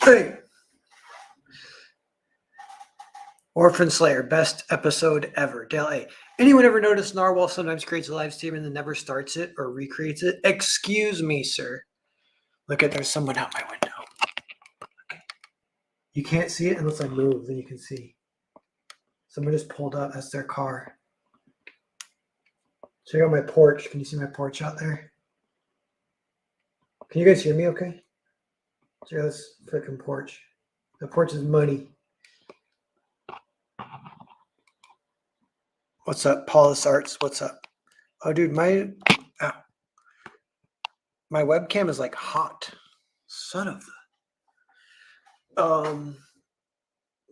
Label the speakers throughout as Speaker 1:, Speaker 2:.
Speaker 1: Hey, Orphan Slayer, best episode ever. Dale A. Anyone ever notice Narwhal sometimes creates a live stream and then never starts it or recreates it? Excuse me, sir. Look at, there's someone out my window. You can't see it unless I move, then you can see. Someone just pulled up. That's their car. Check out my porch. Can you see my porch out there? Can you guys hear me okay? Check out this freaking porch. The porch is muddy. What's up, Paulus Arts? What's up? Oh, dude, my webcam is like hot. Son of the.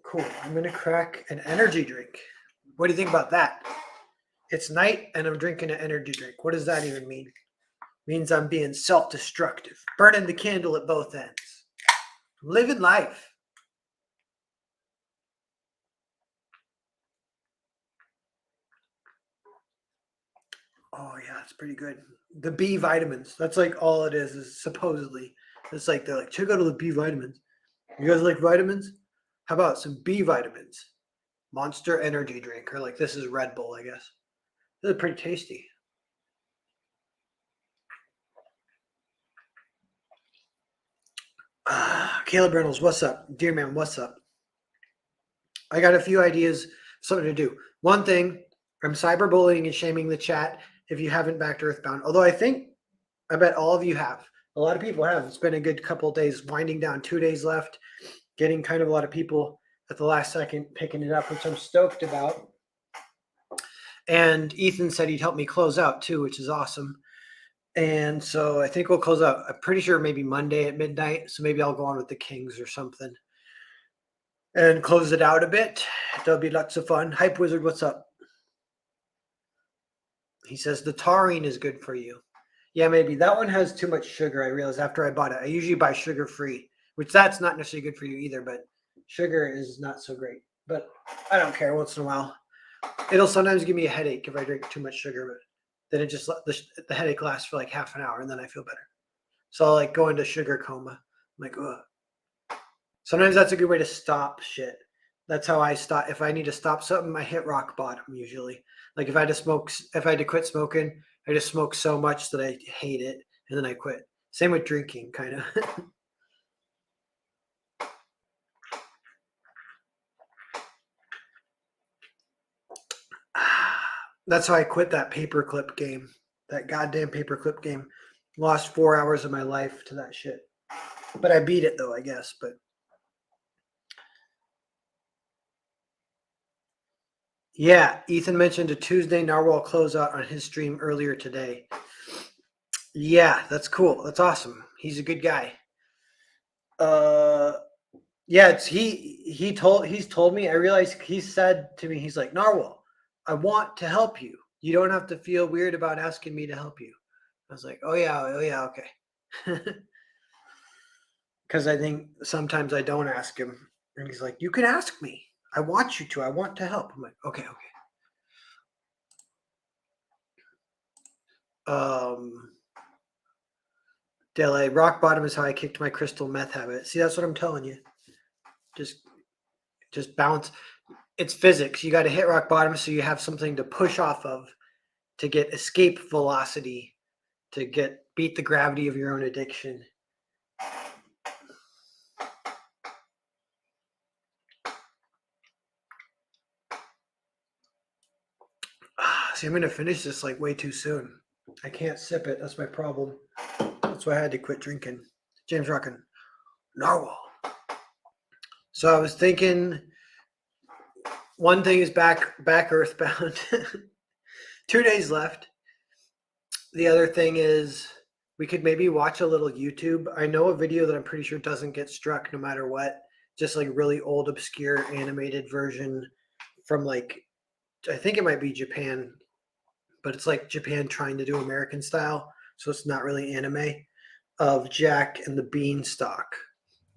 Speaker 1: Cool. I'm gonna crack an energy drink. What do you think about that? It's night and I'm drinking an energy drink. What does that even mean? Means I'm being self-destructive, burning the candle at both ends, living life. Oh yeah, it's pretty good. The B vitamins. That's like all it is supposedly. It's like they're like, check out all the B vitamins. You guys like vitamins? How about some B vitamins? Monster energy drink, or like this is Red Bull, I guess. This is pretty tasty. Caleb Reynolds, what's up? Dear man, what's up? I got a few ideas, something to do. One thing, I'm cyberbullying and shaming the chat if you haven't backed Earthbound. Although I bet all of you have. A lot of people have. It's been a good couple of days, winding down, 2 days left, getting kind of a lot of people at the last second picking it up, which I'm stoked about. And Ethan said he'd help me close out too, which is awesome. And so I think we'll close out. I'm pretty sure maybe Monday at midnight. So maybe I'll go on with the Kings or something and close it out a bit. There'll be lots of fun. Hype Wizard, what's up? He says the taurine is good for you. Yeah, maybe. That one has too much sugar, I realized after I bought it. I usually buy sugar-free, which that's not necessarily good for you either, but sugar is not so great. But I don't care once in a while. It'll sometimes give me a headache if I drink too much sugar, but then it just the headache lasts for like half an hour and then I feel better. So I'll like go into sugar coma. I'm like, ugh. Sometimes that's a good way to stop shit. That's how I stop. If I need to stop something, I hit rock bottom usually. Like if I had to quit smoking, I just smoke so much that I hate it and then I quit. Same with drinking, kind of. That's how I quit that paperclip game. That goddamn paperclip game. Lost 4 hours of my life to that shit. But I beat it though, I guess. But yeah, Ethan mentioned a Tuesday Narwhal closeout on his stream earlier today. Yeah, that's cool. That's awesome. He's a good guy. Yeah, he's told me. I realized he said to me, he's like, Narwhal, I want to help you. You don't have to feel weird about asking me to help you. I was like, oh yeah, okay. Because I think sometimes I don't ask him, and he's like, you can ask me. I want you to. I want to help. I'm like, okay. Dele, rock bottom is how I kicked my crystal meth habit. See, that's what I'm telling you. Just bounce. It's physics. You got to hit rock bottom so you have something to push off of to get escape velocity, to beat the gravity of your own addiction. See, I'm going to finish this like way too soon. I can't sip it. That's my problem. That's why I had to quit drinking. James Rockin. Narwhal. So I was thinking one thing is back earthbound. 2 days left. The other thing is we could maybe watch a little YouTube. I know a video that I'm pretty sure doesn't get struck no matter what. Just like really old, obscure animated version from like, I think it might be Japan, but it's like Japan trying to do American style. So it's not really anime, of Jack and the Beanstalk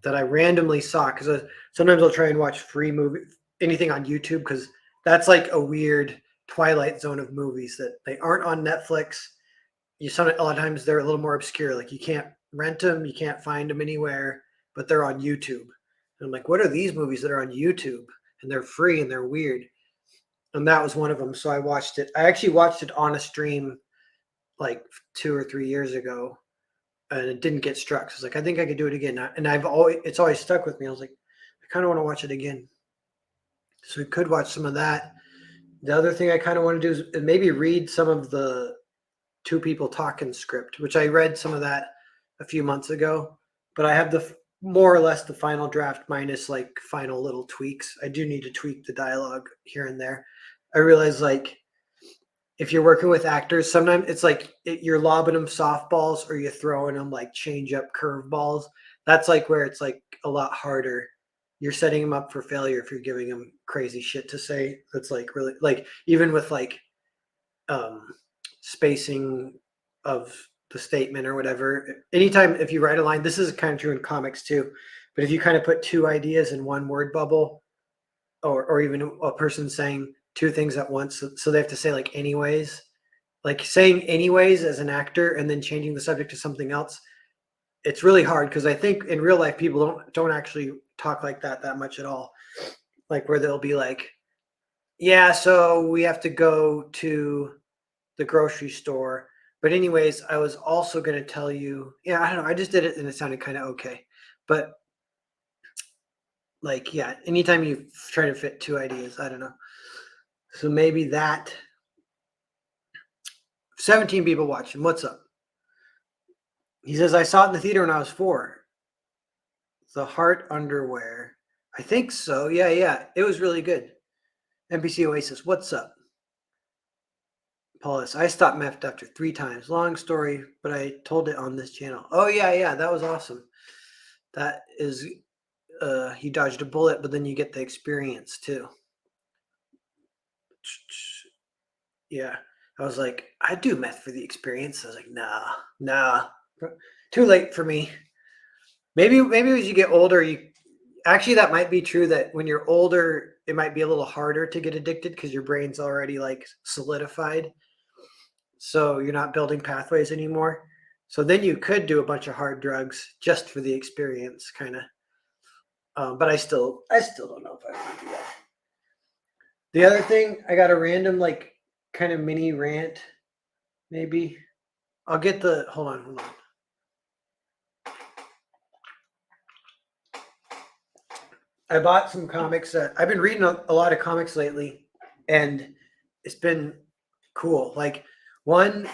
Speaker 1: that I randomly saw. Because sometimes I'll try and watch free movie, anything on YouTube, because that's like a weird Twilight Zone of movies that they aren't on Netflix. A lot of times they're a little more obscure. Like you can't rent them, you can't find them anywhere. but they're on YouTube. And I'm like, what are these movies that are on YouTube and they're free and they're weird? And that was one of them. So I watched it. I actually watched it on a stream like 2 or 3 years ago, and it didn't get struck. So I was like, I think I could do it again. And it's always stuck with me. I was like, I kind of want to watch it again. So we could watch some of that. The other thing I kind of want to do is maybe read some of the Two People Talking script, which I read some of that a few months ago, but I have the more or less the final draft minus like final little tweaks. I do need to tweak the dialogue here and there. I realize like if you're working with actors, sometimes it's like you're lobbing them softballs or you're throwing them like change up curveballs. That's like where it's like a lot harder. You're setting them up for failure if you're giving them crazy shit to say. That's like really like even with like um, spacing of the statement or whatever. Anytime if you write a line, this is kind of true in comics too. But if you kind of put two ideas in one word bubble, or even a person saying two things at once, so they have to say anyways, like saying anyways as an actor and then changing the subject to something else, it's really hard because I think in real life people don't actually talk like that much at all. Like where they'll be like, yeah, so we have to go to the grocery store. But anyways, I was also going to tell you, yeah, I don't know. I just did it and it sounded kind of okay. But like, yeah, anytime you try to fit two ideas, I don't know. So maybe that 17 people watching. What's up? He says, I saw it in the theater when I was 4. The Heart Underwear. I think so. Yeah. It was really good. NPC Oasis. What's up? Paulus, I stopped meth after 3 times. Long story, but I told it on this channel. Oh, yeah. That was awesome. That is, he dodged a bullet, but then you get the experience too. Yeah. I was like, I do meth for the experience. I was like, nah. Too late for me. Maybe as you get older, actually that might be true that when you're older, it might be a little harder to get addicted because your brain's already like solidified. So you're not building pathways anymore. So then you could do a bunch of hard drugs just for the experience, kind of. But I still don't know if I want to do that. The other thing, I got a random like kind of mini rant. Maybe I'll get the. Hold on. I bought some comics. I've been reading a lot of comics lately, and it's been cool. Like one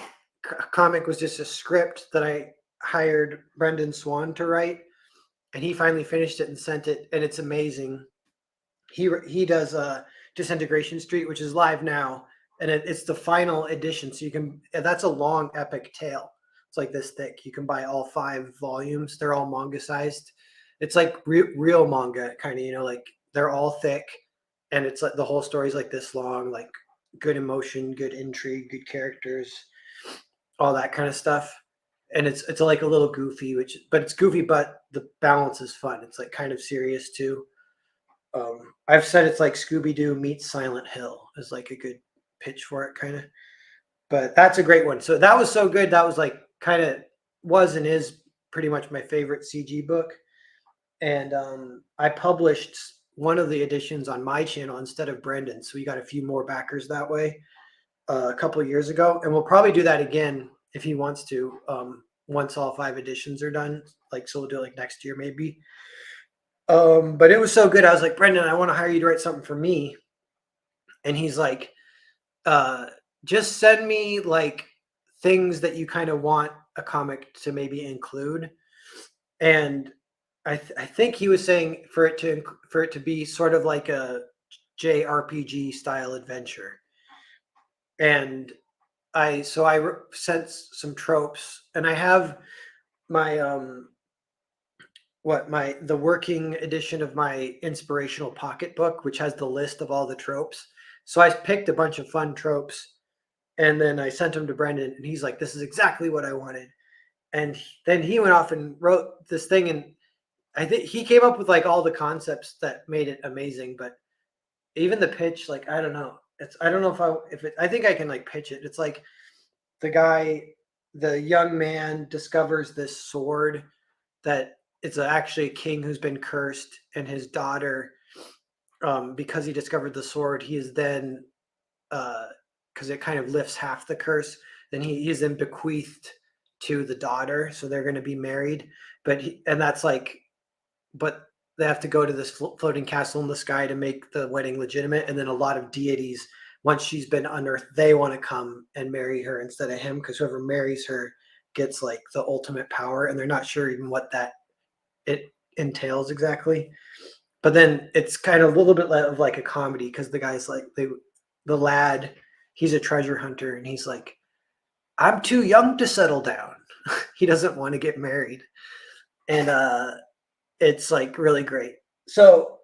Speaker 1: comic was just a script that I hired Brendan Swan to write, and he finally finished it and sent it, and it's amazing. He does Disintegration Street, which is live now, and it's the final edition. So you can. That's a long epic tale. It's like this thick. You can buy all 5 volumes. They're all manga sized. It's like real manga, kind of. Like they're all thick, and it's like the whole story's like this long. Like good emotion, good intrigue, good characters, all that kind of stuff. And it's like a little goofy, but it's goofy, but the balance is fun. It's like kind of serious too. I've said it's like Scooby-Doo meets Silent Hill is like a good pitch for it, kind of. But that's a great one. So that was so good. That was like kind of was and is pretty much my favorite CG book. And I published one of the editions on my channel instead of Brendan. So we got a few more backers that way a couple of years ago. And we'll probably do that again if he wants to once all 5 editions are done. Like, so we'll do it like next year maybe. But it was so good. I was like, Brendan, I want to hire you to write something for me. And he's like, just send me like things that you kind of want a comic to maybe include. And I think he was saying for it to be sort of like a JRPG style adventure. And I sent some tropes, and I have my the working edition of my inspirational pocketbook, which has the list of all the tropes. So I picked a bunch of fun tropes, and then I sent them to Brendan, and he's like, "This is exactly what I wanted." And then he went off and wrote this thing, and I think he came up with like all the concepts that made it amazing. But even the pitch, like I don't know, I don't know I think I can like pitch it. It's like the young man discovers this sword that it's actually a king who's been cursed, and his daughter, because he discovered the sword, he is then because it kind of lifts half the curse. Then he's then bequeathed to the daughter, so they're going to be married. And that's like, but they have to go to this floating castle in the sky to make the wedding legitimate. And then a lot of deities, once she's been unearthed, they want to come and marry her instead of him, because whoever marries her gets like the ultimate power, and they're not sure even what that it entails exactly. But then it's kind of a little bit of like a comedy, because the guy's like the lad, he's a treasure hunter, and he's like, I'm too young to settle down. He doesn't want to get married. And it's like really great. So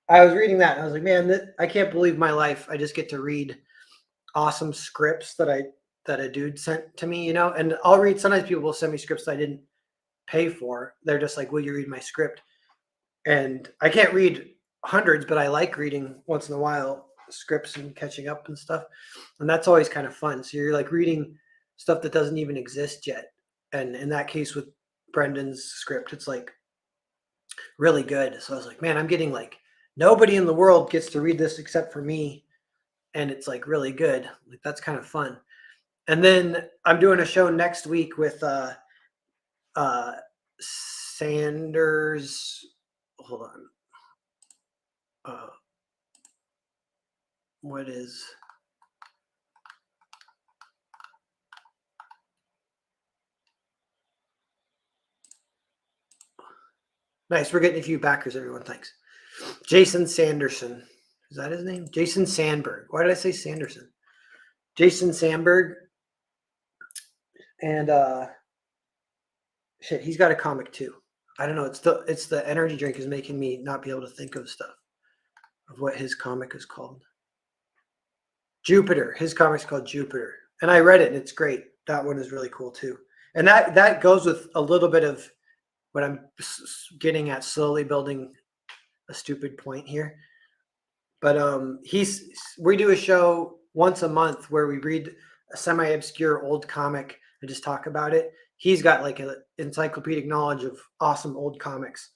Speaker 1: I was reading that and I was like, man, I can't believe my life. I just get to read awesome scripts that a dude sent to me, and I'll read, sometimes people will send me scripts that I didn't pay for. They're just like, will you read my script? And I can't read hundreds, but I like reading once in a while scripts and catching up and stuff. And that's always kind of fun. So you're like reading stuff that doesn't even exist yet. And in that case with Brendan's script, it's like really good. So I was like, man, I'm getting like, nobody in the world gets to read this except for me. And it's like really good. Like that's kind of fun. And then I'm doing a show next week with uh Sanders. Hold on. What is nice? We're getting a few backers, everyone. Thanks. Jason Sanderson. Is that his name? Jason Sandberg. Why did I say Sanderson? Jason Sandberg. And shit, he's got a comic too. I don't know. It's the energy drink is making me not be able to think of stuff of what his comic is called. Jupiter. His comic's called Jupiter, and I read it and it's great. That one is really cool too. And that goes with a little bit of what I'm getting at, slowly building a stupid point here. But we do a show once a month where we read a semi-obscure old comic and just talk about it. He's got like an encyclopedic knowledge of awesome old comics.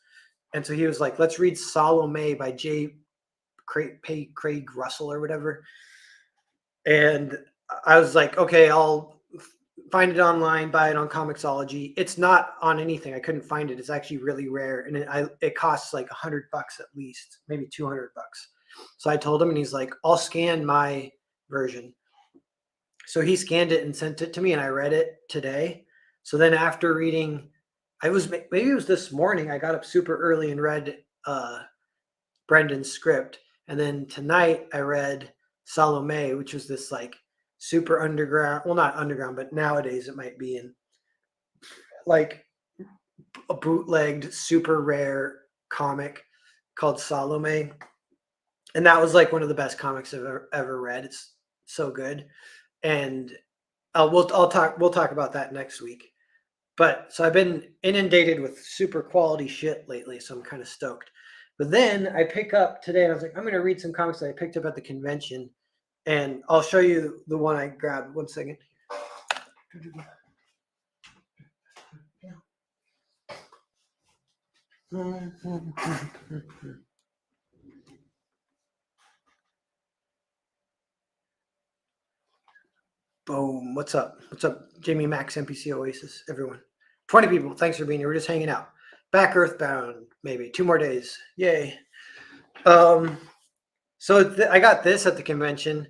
Speaker 1: And so he was like, let's read Salome by Craig Russell or whatever. And I was like, okay, I'll find it online, buy it on Comixology. It's not on anything. I couldn't find it. It's actually really rare. And it costs like $100 at least, maybe $200. So I told him, and he's like, I'll scan my version. So he scanned it and sent it to me, and I read it today. So then after reading, maybe it was this morning, I got up super early and read Brendan's script. And then tonight I read Salome, which was this like super underground, well, not underground, but nowadays it might be in like a bootlegged, super rare comic called Salome. And that was like one of the best comics I've ever read. It's so good. And we'll talk about that next week. But so I've been inundated with super quality shit lately, so I'm kind of stoked. But then I pick up today, and I was like, I'm going to read some comics that I picked up at the convention, and I'll show you the one I grabbed. 1 second. Boom. What's up? What's up, Jamie Max, NPC Oasis, everyone? 20 people. Thanks for being here. We're just hanging out. Back earthbound, maybe 2 more days. Yay. So I got this at the convention.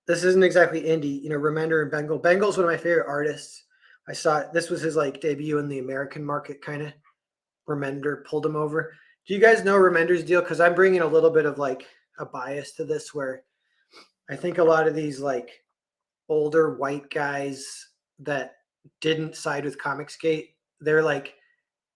Speaker 1: This isn't exactly indie, Remender and Bengal. Bengal's one of my favorite artists. I saw this was his like debut in the American market, kind of. Remender pulled him over. Do you guys know Remender's deal? Because I'm bringing a little bit of like a bias to this, where I think a lot of these like older white guys that didn't side with Comicsgate, they're like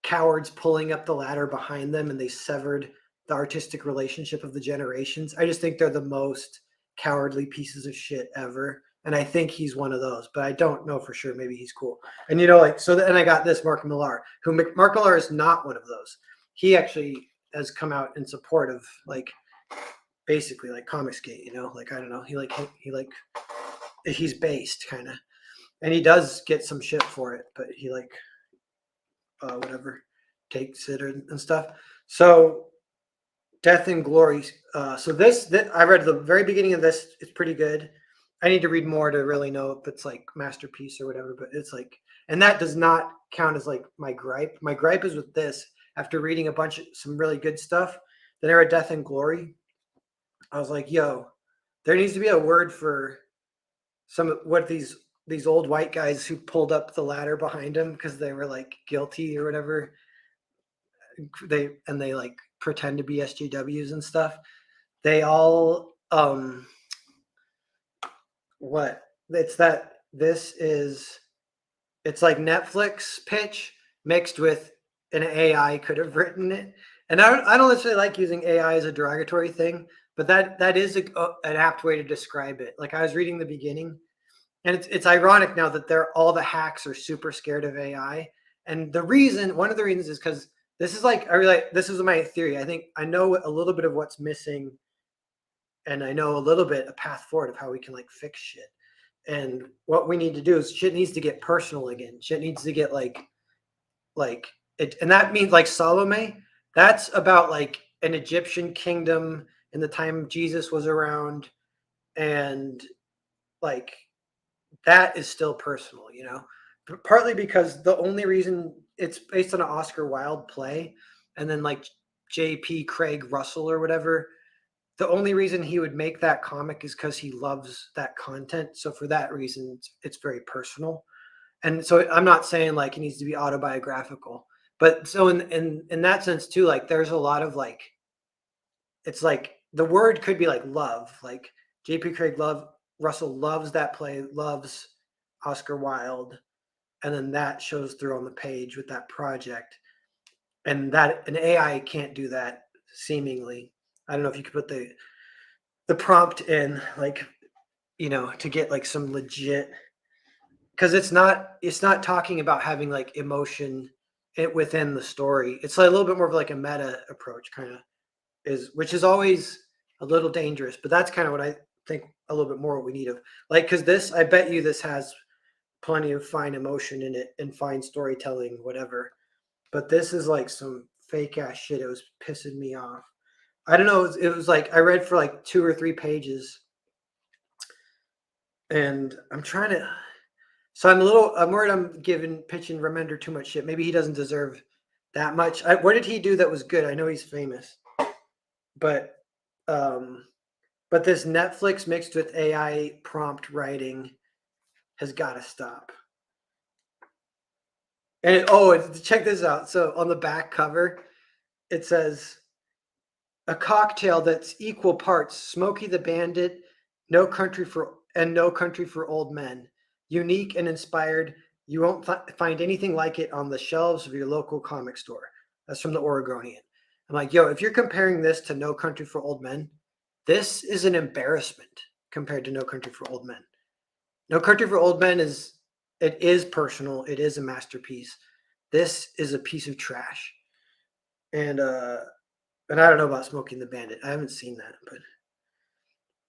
Speaker 1: cowards pulling up the ladder behind them, and they severed the artistic relationship of the generations. I just think they're the most cowardly pieces of shit ever. And I think he's one of those, but I don't know for sure. Maybe he's cool. And and I got this Mark Millar, Mark Millar is not one of those. He actually has come out in support of like basically like Comicsgate, like I don't know. He's based kind of, and he does get some shit for it, but he like whatever. takes it and stuff. So Death and Glory. So this I read the very beginning of this. It's pretty good. I need to read more to really know if it's like masterpiece or whatever. But it's like, and that does not count as like my gripe. My gripe is with this. After reading a bunch of some really good stuff, then I read Death and Glory. I was like, yo, there needs to be a word for some of what these old white guys who pulled up the ladder behind him because they were like guilty or whatever. They like pretend to be SJWs and stuff. They all what it's that this is it's like Netflix pitch mixed with an AI could have written it. And I don't necessarily like using AI as a derogatory thing, but that is an apt way to describe it. Like I was reading the beginning, and it's ironic now that all the hacks are super scared of AI. And one of the reasons is because this is like this is my theory. I think I know a little bit of what's missing, and I know a little bit a path forward of how we can like fix shit. And what we need to do is shit needs to get personal again. Shit needs to get like it, and that means like Salome. That's about like an Egyptian kingdom in the time Jesus was around, and like that is still personal, partly because the only reason it's based on an Oscar Wilde play, and then like J.P. Craig Russell or whatever, the only reason he would make that comic is because he loves that content. So for that reason, it's very personal. And so I'm not saying like it needs to be autobiographical, but so in that sense too, like there's a lot of like it's like the word could be like love, like J.P. Craig Russell loves that play, loves Oscar Wilde, and then that shows through on the page with that project. And that an AI can't do that seemingly. I don't know if you could put the prompt in like to get like some legit, because it's not talking about having like emotion within the story. It's like a little bit more of like a meta approach kind of which is always a little dangerous, but that's kind of what I think a little bit more what we need of like, because I bet you this has plenty of fine emotion in it and fine storytelling, whatever. But this is like some fake ass shit. It was pissing me off. I don't know. It was like I read for like 2 or 3 pages, and I'm trying to. So I'm worried I'm giving pitching Remender too much shit. Maybe he doesn't deserve that much. What did he do that was good? I know he's famous, but um, but this Netflix mixed with AI prompt writing has got to stop. And check this out. So on the back cover, it says a cocktail that's equal parts Smokey the Bandit, No Country for Old Men. Unique and inspired. You won't find anything like it on the shelves of your local comic store. That's from the Oregonian. I'm like, yo, if you're comparing this to No Country for Old Men, this is an embarrassment compared to No Country for Old Men. No Country for Old Men is personal. It is a masterpiece. This is a piece of trash. And I don't know about Smoking the Bandit. I haven't seen that, but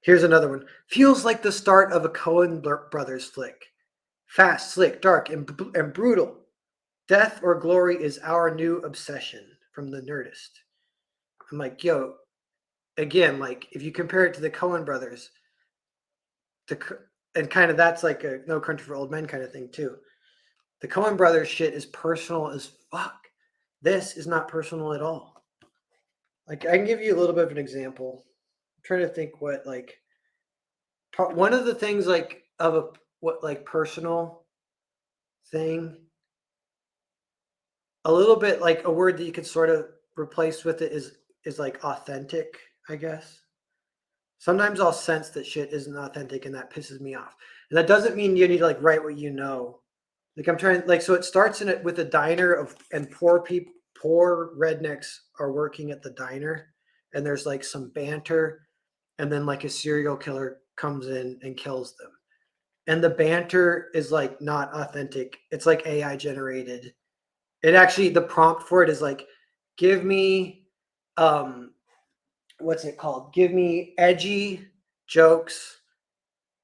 Speaker 1: here's another one. Feels like the start of a Coen Brothers flick. Fast, slick, dark, and brutal. Death or Glory is our new obsession from the Nerdist. I'm like, yo, again, like if you compare it to the Coen Brothers, and kind of that's like a No Country for Old Men kind of thing too. The Coen Brothers shit is personal as fuck. This is not personal at all. Like I can give you a little bit of an example. I'm trying to think what like one of the things like of a what like personal thing, a little bit like a word that you could sort of replace with it is like authentic, I guess. Sometimes I'll sense that shit isn't authentic and that pisses me off. And that doesn't mean you need to like write what you know. Like I'm trying like so it starts in it with a diner and poor rednecks are working at the diner, and there's like some banter, and then like a serial killer comes in and kills them. And the banter is like not authentic. It's like AI generated. It actually the prompt for it is like, give me what's it called? Give me edgy jokes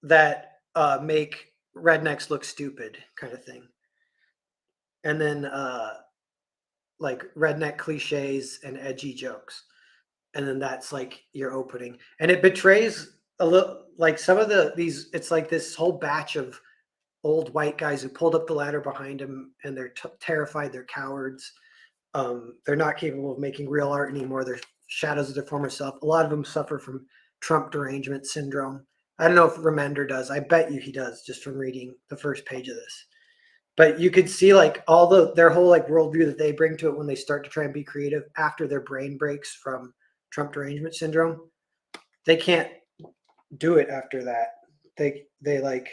Speaker 1: that make rednecks look stupid, kind of thing. And then like redneck cliches and edgy jokes. And then that's like your opening. And it betrays a little like some of these, it's like this whole batch of old white guys who pulled up the ladder behind him and they're terrified, they're cowards. They're not capable of making real art anymore. They're shadows of their former self. A lot of them suffer from Trump derangement syndrome. I don't know if Remender does. I bet you he does, just from reading the first page of this. But you could see like all their whole like worldview that they bring to it when they start to try and be creative after their brain breaks from Trump derangement syndrome. They can't do it after that. They like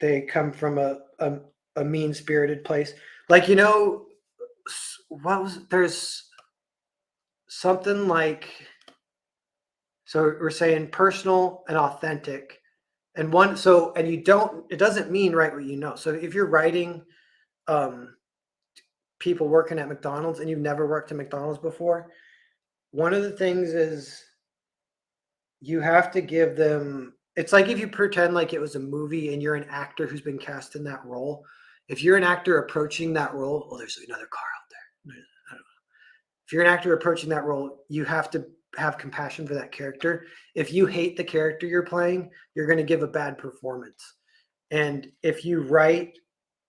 Speaker 1: they come from a mean spirited place. Like what was there's something like, so we're saying personal and authentic and one, so and you don't, it doesn't mean write what you know. So if you're writing people working at McDonald's and you've never worked at McDonald's before, one of the things is you have to give them, it's like if you pretend like it was a movie and you're an actor who's been cast in that role. If you're an actor approaching that role, oh, there's another car out there. I don't know. If you're an actor approaching that role, you have to have compassion for that character. If you hate the character you're playing, you're going to give a bad performance. And if you write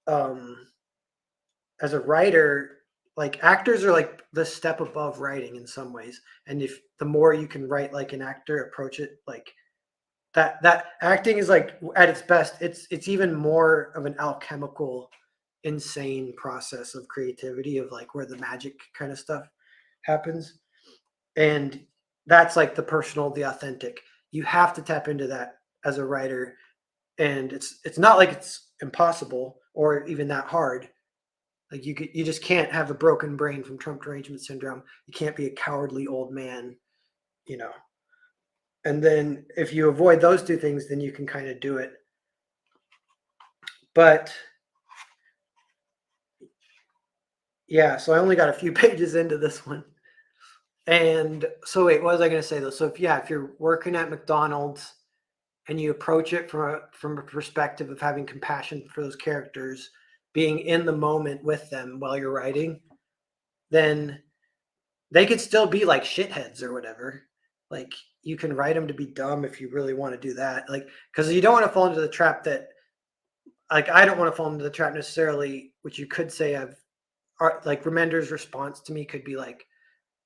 Speaker 1: as a writer, like actors are like the step above writing in some ways. And if the more you can write like an actor, approach it like that acting is like at its best, it's even more of an alchemical, insane process of creativity, of like where the magic kind of stuff happens. And that's like the personal, the authentic. You have to tap into that as a writer. And it's not like it's impossible or even that hard. Like you just can't have a broken brain from Trump derangement syndrome. You can't be a cowardly old man, you know. And then if you avoid those two things, then you can kind of do it. But yeah, so I only got a few pages into this one. And so wait, what was I going to say though? So if you're working at McDonald's and you approach it from a perspective of having compassion for those characters, being in the moment with them while you're writing, then they could still be like shitheads or whatever. Like you can write them to be dumb if you really want to do that. Like, because you don't want to fall into the trap that, like, I don't want to fall into the trap necessarily, which you could say like Remender's response to me could be like,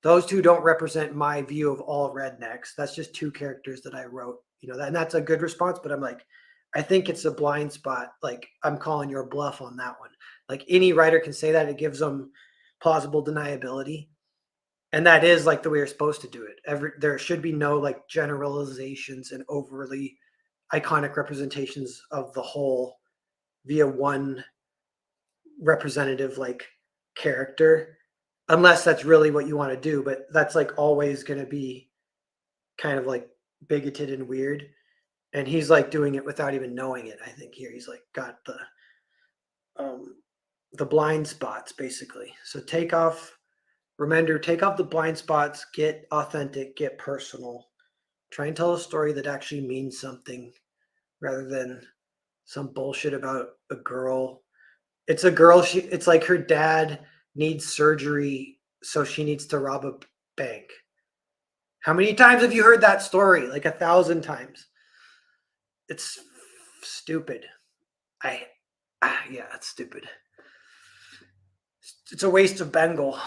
Speaker 1: those two don't represent my view of all rednecks. That's just two characters that I wrote, and that's a good response. But I'm like, I think it's a blind spot. Like I'm calling your bluff on that one. Like any writer can say that. It gives them plausible deniability. And that is like the way you're supposed to do it. There should be no like generalizations and overly iconic representations of the whole via one representative like character, unless that's really what you want to do. But that's like always going to be kind of like bigoted and weird. And he's like doing it without even knowing it. I think here he's like got the blind spots basically. So take off the blind spots, get authentic, get personal. Try and tell a story that actually means something rather than some bullshit about a girl. It's a girl, it's like her dad needs surgery, so she needs to rob a bank. How many times have you heard that story? Like 1,000 times. It's stupid. Yeah, it's stupid. It's a waste of Bengal.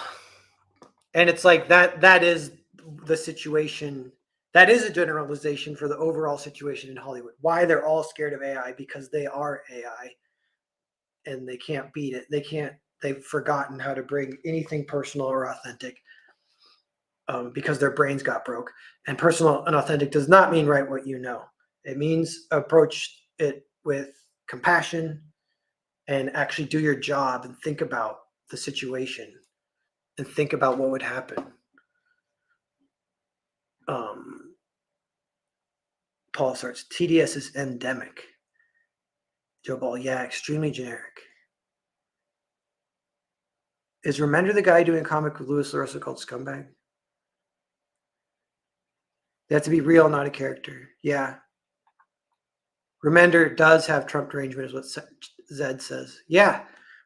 Speaker 1: And it's like that is the situation. That is a generalization for the overall situation in Hollywood. Why they're all scared of AI, because they are AI and they can't beat it. They've forgotten how to bring anything personal or authentic because their brains got broke. And personal and authentic does not mean write what you know. It means approach it with compassion and actually do your job and think about the situation and think about what would happen. Paul starts, TDS is endemic. Joe Ball, yeah, extremely generic. Is Remender the guy doing a comic with Louis LaRosa called Scumbag? They have to be real, not a character. Yeah. Remender does have Trump derangement, is what Zed says. Yeah.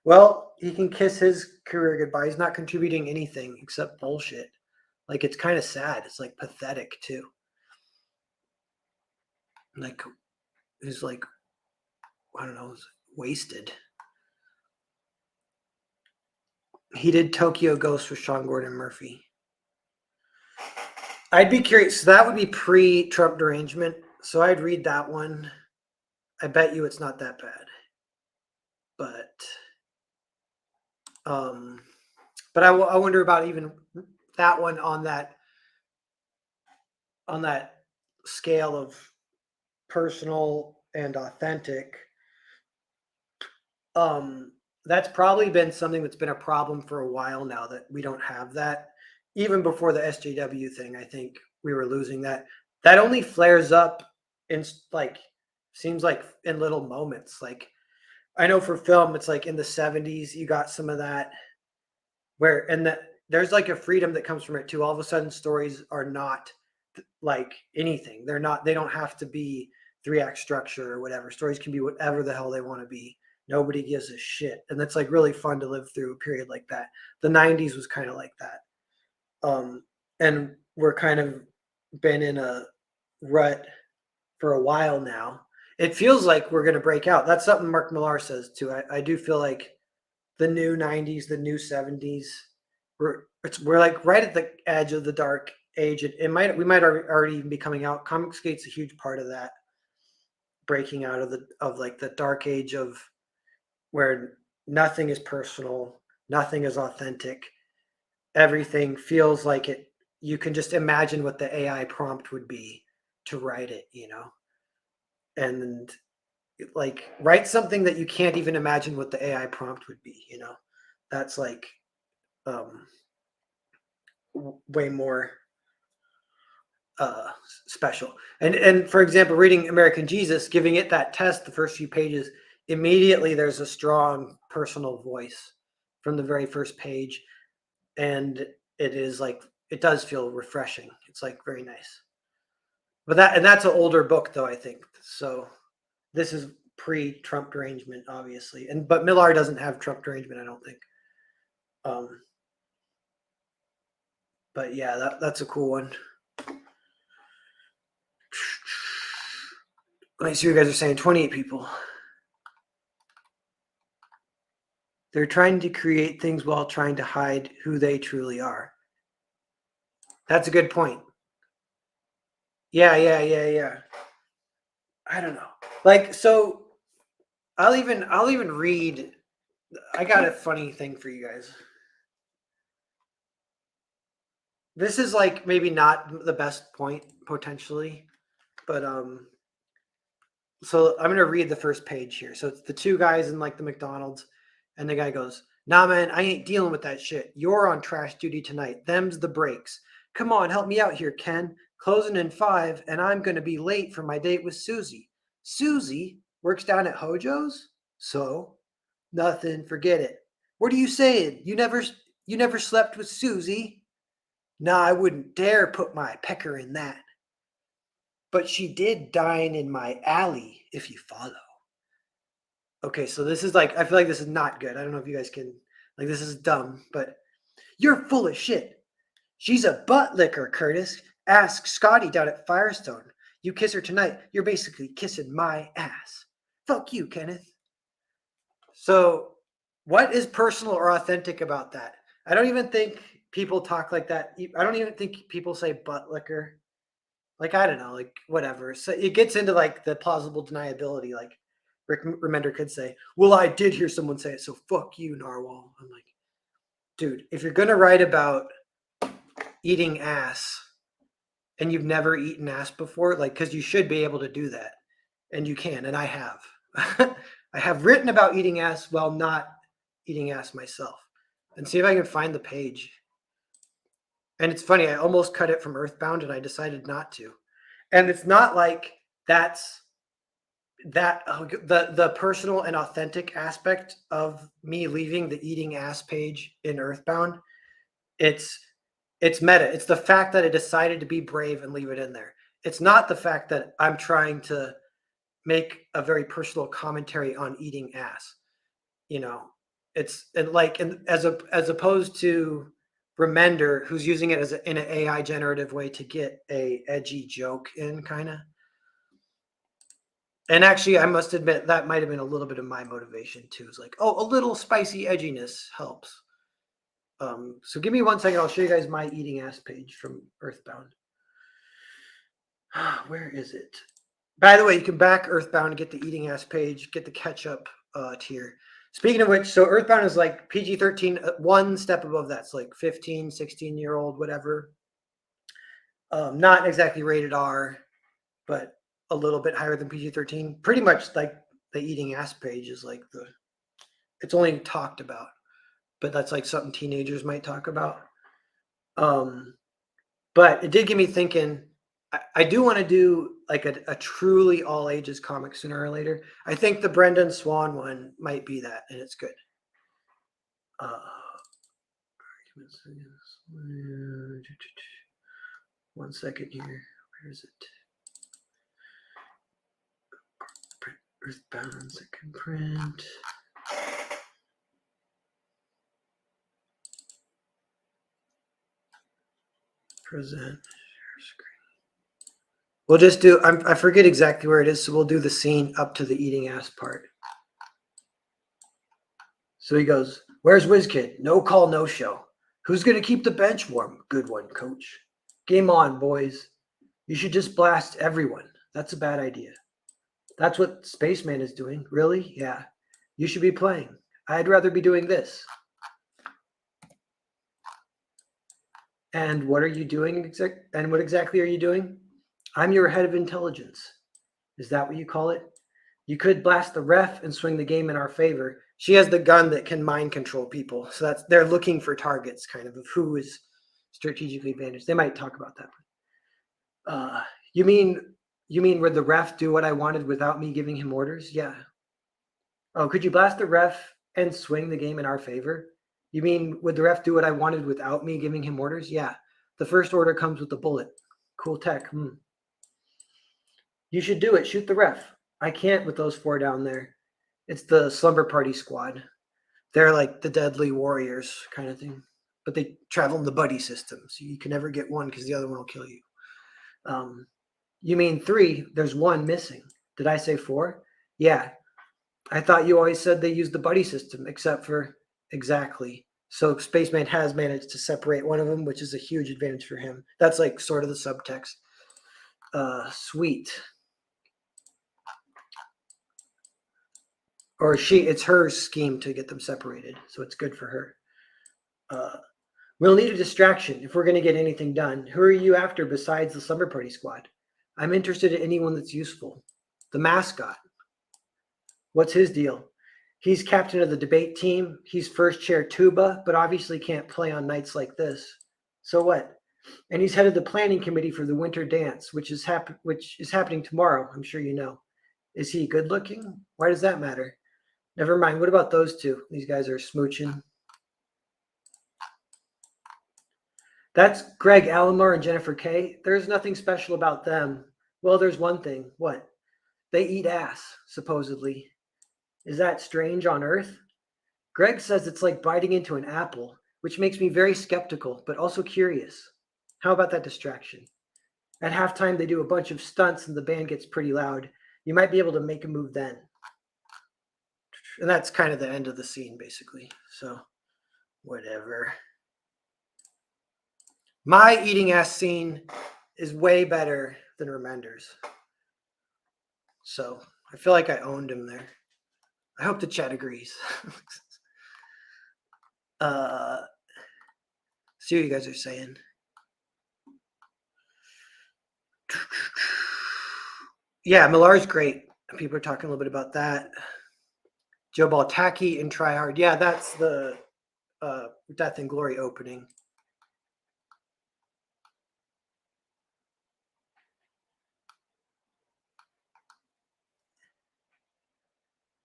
Speaker 1: Well, he can kiss his career goodbye. He's not contributing anything except bullshit. Like, it's kind of sad. It's like pathetic too. Like, he's like, I don't know, wasted. He did Tokyo Ghost with Sean Gordon Murphy. I'd be curious. So that would be pre-Trump derangement. So I'd read that one. I bet you it's not that bad. But I wonder about even that one on that scale of personal and authentic. That's probably been something that's been a problem for a while now, that we don't have that. Even before the SJW thing, I think we were losing that. That only flares up in like, seems like in little moments. Like, I know for film, it's like in the 70s, you got some of that where, and that there's like a freedom that comes from it too. All of a sudden, stories are not like anything. They don't have to be 3-act structure or whatever. Stories can be whatever the hell they want to be. Nobody gives a shit. And that's like really fun to live through a period like that. The 90s was kind of like that. And we're kind of been in a rut for a while now. It feels like we're going to break out. That's something Mark Millar says too. I do feel like the new 90s, the new 70s, we're like right at the edge of the dark age. We might already even be coming out. Comicsgate's a huge part of that, breaking out of like the dark age of where nothing is personal, nothing is authentic. Everything feels like it. You can just imagine what the AI prompt would be to write it, and like write something that you can't even imagine what the AI prompt would be, That's like way more special. And for example, reading American Jesus, giving it that test, the first few pages, immediately there's a strong personal voice from the very first page, and it is like, it does feel refreshing. It's like very nice. But that's an older book though, I think. So this is pre-Trump derangement, obviously, but Millar doesn't have Trump derangement, I don't think. But yeah, that's a cool one. Let me see what you guys are saying. 28 people. They're trying to create things while trying to hide who they truly are. That's a good point. Yeah. I don't know. Like, so I'll even read. I got a funny thing for you guys. This is like maybe not the best point potentially, but so I'm going to read the first page here. So it's the two guys in like the McDonald's, and the guy goes, "Nah, man, I ain't dealing with that shit. You're on trash duty tonight. Them's the breaks. Come on, help me out here, Ken. Closing in 5, and I'm going to be late for my date with Susie. Susie works down at Hojo's? So? Nothing, forget it. What are you saying? You never slept with Susie? Nah, I wouldn't dare put my pecker in that. But she did dine in my alley, if you follow." Okay, so this is like, I feel like this is not good. I don't know if you guys can, like, this is dumb, but you're full of shit. She's a butt licker, Curtis. Ask Scotty down at Firestone. You kiss her tonight, you're basically kissing my ass. Fuck you, Kenneth. So, what is personal or authentic about that? I don't even think people talk like that. I don't even think people say butt licker. Like, I don't know, like, whatever. So it gets into like the plausible deniability. Like, Rick Remender could say, "Well, I did hear someone say it, so fuck you, Narwhal." I'm like, dude, if you're gonna write about eating ass and you've never eaten ass before, like, because you should be able to do that, and you can, and I have. I have written about eating ass while not eating ass myself. And see if I can find the page. And it's funny, I almost cut it from Earthbound, and I decided not to. And it's not like that's the personal and authentic aspect of me leaving the eating ass page in Earthbound. It's meta. It's the fact that I decided to be brave and leave it in there. It's not the fact that I'm trying to make a very personal commentary on eating ass. You know, as opposed to Remender, who's using it in an AI generative way to get a edgy joke in, kind of. And actually, I must admit that might have been a little bit of my motivation too. It's like, oh, a little spicy edginess helps. So give me 1 second. I'll show you guys my eating ass page from Earthbound. Where is it? By the way, you can back Earthbound, get the eating ass page, get the catch-up tier. Speaking of which, so Earthbound is like PG-13, one step above that. It's like 15, 16-year-old, whatever. Not exactly rated R, but a little bit higher than PG-13. Pretty much like the eating ass page is like it's only talked about, but that's like something teenagers might talk about. But it did get me thinking. I do want to do like a truly all ages comic sooner or later. I think the Brendan Swan one might be that, and it's good. 1 second here. Where is it? Earthbound second print. Present share screen. We'll just do, I forget exactly where it is, so we'll do the scene up to the eating ass part. So he goes, "Where's WizKid? No call, no show. Who's going to keep the bench warm? Good one, coach. Game on, boys. You should just blast everyone. That's a bad idea. That's what Spaceman is doing. Really? Yeah. You should be playing. I'd rather be doing this." And what are you doing? And what exactly are you doing? I'm your head of intelligence. Is that what you call it? You could blast the ref and swing the game in our favor. She has the gun that can mind control people. So they're looking for targets, kind of who is strategically advantaged. They might talk about that. You mean would the ref do what I wanted without me giving him orders? Yeah. Oh, could you blast the ref and swing the game in our favor? You mean would the ref do what I wanted without me giving him orders? Yeah. The first order comes with the bullet. Cool tech. You should do it. Shoot the ref. I can't with those 4 down there. It's the slumber party squad. They're like the deadly warriors kind of thing. But they travel in the buddy system. So you can never get one because the other one will kill you. You mean 3? There's 1 missing. Did I say 4? Yeah. I thought you always said they used the buddy system, except for exactly. So Spaceman has managed to separate one of them, which is a huge advantage for him. That's like sort of the subtext. Sweet. Or it's her scheme to get them separated, so it's good for her. We'll need a distraction if we're going to get anything done. Who are you after besides the slumber party squad? I'm interested in anyone that's useful. The mascot. What's his deal? He's captain of the debate team. He's first chair tuba, but obviously can't play on nights like this. So what? And he's head of the planning committee for the winter dance, which is happening tomorrow. I'm sure you know. Is he good looking? Why does that matter? Never mind. What about those 2? These guys are smooching. That's Greg Alomar and Jennifer Kay. There's nothing special about them. Well, there's one thing. What? They eat ass, supposedly. Is that strange on Earth? Greg says it's like biting into an apple, which makes me very skeptical, but also curious. How about that distraction? At halftime, they do a bunch of stunts and the band gets pretty loud. You might be able to make a move then. And that's kind of the end of the scene, basically. So, whatever. My eating ass scene is way better than Remender's. So, I feel like I owned him there. I hope the chat agrees. See what you guys are saying. Yeah, Millar's great. People are talking a little bit about that. Joe Baltaki and Try Hard. Yeah, that's the Death and Glory opening.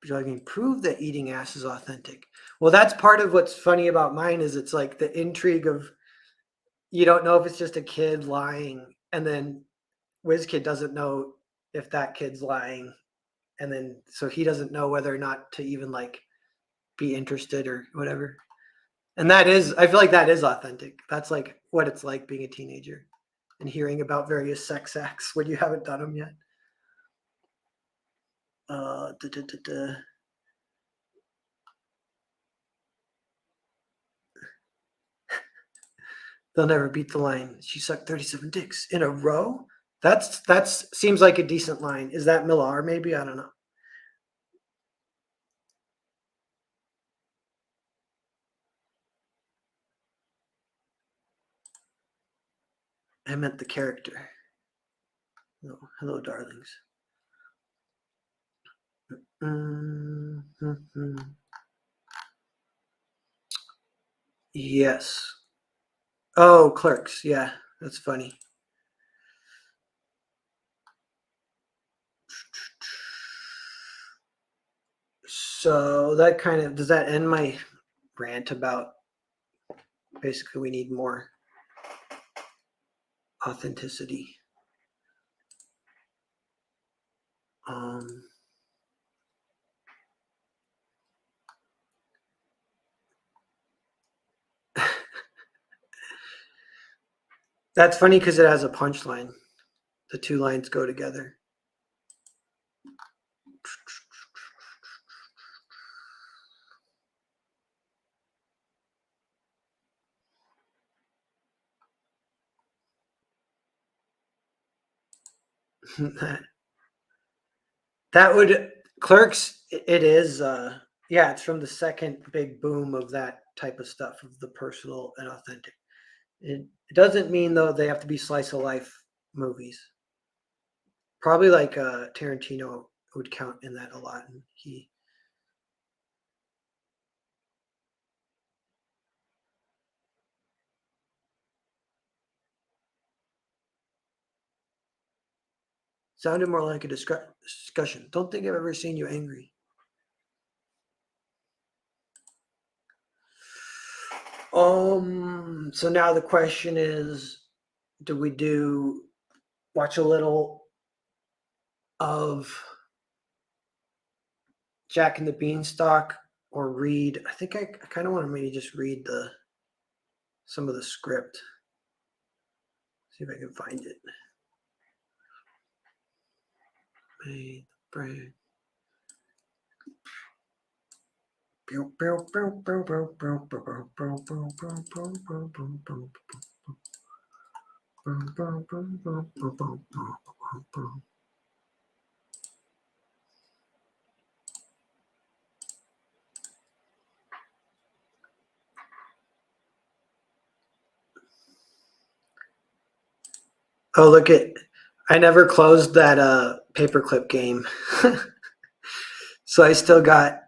Speaker 1: I can prove that eating ass is authentic. Well, that's part of what's funny about mine is it's like the intrigue of you don't know if it's just a kid lying, and then WizKid doesn't know if that kid's lying, and then so he doesn't know whether or not to even like be interested or whatever. And that is, I feel like that is authentic. That's like what it's like being a teenager and hearing about various sex acts when you haven't done them yet. Da, da, da, da. They'll never beat the line. She sucked 37 dicks in a row. That's seems like a decent line. Is that Millar? Maybe, I don't know. I meant the character. Oh, hello, darlings. Mm-hmm. Yes. Oh, Clerks. Yeah, that's funny. So that kind of does that end my rant about basically we need more authenticity. Um, that's funny because it has a punchline. The two lines go together. That would Clerks. It is. Yeah, it's from the second big boom of that type of stuff of the personal and authentic. It doesn't mean though they have to be slice of life movies. Probably like Tarantino would count in that a lot, and he. Sounded more like a discussion. Don't think I've ever seen you angry. So now the question is, do we watch a little of Jack and the Beanstalk or read? I think I kind of want to maybe just read some of the script. See if I can find it. Made the brain. Oh, look at! I never closed that paperclip game, so I still got.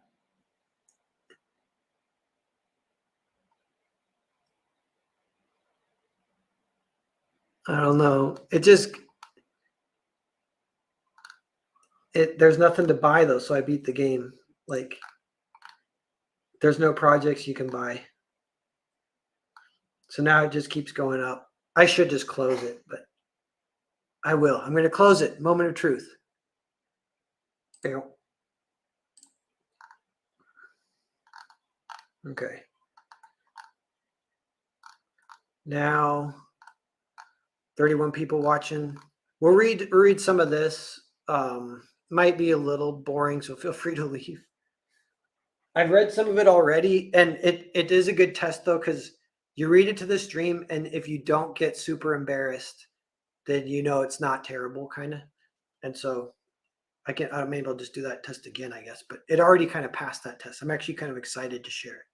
Speaker 1: I don't know. There's nothing to buy though, so I beat the game. Like there's no projects you can buy. So now it just keeps going up. I should just close it, but I will. I'm going to close it. Moment of truth. Okay. Now 31 people watching. We'll read some of this. Might be a little boring, so feel free to leave. I've read some of it already, and it is a good test though, because you read it to the stream, and if you don't get super embarrassed, then you know it's not terrible, kind of. And so maybe I'll just do that test again, I guess. But it already kind of passed that test. I'm actually kind of excited to share it.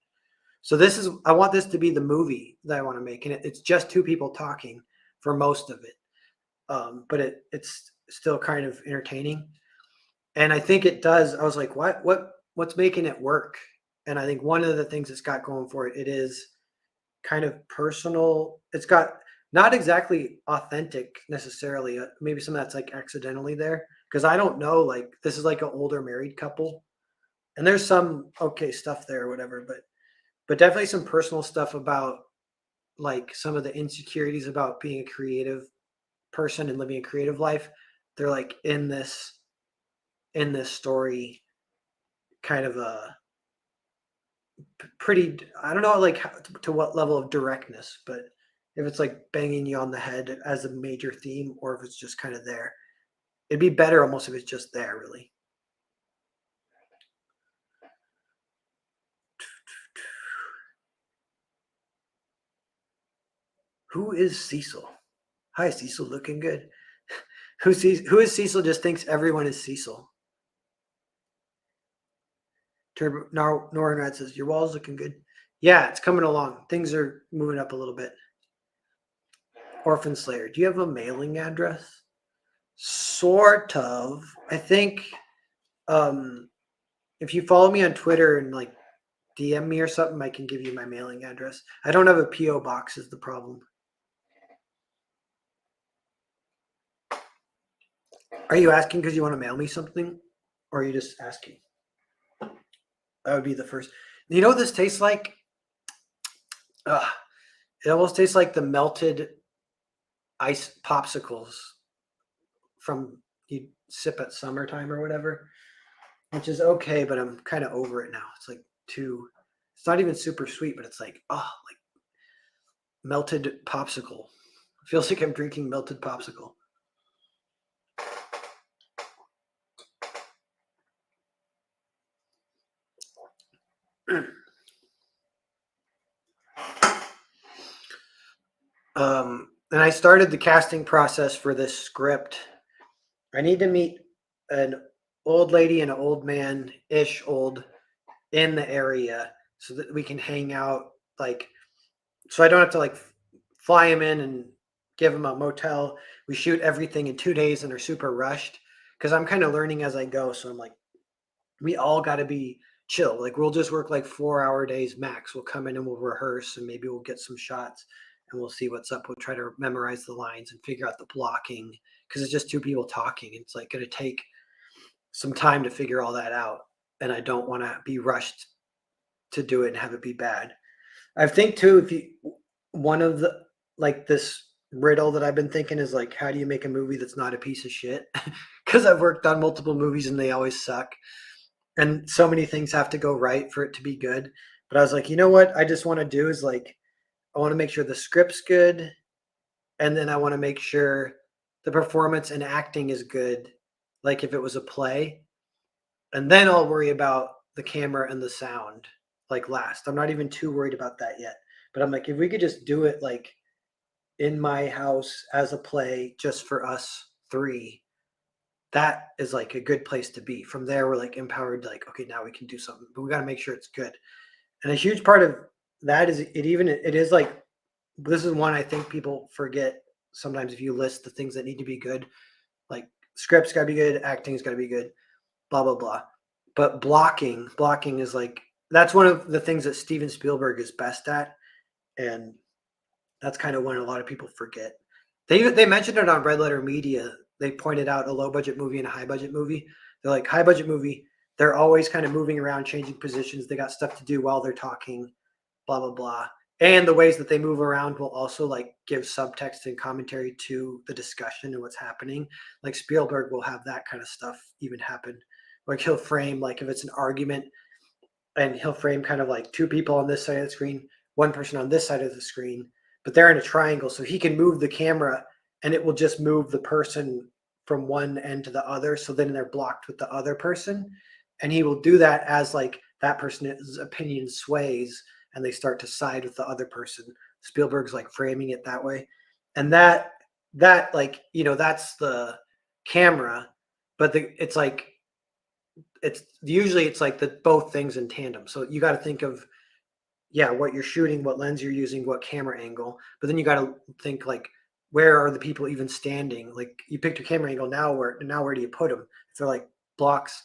Speaker 1: So I want this to be the movie that I want to make, and it's just two people talking for most of it. But it's still kind of entertaining, and I think it does. I was like, what's making it work? And I think one of the things it's got going for it is kind of personal. It's got not exactly authentic necessarily. Maybe some of that's like accidentally there because I don't know. Like this is like an older married couple, and there's some okay stuff there or whatever, but definitely some personal stuff about like some of the insecurities about being a creative person and living a creative life. They're like in this story kind of pretty. I don't know like to what level of directness, but if it's like banging you on the head as a major theme, or if it's just kind of there, it'd be better almost if it's just there. Really. Who is Cecil? Hi, Cecil. Looking good. Who is Cecil? Just thinks everyone is Cecil. Norrin Red says your wall's looking good. Yeah, it's coming along. Things are moving up a little bit. Orphan Slayer. Do you have a mailing address? Sort of. I think if you follow me on Twitter and like DM me or something, I can give you my mailing address. I don't have a PO box is the problem. Are you asking because you want to mail me something? Or are you just asking? That would be the first. You know what this tastes like? Ugh. It almost tastes like the melted ice popsicles from you sip at summertime or whatever, which is okay, but I'm kind of over it now. It's like it's not even super sweet, but it's like, like melted popsicle. It feels like I'm drinking melted popsicle. And I started the casting process for this script. I need to meet an old lady and an old man ish old in the area so that we can hang out. Like, so I don't have to like fly him in and give him a motel. We shoot everything in 2 days and are super rushed because I'm kind of learning as I go. So I'm like, we all got to be chill. Like we'll just work like 4 hour days max. We'll come in and we'll rehearse and maybe we'll get some shots and we'll see what's up. We'll try to memorize the lines and figure out the blocking because it's just two people talking. It's like going to take some time to figure all that out. And I don't want to be rushed to do it and have it be bad. I think too, if you, one of the, like this riddle that I've been thinking is like, how do you make a movie that's not a piece of shit? Because I've worked on multiple movies and they always suck. And so many things have to go right for it to be good. But I was like, you know what? I just want to do is like, I want to make sure the script's good. And then I want to make sure the performance and acting is good. Like if it was a play. And then I'll worry about the camera and the sound like last. I'm not even too worried about that yet. But I'm like, if we could just do it like in my house as a play just for us three, that is like a good place to be. From there, we're like empowered, like, okay, now we can do something, but we got to make sure it's good. And a huge part of that is it is like, this is one I think people forget sometimes if you list the things that need to be good, like scripts got to be good, acting's got to be good, blah, blah, blah. But blocking is like, that's one of the things that Steven Spielberg is best at. And that's kind of when a lot of people forget. They mentioned it on Red Letter Media. They pointed out a low budget movie and a high budget movie. They're like, high budget movie, they're always kind of moving around, changing positions. They got stuff to do while they're talking, blah blah blah. And the ways that they move around will also like give subtext and commentary to the discussion and what's happening. Like Spielberg will have that kind of stuff even happen. Like he'll frame like if it's an argument and he'll frame kind of like two people on this side of the screen, one person on this side of the screen, but they're in a triangle. So he can move the camera and it will just move the person from one end to the other. So then they're blocked with the other person. And he will do that as like that person's opinion sways and they start to side with the other person. Spielberg's like framing it that way. And that like, that's the camera, but it's like it's like the both things in tandem. So you got to think of what you're shooting, what lens you're using, what camera angle, but then you got to think like where are the people even standing? Like you picked your camera angle, now where do you put them? If they're like blocks,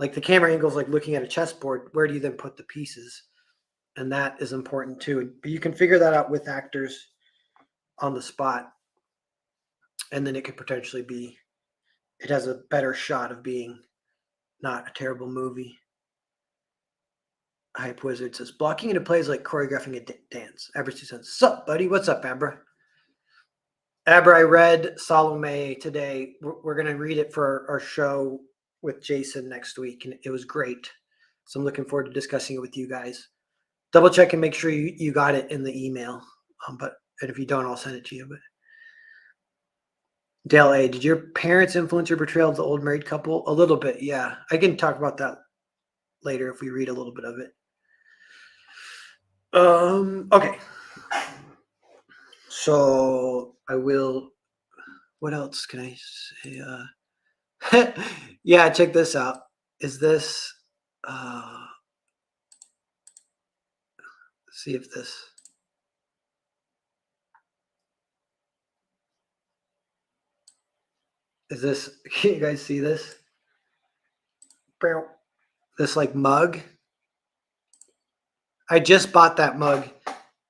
Speaker 1: like the camera angle is like looking at a chessboard, where do you then put the pieces? And that is important too. But you can figure that out with actors on the spot, and then it could potentially be, it has a better shot of being not a terrible movie. Hype Wizard says, blocking into plays like choreographing a dance. Abra says, sup, buddy? What's up, Abra? Abra, I read Salome today. We're going to read it for our show with Jason next week, and it was great. So I'm looking forward to discussing it with you guys. Double check and make sure you got it in the email. And if you don't, I'll send it to you. But Dale A, did your parents influence your portrayal of the old married couple? A little bit, yeah. I can talk about that later if we read a little bit of it. Okay. So I will. What else can I say? Yeah, check this out. Is this? See if this. Is this? Can you guys see this? This like mug. I just bought that mug.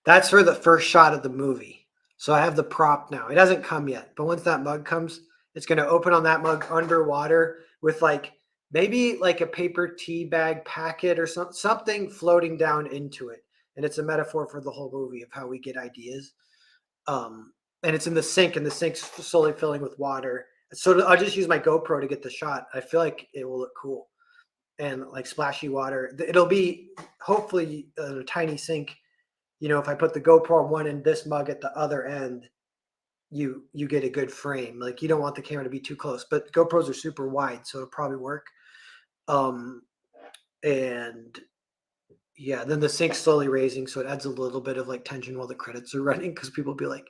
Speaker 1: That's for the first shot of the movie. So I have the prop now. It hasn't come yet, but once that mug comes, it's going to open on that mug underwater with like maybe like a paper tea bag packet or something floating down into it. And it's a metaphor for the whole movie of how we get ideas. And it's in the sink, and the sink's slowly filling with water. So I'll just use my GoPro to get the shot. I feel like it will look cool and like splashy water. It'll be hopefully a tiny sink. You know, if I put the GoPro on one and this mug at the other end, you get a good frame. Like you don't want the camera to be too close, but GoPros are super wide, so it'll probably work. And yeah, then the sink's slowly raising, so it adds a little bit of like tension while the credits are running because people will be like,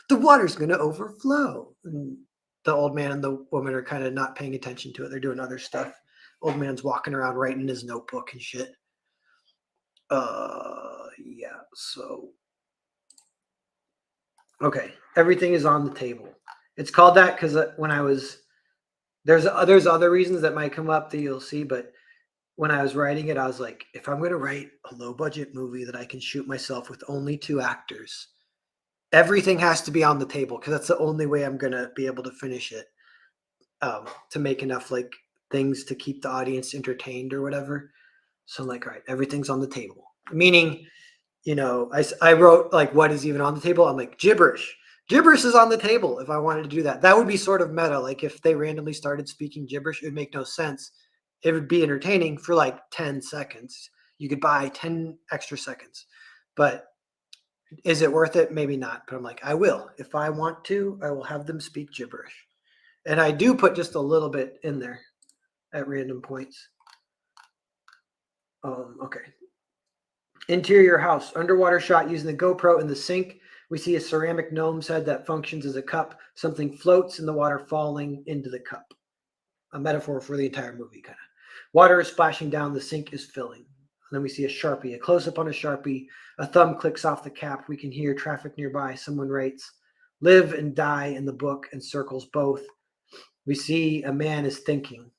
Speaker 1: the water's gonna overflow. And the old man and the woman are kind of not paying attention to it. They're doing other stuff. Old man's walking around writing his notebook and shit. Yeah, so okay, everything is on the table. It's called that because when I was there's other reasons that might come up that you'll see, but when I was writing it, I was like, if I'm going to write a low budget movie that I can shoot myself with only 2 actors, everything has to be on the table because that's the only way I'm going to be able to finish it, to make enough like things to keep the audience entertained or whatever. So I'm like, all right, everything's on the table. Meaning, you know, I wrote like, what is even on the table? I'm like, gibberish. Gibberish is on the table if I wanted to do that. That would be sort of meta. Like if they randomly started speaking gibberish, it would make no sense. It would be entertaining for like 10 seconds. You could buy 10 extra seconds. But is it worth it? Maybe not. But I'm like, I will. If I want to, I will have them speak gibberish. And I do put just a little bit in there at random points. Okay. Interior house, underwater shot using the GoPro in the sink. We see a ceramic gnome's head that functions as a cup. Something floats in the water falling into the cup. A metaphor for the entire movie, kind of. Water is splashing down, the sink is filling. And then we see a Sharpie, a close-up on a Sharpie. A thumb clicks off the cap. We can hear traffic nearby. Someone writes, live and die in the book, and circles both. We see a man is thinking.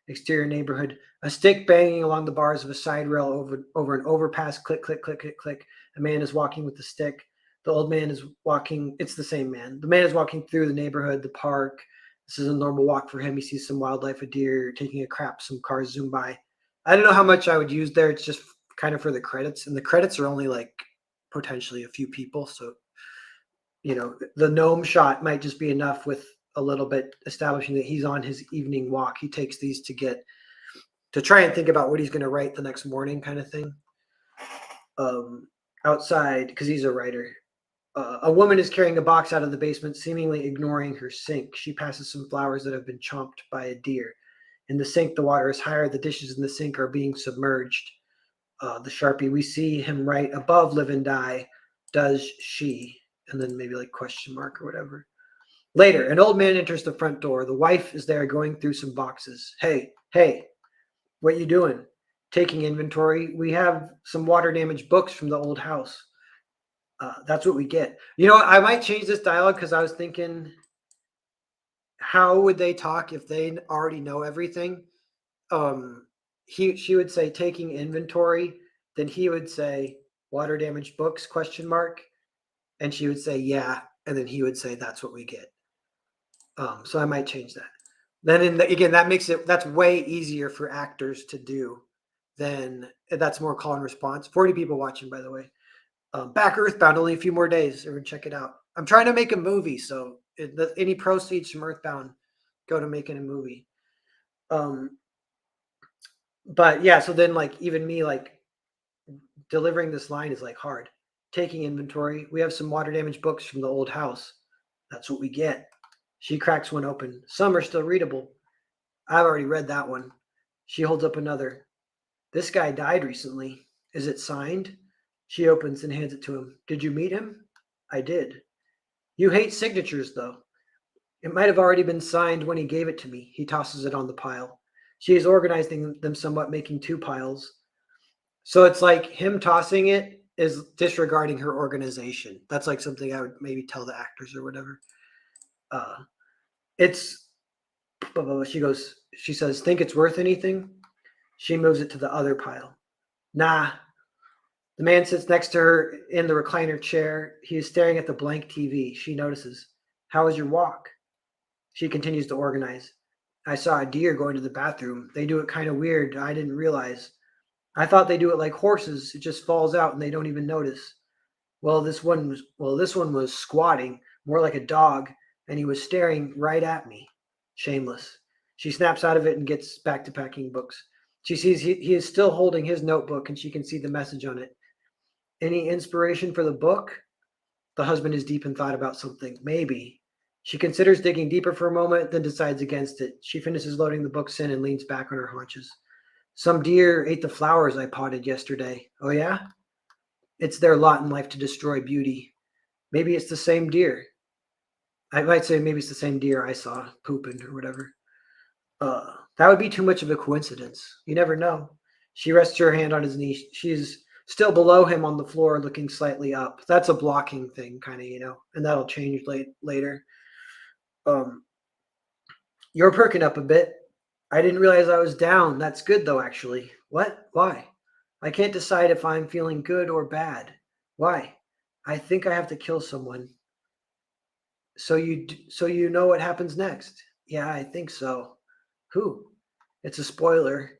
Speaker 1: Exterior neighborhood, a stick banging along the bars of a side rail over an overpass. Click, click, click, click, click. A man is walking with the stick. The old man is walking. It's the same man. The man is walking through the neighborhood, the park. This is a normal walk for him. He sees some wildlife, a deer taking a crap. Some cars zoom by. I don't know how much I would use there. It's just kind of for the credits, and the credits are only like potentially a few people. So, you know, the gnome shot might just be enough with a little bit establishing that he's on his evening walk. He takes these to try and think about what he's going to write the next morning, kind of thing. Outside, because he's a writer, a woman is carrying a box out of the basement, seemingly ignoring her sink. She passes some flowers that have been chomped by a deer. In the sink, the water is higher. The dishes in the sink are being submerged. The Sharpie, we see him right above live and die. Does she? And then maybe like question mark or whatever. Later, an old man enters the front door. The wife is there going through some boxes. Hey, what you doing? Taking inventory. We have some water damaged books from the old house. That's what we get. You know what? I might change this dialogue because I was thinking, how would they talk if they already know everything? She would say taking inventory. Then he would say water damaged books question mark, and she would say yeah, and then he would say that's what we get. So I might change that. Then again, that's way easier for actors to do. Then that's more call and response. 40 people watching, by the way. Back Earthbound, only a few more days. Everyone check it out. I'm trying to make a movie, so any proceeds from Earthbound go to making a movie. But yeah, so then like even me like delivering this line is like hard. Taking inventory. We have some water damage books from the old house. That's what we get. She cracks one open. Some are still readable. I've already read that one. She holds up another. This guy died recently. Is it signed? She opens and hands it to him. Did you meet him? I did. You hate signatures, though. It might have already been signed when he gave it to me. He tosses it on the pile. She is organizing them somewhat, making two piles. So it's like him tossing it is disregarding her organization. That's like something I would maybe tell the actors or whatever. It's she says, think it's worth anything? She moves it to the other pile. Nah. The man sits next to her in the recliner chair. He is staring at the blank TV. She notices. How was your walk? She continues to organize. I saw a deer going to the bathroom. They do it kind of weird. I didn't realize. I thought they do it like horses. It just falls out and they don't even notice. This one was squatting, more like a dog, and he was staring right at me. Shameless. She snaps out of it and gets back to packing books. She sees he is still holding his notebook and she can see the message on it. Any inspiration for the book? The husband is deep in thought about something. Maybe. She considers digging deeper for a moment, then decides against it. She finishes loading the books in and leans back on her haunches. Some deer ate the flowers I potted yesterday. Oh, yeah? It's their lot in life to destroy beauty. Maybe it's the same deer. I might say maybe it's the same deer I saw pooping or whatever. That would be too much of a coincidence. You never know. She rests her hand on his knee. She's still below him on the floor, looking slightly up. That's a blocking thing, kind of, and that'll change later. You're perking up a bit. I didn't realize I was down. That's good, though, actually. What? Why? I can't decide if I'm feeling good or bad. Why? I think I have to kill someone. So you know what happens next? Yeah, I think so. Who? It's a spoiler.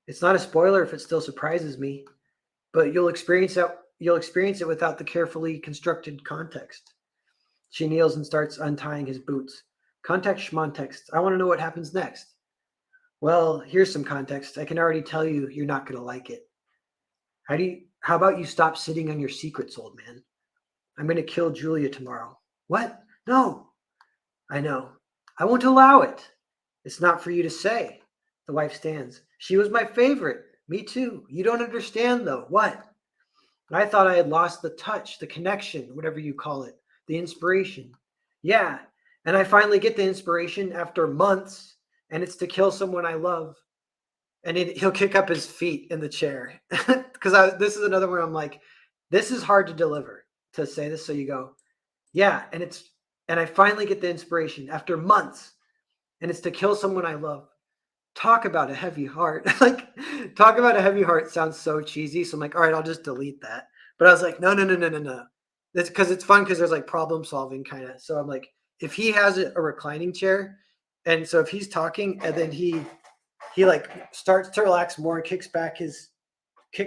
Speaker 1: It's not a spoiler if it still surprises me, but you'll experience it without the carefully constructed context. She kneels and starts untying his boots. Context schmontext. I want to know what happens next. Well, here's some context. I can already tell you you're not going to like it. How about you stop sitting on your secrets, old man? I'm going to kill Julia tomorrow. What? No. I know. I won't allow it. It's not for you to say. The wife stands. She was my favorite. Me too. You don't understand, though. What? I thought I had lost the touch, the connection, whatever you call it, the inspiration. Yeah. And I finally get the inspiration after months, and it's to kill someone I love. And he'll kick up his feet in the chair. Because this is another one I'm like, this is hard to deliver, to say this. So you go, yeah. And I finally get the inspiration after months, and it's to kill someone I love. Talk about a heavy heart. Talk about a heavy heart sounds so cheesy. So I'm like, all right, I'll just delete that. But I was like, no. That's because it's fun because there's like problem solving kind of. So I'm like, if he has a reclining chair, and so if he's talking and then he like starts to relax more and kicks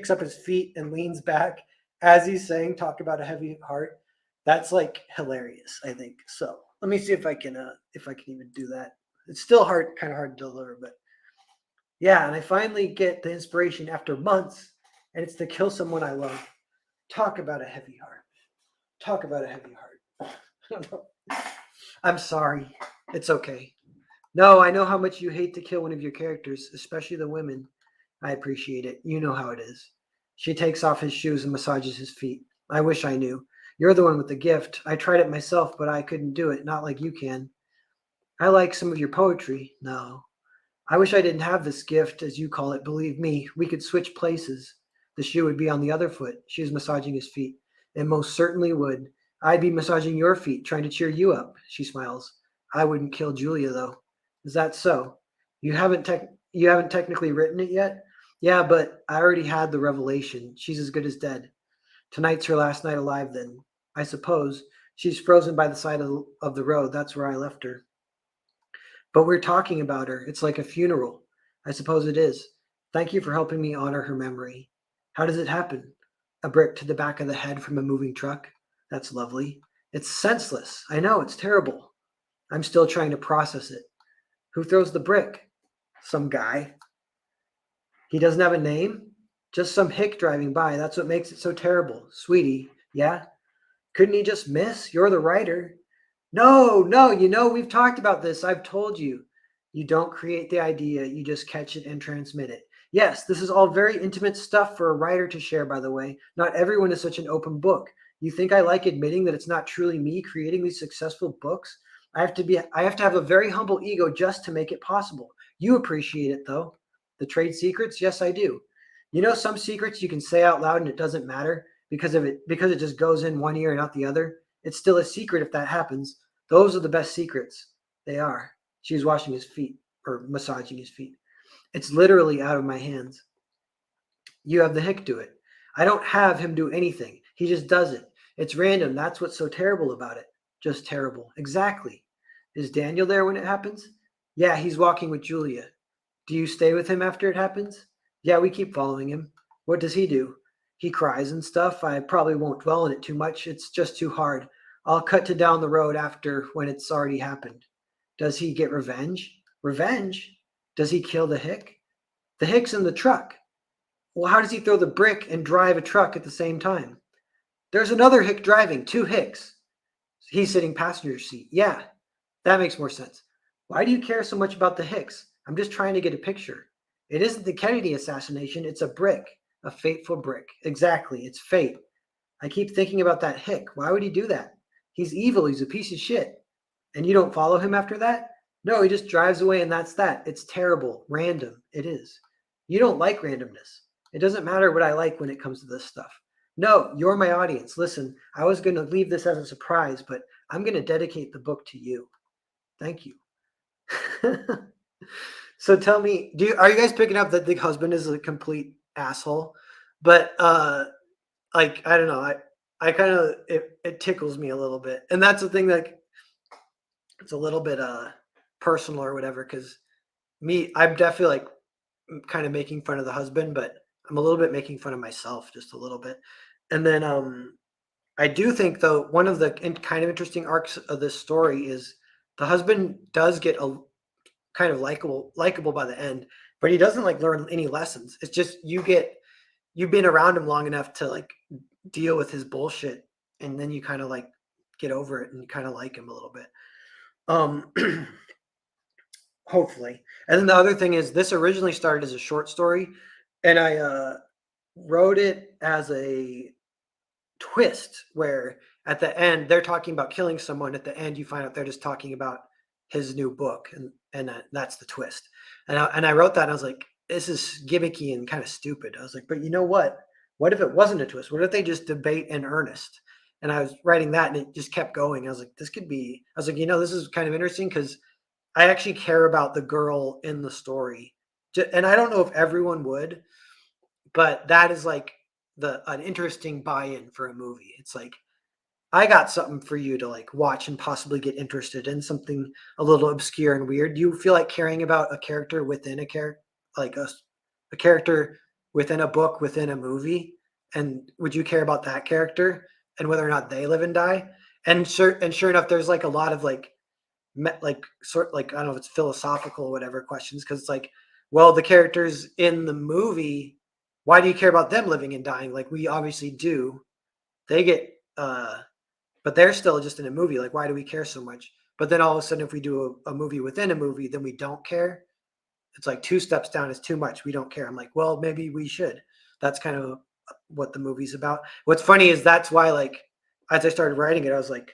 Speaker 1: up his feet and leans back as he's saying, talk about a heavy heart. That's like hilarious, I think. So let me see if I can even do that. It's still kind of hard to deliver, but yeah. And I finally get the inspiration after months, and it's to kill someone I love. Talk about a heavy heart. Talk about a heavy heart. I'm sorry. It's okay. No, I know how much you hate to kill one of your characters, especially the women. I appreciate it. You know how it is. She takes off his shoes and massages his feet. I wish I knew. You're the one with the gift. I tried it myself, but I couldn't do it. Not like you can. I like some of your poetry. No. I wish I didn't have this gift, as you call it. Believe me, we could switch places. The shoe would be on the other foot. She is massaging his feet. It most certainly would. I'd be massaging your feet, trying to cheer you up. She smiles. I wouldn't kill Julia, though. Is that so? You haven't technically written it yet? Yeah, but I already had the revelation. She's as good as dead. Tonight's her last night alive, then. I suppose. She's frozen by the side of the road. That's where I left her. But we're talking about her. It's like a funeral. I suppose it is. Thank you for helping me honor her memory. How does it happen? A brick to the back of the head from a moving truck? That's lovely. It's senseless. I know, it's terrible. I'm still trying to process it. Who throws the brick? Some guy. He doesn't have a name? Just some hick driving by. That's what makes it so terrible. Sweetie, yeah? Couldn't he just miss? You're the writer. No, no, we've talked about this. I've told you. You don't create the idea, you just catch it and transmit it. Yes, this is all very intimate stuff for a writer to share, by the way. Not everyone is such an open book. You think I like admitting that it's not truly me creating these successful books? I have to have a very humble ego just to make it possible. You appreciate it though. The trade secrets? Yes, I do. Some secrets you can say out loud and it doesn't matter because it just goes in one ear and out the other. It's still a secret if that happens. Those are the best secrets. They are. She's washing his feet or massaging his feet. It's literally out of my hands. You have the hick do it. I don't have him do anything. He just does it. It's random. That's what's so terrible about it. Just terrible. Exactly. Is Daniel there when it happens? Yeah, he's walking with Julia. Do you stay with him after it happens? Yeah, we keep following him. What does he do? He cries and stuff. I probably won't dwell on it too much. It's just too hard. I'll cut to down the road after when it's already happened. Does he get revenge? Revenge? Does he kill the hick? The hick's in the truck. Well, how does he throw the brick and drive a truck at the same time? There's another hick driving, two hicks. He's sitting passenger seat. Yeah, that makes more sense. Why do you care so much about the hicks? I'm just trying to get a picture. It isn't the Kennedy assassination, it's a brick, a fateful brick. Exactly, it's fate. I keep thinking about that hick. Why would he do that? He's evil, he's a piece of shit. And you don't follow him after that? No, he just drives away and that's that. It's terrible, random. It is. You don't like randomness. It doesn't matter what I like when it comes to this stuff. No, you're my audience. Listen, I was going to leave this as a surprise, but I'm going to dedicate the book to you. Thank you. So tell me, are you guys picking up that the husband is a complete asshole? But like I don't know, I kind of it tickles me a little bit, and that's the thing that it's a little bit personal or whatever. Because I'm definitely like kind of making fun of the husband, but I'm a little bit making fun of myself just a little bit. And then I do think though one of the kind of interesting arcs of this story is the husband does get a kind of likable by the end, but he doesn't like learn any lessons. It's just you've been around him long enough to like deal with his bullshit, and then you kind of like get over it and you kind of like him a little bit. Hopefully. And then the other thing is this originally started as a short story, and I wrote it as a twist where at the end they're talking about killing someone. At the end, you find out they're just talking about his new book, and that's the twist. And I wrote that, and I was like, this is gimmicky and kind of stupid. I was like, but you know what? What if it wasn't a twist? What if they just debate in earnest? And I was writing that, and it just kept going. I was like, this could be. I was like, this is kind of interesting because I actually care about the girl in the story, and I don't know if everyone would, but that is like an interesting buy-in for a movie. It's like I got something for you to like watch and possibly get interested in something a little obscure and weird. Do you feel like caring about a character within a character, like a character within a book, within a movie? And would you care about that character and whether or not they live and die? And sure enough, there's like a lot of like I don't know if it's philosophical or whatever questions, because it's like, well, the characters in the movie, why do you care about them living and dying? Like we obviously do. They get but they're still just in a movie. Like, why do we care so much? But then all of a sudden, if we do a movie within a movie, then we don't care. It's like two steps down is too much. We don't care. I'm like, well, maybe we should. That's kind of what the movie's about. What's funny is that's why, like, as I started writing it, I was like,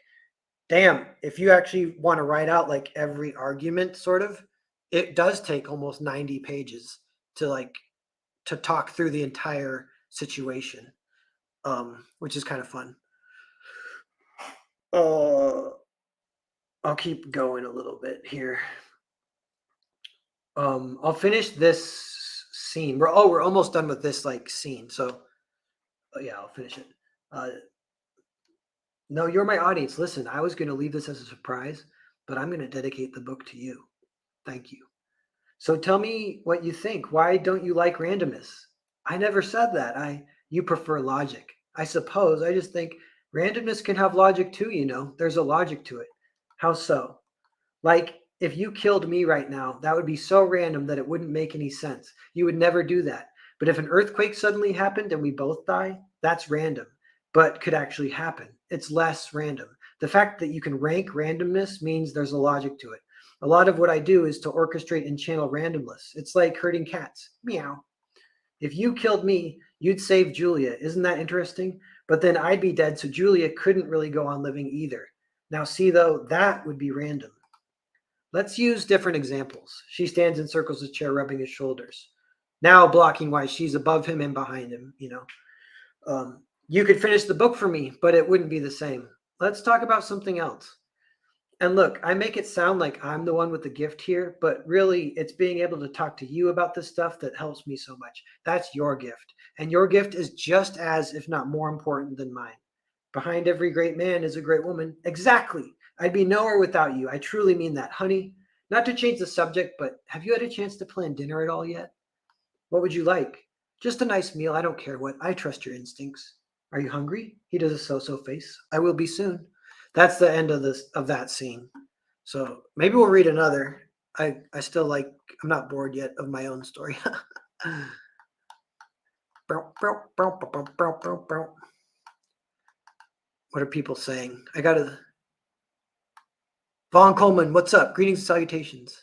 Speaker 1: damn, if you actually want to write out like every argument, sort of, it does take almost 90 pages to talk through the entire situation, which is kind of fun. I'll keep going a little bit here. I'll finish this scene. We're almost done with this like scene. So yeah, I'll finish it. No, you're my audience. Listen, I was going to leave this as a surprise, but I'm going to dedicate the book to you. Thank you. So tell me what you think. Why don't you like randomness? I never said that. You prefer logic. I suppose. I just think randomness can have logic too, There's a logic to it. How so? Like, if you killed me right now, that would be so random that it wouldn't make any sense. You would never do that. But if an earthquake suddenly happened and we both die, that's random, but could actually happen. It's less random. The fact that you can rank randomness means there's a logic to it. A lot of what I do is to orchestrate and channel randomness. It's like herding cats. Meow. If you killed me, you'd save Julia. Isn't that interesting? But then I'd be dead, so Julia couldn't really go on living either. Now, see, though, that would be random. Let's use different examples. She stands and circles his chair, rubbing his shoulders. Now blocking why she's above him and behind him, you could finish the book for me, but it wouldn't be the same. Let's talk about something else. And look, I make it sound like I'm the one with the gift here, but really it's being able to talk to you about this stuff that helps me so much. That's your gift. And your gift is just as, if not more important than mine. Behind every great man is a great woman. Exactly. I'd be nowhere without you. I truly mean that, honey. Not to change the subject, but have you had a chance to plan dinner at all yet? What would you like? Just a nice meal. I don't care what. I trust your instincts. Are you hungry? He does a so-so face. I will be soon. That's the end of that scene. So maybe we'll read another. I still like. I'm not bored yet of my own story. What are people saying? I gotta. Vaughn Coleman, what's up? Greetings and salutations.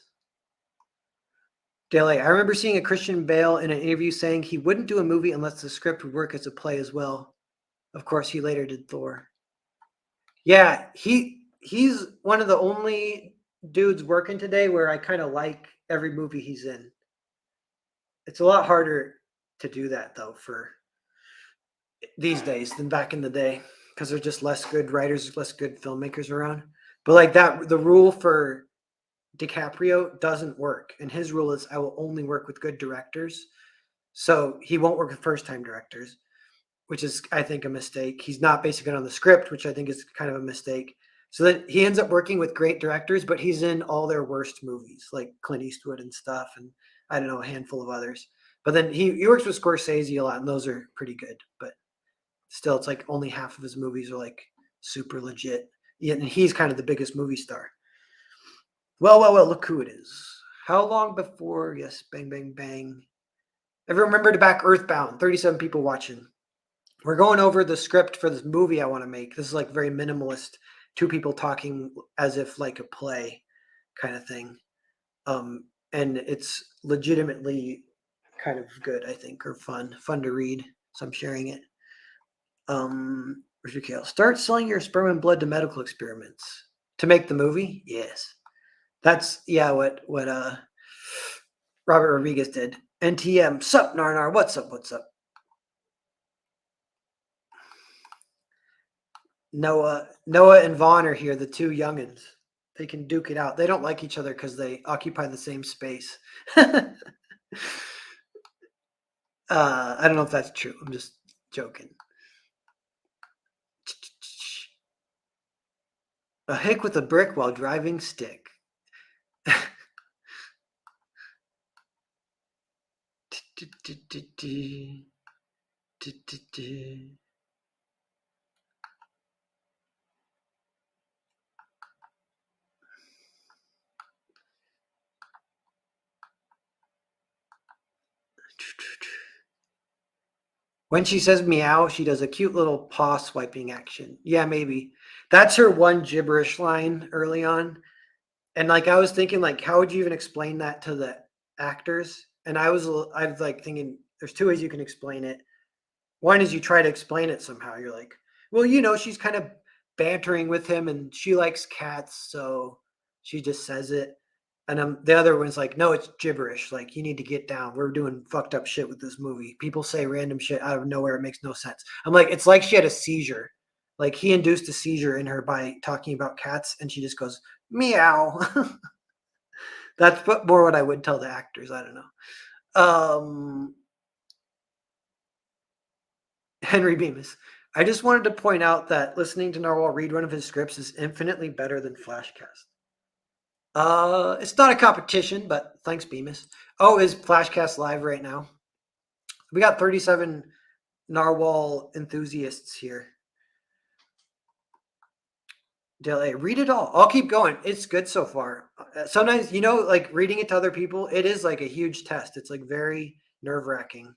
Speaker 1: Dele, I remember seeing a Christian Bale in an interview saying he wouldn't do a movie unless the script would work as a play as well. Of course, he later did Thor. Yeah, he's one of the only dudes working today where I kind of like every movie he's in. It's a lot harder to do that though for these days than back in the day because there's just less good writers, less good filmmakers around. But like that, the rule for DiCaprio doesn't work, and his rule is I will only work with good directors. So he won't work with first-time directors, which is, I think, a mistake. He's not basing it on the script, which I think is kind of a mistake. So that he ends up working with great directors, but he's in all their worst movies, like Clint Eastwood and stuff, and I don't know, a handful of others. But then he works with Scorsese a lot, and those are pretty good. But still, it's like only half of his movies are like super legit. Yeah, and he's kind of the biggest movie star. Well, look who it is. How long before? Yes, bang, bang, bang. Everyone remember to back Earthbound. 37 people watching. We're going over the script for this movie I want to make. This is like very minimalist. Two people talking as if like a play kind of thing. And it's legitimately kind of good, I think, or fun to read. So I'm sharing it. Richard Kale, start selling your sperm and blood to medical experiments to make the movie. Yes, that's what Robert Rodriguez did. NTM, sup Narnar, what's up? Noah and Vaughn are here, the two youngins. They can duke it out. They don't like each other because they occupy the same space. I don't know if that's true. I'm just joking. A hick with a brick while driving stick. When she says meow, she does a cute little paw swiping action. Yeah, maybe. That's her one gibberish line early on. And like I was thinking, like, how would you even explain that to the actors? And I was like thinking there's two ways you can explain it. One is you try to explain it somehow. You're like, well, she's kind of bantering with him and she likes cats, so she just says it. And the other one's like, no, it's gibberish. Like, you need to get down. We're doing fucked up shit with this movie. People say random shit out of nowhere. It makes no sense. I'm like, it's like she had a seizure. Like, he induced a seizure in her by talking about cats, and she just goes, meow. That's more what I would tell the actors. I don't know. Henry Bemis. I just wanted to point out that listening to Narwhal read one of his scripts is infinitely better than Flashcast. It's not a competition, but thanks, Bemis. Oh, is Flashcast live right now? We got 37 Narwhal enthusiasts here. Dele, read it all. I'll keep going. It's good so far. Sometimes, like reading it to other people, it is like a huge test. It's like very nerve-wracking.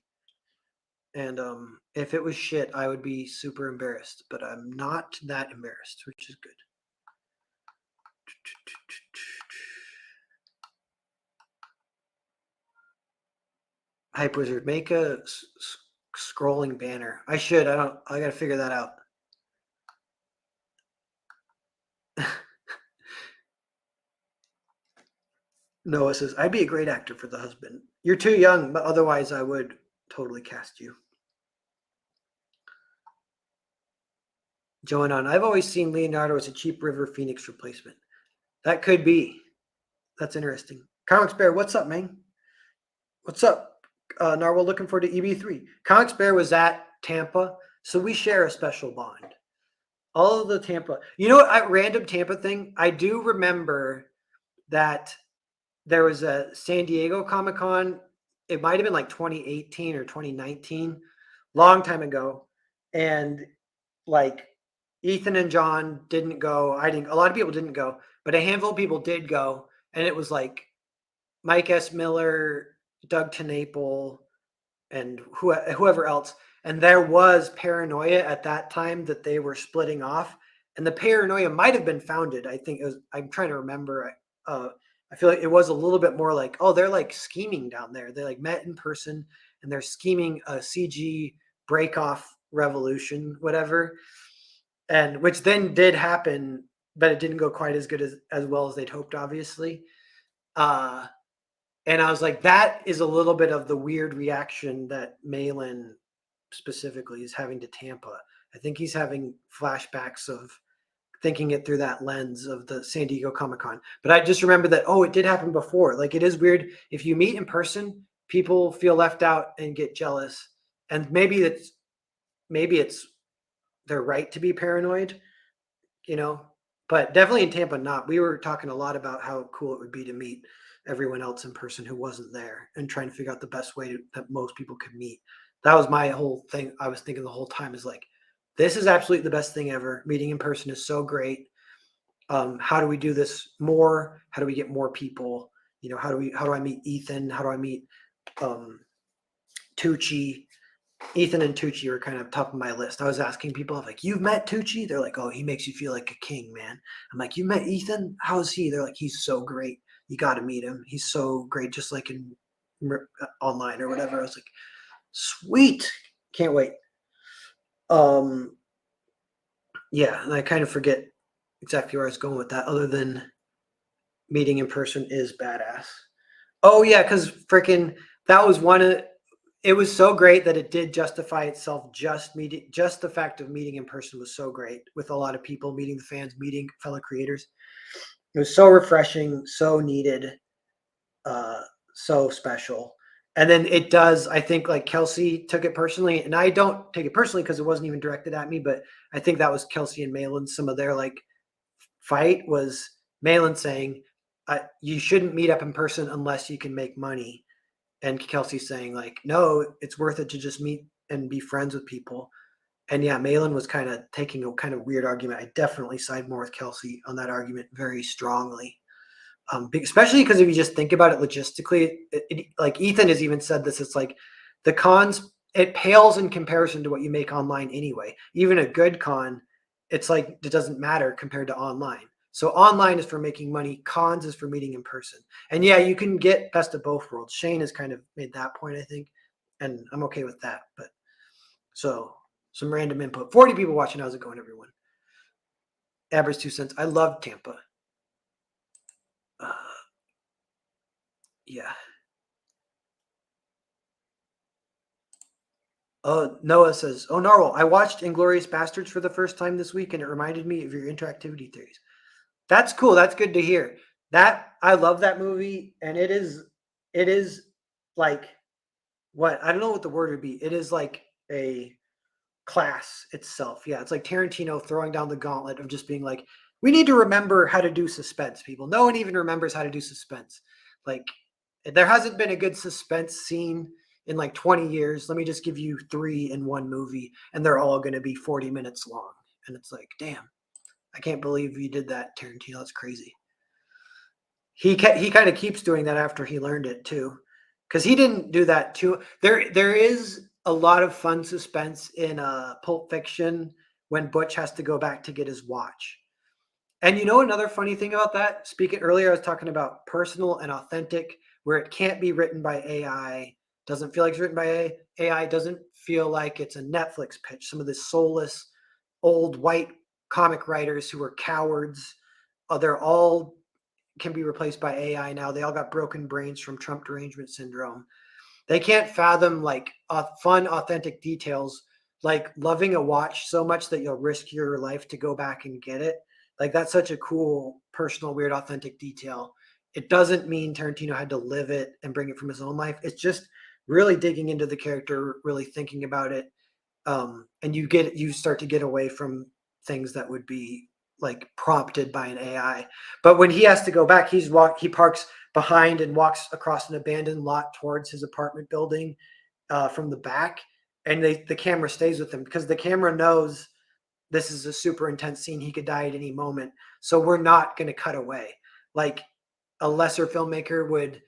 Speaker 1: And if it was shit, I would be super embarrassed. But I'm not that embarrassed, which is good. Hype Wizard, make a scrolling banner. I should. I don't. I gotta figure that out. Noah says, I'd be a great actor for the husband. You're too young, but otherwise I would totally cast you. Joanon, I've always seen Leonardo as a cheap River Phoenix replacement. That could be. That's interesting. Comics Bear, what's up, man? What's up? Narwhal, looking forward to EB3. Comics Bear was at Tampa, so we share a special bond. All of the Tampa. You know what? At random Tampa thing, I do remember that there was a San Diego Comic Con. It might have been like 2018 or 2019, long time ago. And like Ethan and John didn't go. I didn't. A lot of people didn't go, but a handful of people did go. And it was like Mike S. Miller, Doug TenNapel, and whoever else. And there was paranoia at that time that they were splitting off. And the paranoia might have been founded. I think it was, I'm trying to remember. I feel like it was a little bit more like, oh, they're like scheming down there. They like met in person and they're scheming a CG break off revolution, whatever. And which then did happen, but it didn't go quite as good as well as they'd hoped, obviously. And I was like, that is a little bit of the weird reaction that Malin specifically is having to Tampa. I think he's having flashbacks of thinking it through that lens of the San Diego Comic-Con. But I just remember that, oh, it did happen before. Like, it is weird. If you meet in person, people feel left out and get jealous. And maybe it's their right to be paranoid, you know, but definitely in Tampa, not. We were talking a lot about how cool it would be to meet everyone else in person who wasn't there and trying to figure out the best way that most people could meet. That was my whole thing. I was thinking the whole time is like, this is absolutely the best thing ever. Meeting in person is so great. How do we do this more? How do we get more people? You know, how do I meet Ethan? How do I meet Tucci? Ethan and Tucci were kind of top of my list. I was asking people, I'm like, you've met Tucci? They're like, oh, he makes you feel like a king, man. I'm like, you met Ethan? How is he? They're like, he's so great. You got to meet him. He's so great, just like in online or whatever. I was like, sweet. Can't wait. Yeah, and I kind of forget exactly where I was going with that, other than meeting in person is badass. Oh yeah, because freaking that was one of it was so great that it did justify itself. Just the fact of meeting in person was so great with a lot of people, meeting the fans, meeting fellow creators. It was so refreshing, so needed, so special. And then it does, I think, like Kelsey took it personally, and I don't take it personally because it wasn't even directed at me, but I think that was Kelsey and Malin. Some of their like fight was Malin saying, you shouldn't meet up in person unless you can make money. And Kelsey saying like, no, it's worth it to just meet and be friends with people. And yeah, Malin was kind of taking a kind of weird argument. I definitely side more with Kelsey on that argument very strongly. Especially because if you just think about it logistically, like Ethan has even said this, it's like the cons, it pales in comparison to what you make online anyway. Even a good con, it's like it doesn't matter compared to online. So online is for making money, cons is for meeting in person. And yeah, you can get best of both worlds. Shane has kind of made that point, I think, and I'm okay with that. But so some random input. 40 people watching. How's it going, everyone? Average 2 cents. I love Tampa. Yeah. Noah says, "Oh, Narwhal, I watched Inglorious Bastards for the first time this week, and it reminded me of your interactivity theories." That's cool. That's good to hear. That I love that movie, and it is like what I don't know what the word would be. It is like a class itself. Yeah, it's like Tarantino throwing down the gauntlet of just being like, we need to remember how to do suspense, people. No one even remembers how to do suspense. Like, there hasn't been a good suspense scene in like 20 years. Let me just give you 3 in one movie, and they're all going to be 40 minutes long. And it's like, damn, I can't believe you did that, Tarantino. That's crazy. He kind of keeps doing that after he learned it too, because he didn't do that too. There is a lot of fun suspense in Pulp Fiction when Butch has to go back to get his watch. And you know another funny thing about that? Speaking earlier, I was talking about personal and authentic, where it can't be written by AI. Doesn't feel like it's written by AI. Doesn't feel like it's a Netflix pitch. Some of the soulless, old white comic writers who are cowards, they're all can be replaced by AI now. They all got broken brains from Trump derangement syndrome. They can't fathom like fun, authentic details, like loving a watch so much that you'll risk your life to go back and get it. Like that's such a cool, personal, weird, authentic detail. It doesn't mean Tarantino had to live it and bring it from his own life. It's just really digging into the character, really thinking about it, and you start to get away from things that would be like prompted by an AI. But when he has to go back, he parks behind and walks across an abandoned lot towards his apartment building from the back, and the camera stays with him because the camera knows this is a super intense scene. He could die at any moment, so we're not going to cut away like a lesser filmmaker would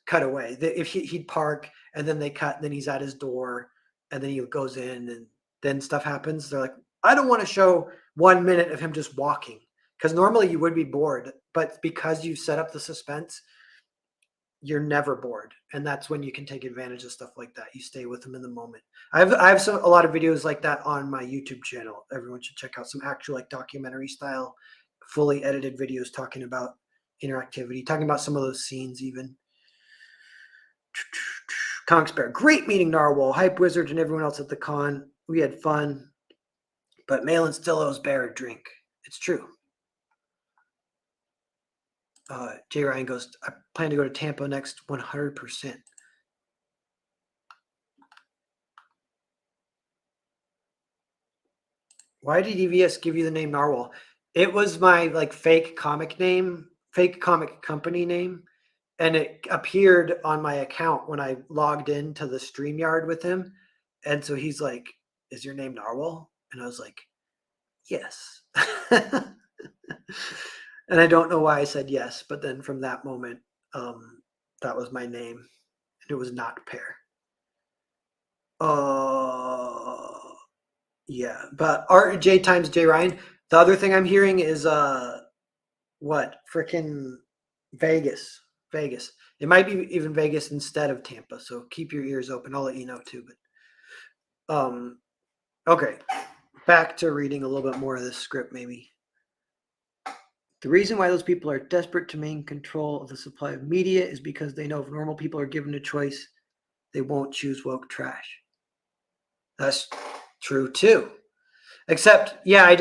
Speaker 1: cut away. If he'd park and then they cut, and then he's at his door, and then he goes in, and then stuff happens. They're like, I don't want to show 1 minute of him just walking because normally you would be bored, but because you set up the suspense, you're never bored, and that's when you can take advantage of stuff like that. You stay with them in the moment. I have a lot of videos like that on my YouTube channel. Everyone should check out some actual like documentary style, fully edited videos talking about interactivity, talking about some of those scenes even. Conch Bear, great meeting Narwhal, Hype Wizard, and everyone else at the con. We had fun, but Malin still owes Bear a drink. It's true. Jay Ryan goes, I plan to go to Tampa next 100%. Why did EVS give you the name Narwhal? It was my like fake comic name, fake comic company name, and it appeared on my account when I logged into the StreamYard with him. And so he's like, "Is your name Narwhal?" And I was like, "Yes." And I don't know why I said yes, but then from that moment, that was my name, and it was not Pear. Yeah, but RJ times J Ryan. The other thing I'm hearing is what freaking Vegas, Vegas. It might be even Vegas instead of Tampa. So keep your ears open. I'll let you know too. But okay, back to reading a little bit more of this script, maybe. The reason why those people are desperate to maintain control of the supply of media is because they know if normal people are given a choice, they won't choose woke trash. That's true too. Except, yeah,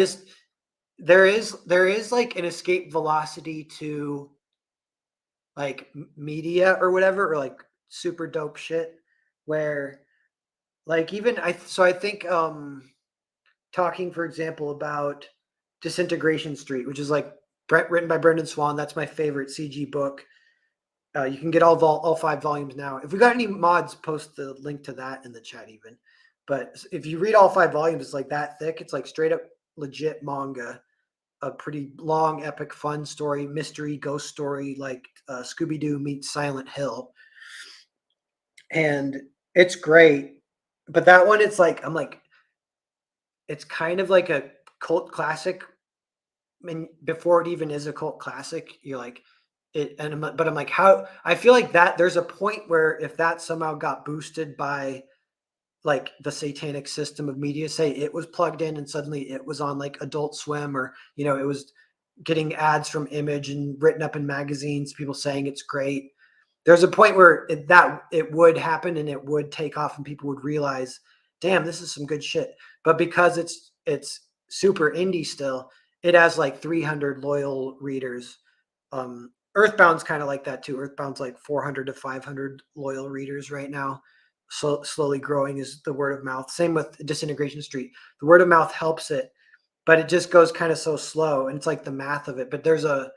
Speaker 1: there is like an escape velocity to like media or whatever, or like super dope shit where like even I think talking for example about Disintegration Street, which is like written by Brendan Swan. That's my favorite CG book. You can get all 5 volumes now. If we got any mods, post the link to that in the chat even. But if you read all 5 volumes, it's like that thick. It's like straight up legit manga, a pretty long, epic, fun story, mystery, ghost story, like Scooby Doo meets Silent Hill, and it's great. But that one, it's like it's kind of like a cult classic. I mean, before it even is a cult classic, you're like it, but I'm like, how? I feel like that there's a point where if that somehow got boosted by like the satanic system of media, say it was plugged in and suddenly it was on like Adult Swim, or it was getting ads from Image and written up in magazines, people saying it's great. There's a point where it would happen and it would take off and people would realize, damn, this is some good shit. But because it's super indie still, it has like 300 loyal readers. Earthbound's kind of like that too. Earthbound's like 400 to 500 loyal readers right now. So slowly growing is the word of mouth. Same with Disintegration Street. The word of mouth helps it, but it just goes kind of so slow, and it's like the math of it. But there's a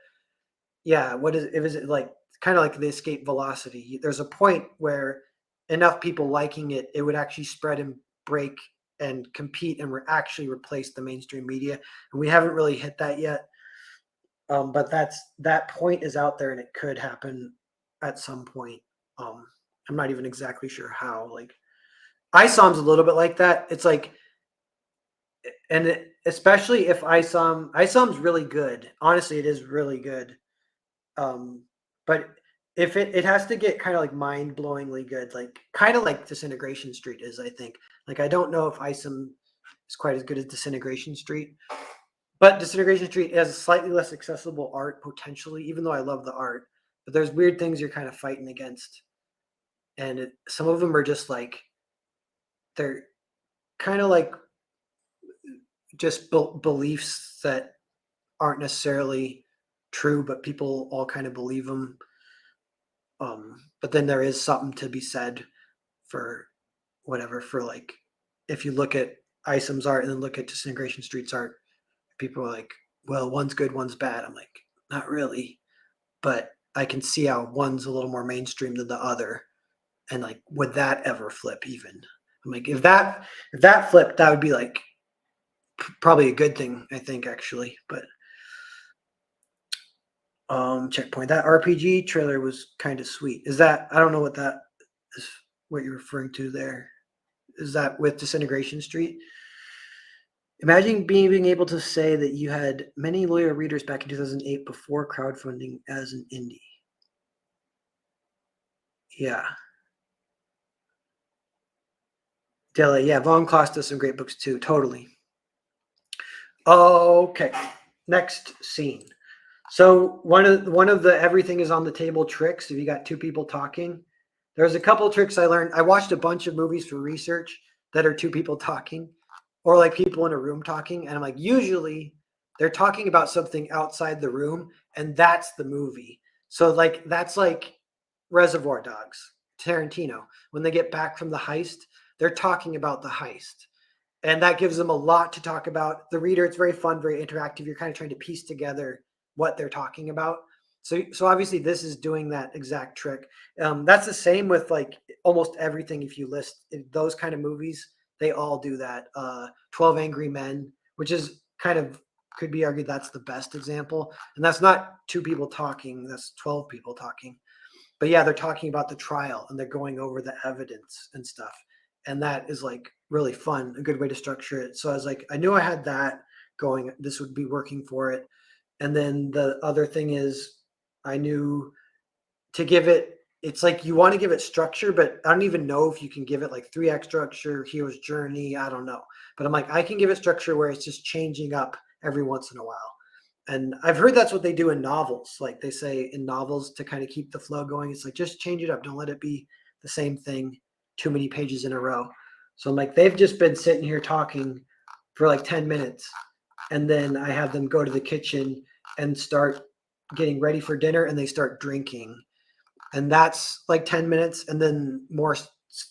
Speaker 1: what is it like? Kind of like the escape velocity. There's a point where enough people liking it, it would actually spread and break and compete and actually replace the mainstream media. And we haven't really hit that yet. But that point is out there, and it could happen at some point. I'm not even exactly sure how. Like ISOM's a little bit like that. It's like, especially if ISOM's really good. Honestly, it is really good. Um, but if it has to get kind of like mind blowingly good, like kind of like Disintegration Street is, I think. Like I don't know if ISOM is quite as good as Disintegration Street, but Disintegration Street has slightly less accessible art potentially, even though I love the art. But there's weird things you're kind of fighting against, and some of them are just like they're kind of like just beliefs that aren't necessarily true, but people all kind of believe them. But then there is something to be said for whatever, for like if you look at Isom's art and then look at Disintegration Street's art, people are like, well, one's good, one's bad. I'm like, not really, but I can see how one's a little more mainstream than the other. And like, would that ever flip even? I'm like, if that flipped, that would be like probably a good thing, I think, actually. But checkpoint. That RPG trailer was kind of sweet. Is that, I don't know what that is, what you're referring to there. Is that with Disintegration Street? Imagine being able to say that you had many loyal readers back in 2008 before crowdfunding as an indie. Yeah. Dele, yeah, Von Kloss does some great books too. Totally. Okay. Next scene. So one of the everything is on the table tricks. If you got two people talking, there's a couple tricks I learned. I watched a bunch of movies for research that are two people talking, or like people in a room talking, and I'm like, usually they're talking about something outside the room, and that's the movie. So like that's like Reservoir Dogs, Tarantino. When they get back from the heist, they're talking about the heist, and that gives them a lot to talk about. The reader, it's very fun, very interactive. You're kind of trying to piece together what they're talking about. So obviously this is doing that exact trick. That's the same with like almost everything. If you list those kind of movies, they all do that. 12 Angry Men, which is kind of, could be argued that's the best example. And that's not two people talking, that's 12 people talking. But yeah, they're talking about the trial and they're going over the evidence and stuff. And that is like really fun, a good way to structure it. So I was like, I knew I had that going, this would be working for it. And then the other thing is, I knew to give it, it's like you want to give it structure, but I don't even know if you can give it like 3 act structure, hero's journey. I don't know. But I'm like, I can give it structure where it's just changing up every once in a while. And I've heard that's what they do in novels. Like they say in novels to kind of keep the flow going, it's like just change it up. Don't let it be the same thing too many pages in a row. So I'm like, they've just been sitting here talking for like 10 minutes. And then I have them go to the kitchen and start getting ready for dinner and they start drinking. And that's like 10 minutes. And then more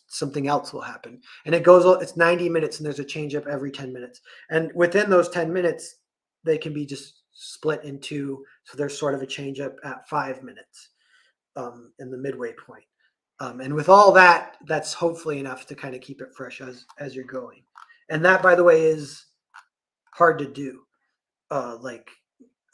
Speaker 1: something else will happen. And it goes, it's 90 minutes and there's a change up every 10 minutes. And within those 10 minutes, they can be just split into, so there's sort of a change up at 5 minutes in the midway point. And with all that, that's hopefully enough to kind of keep it fresh as you're going. And that, by the way, is hard to do. Like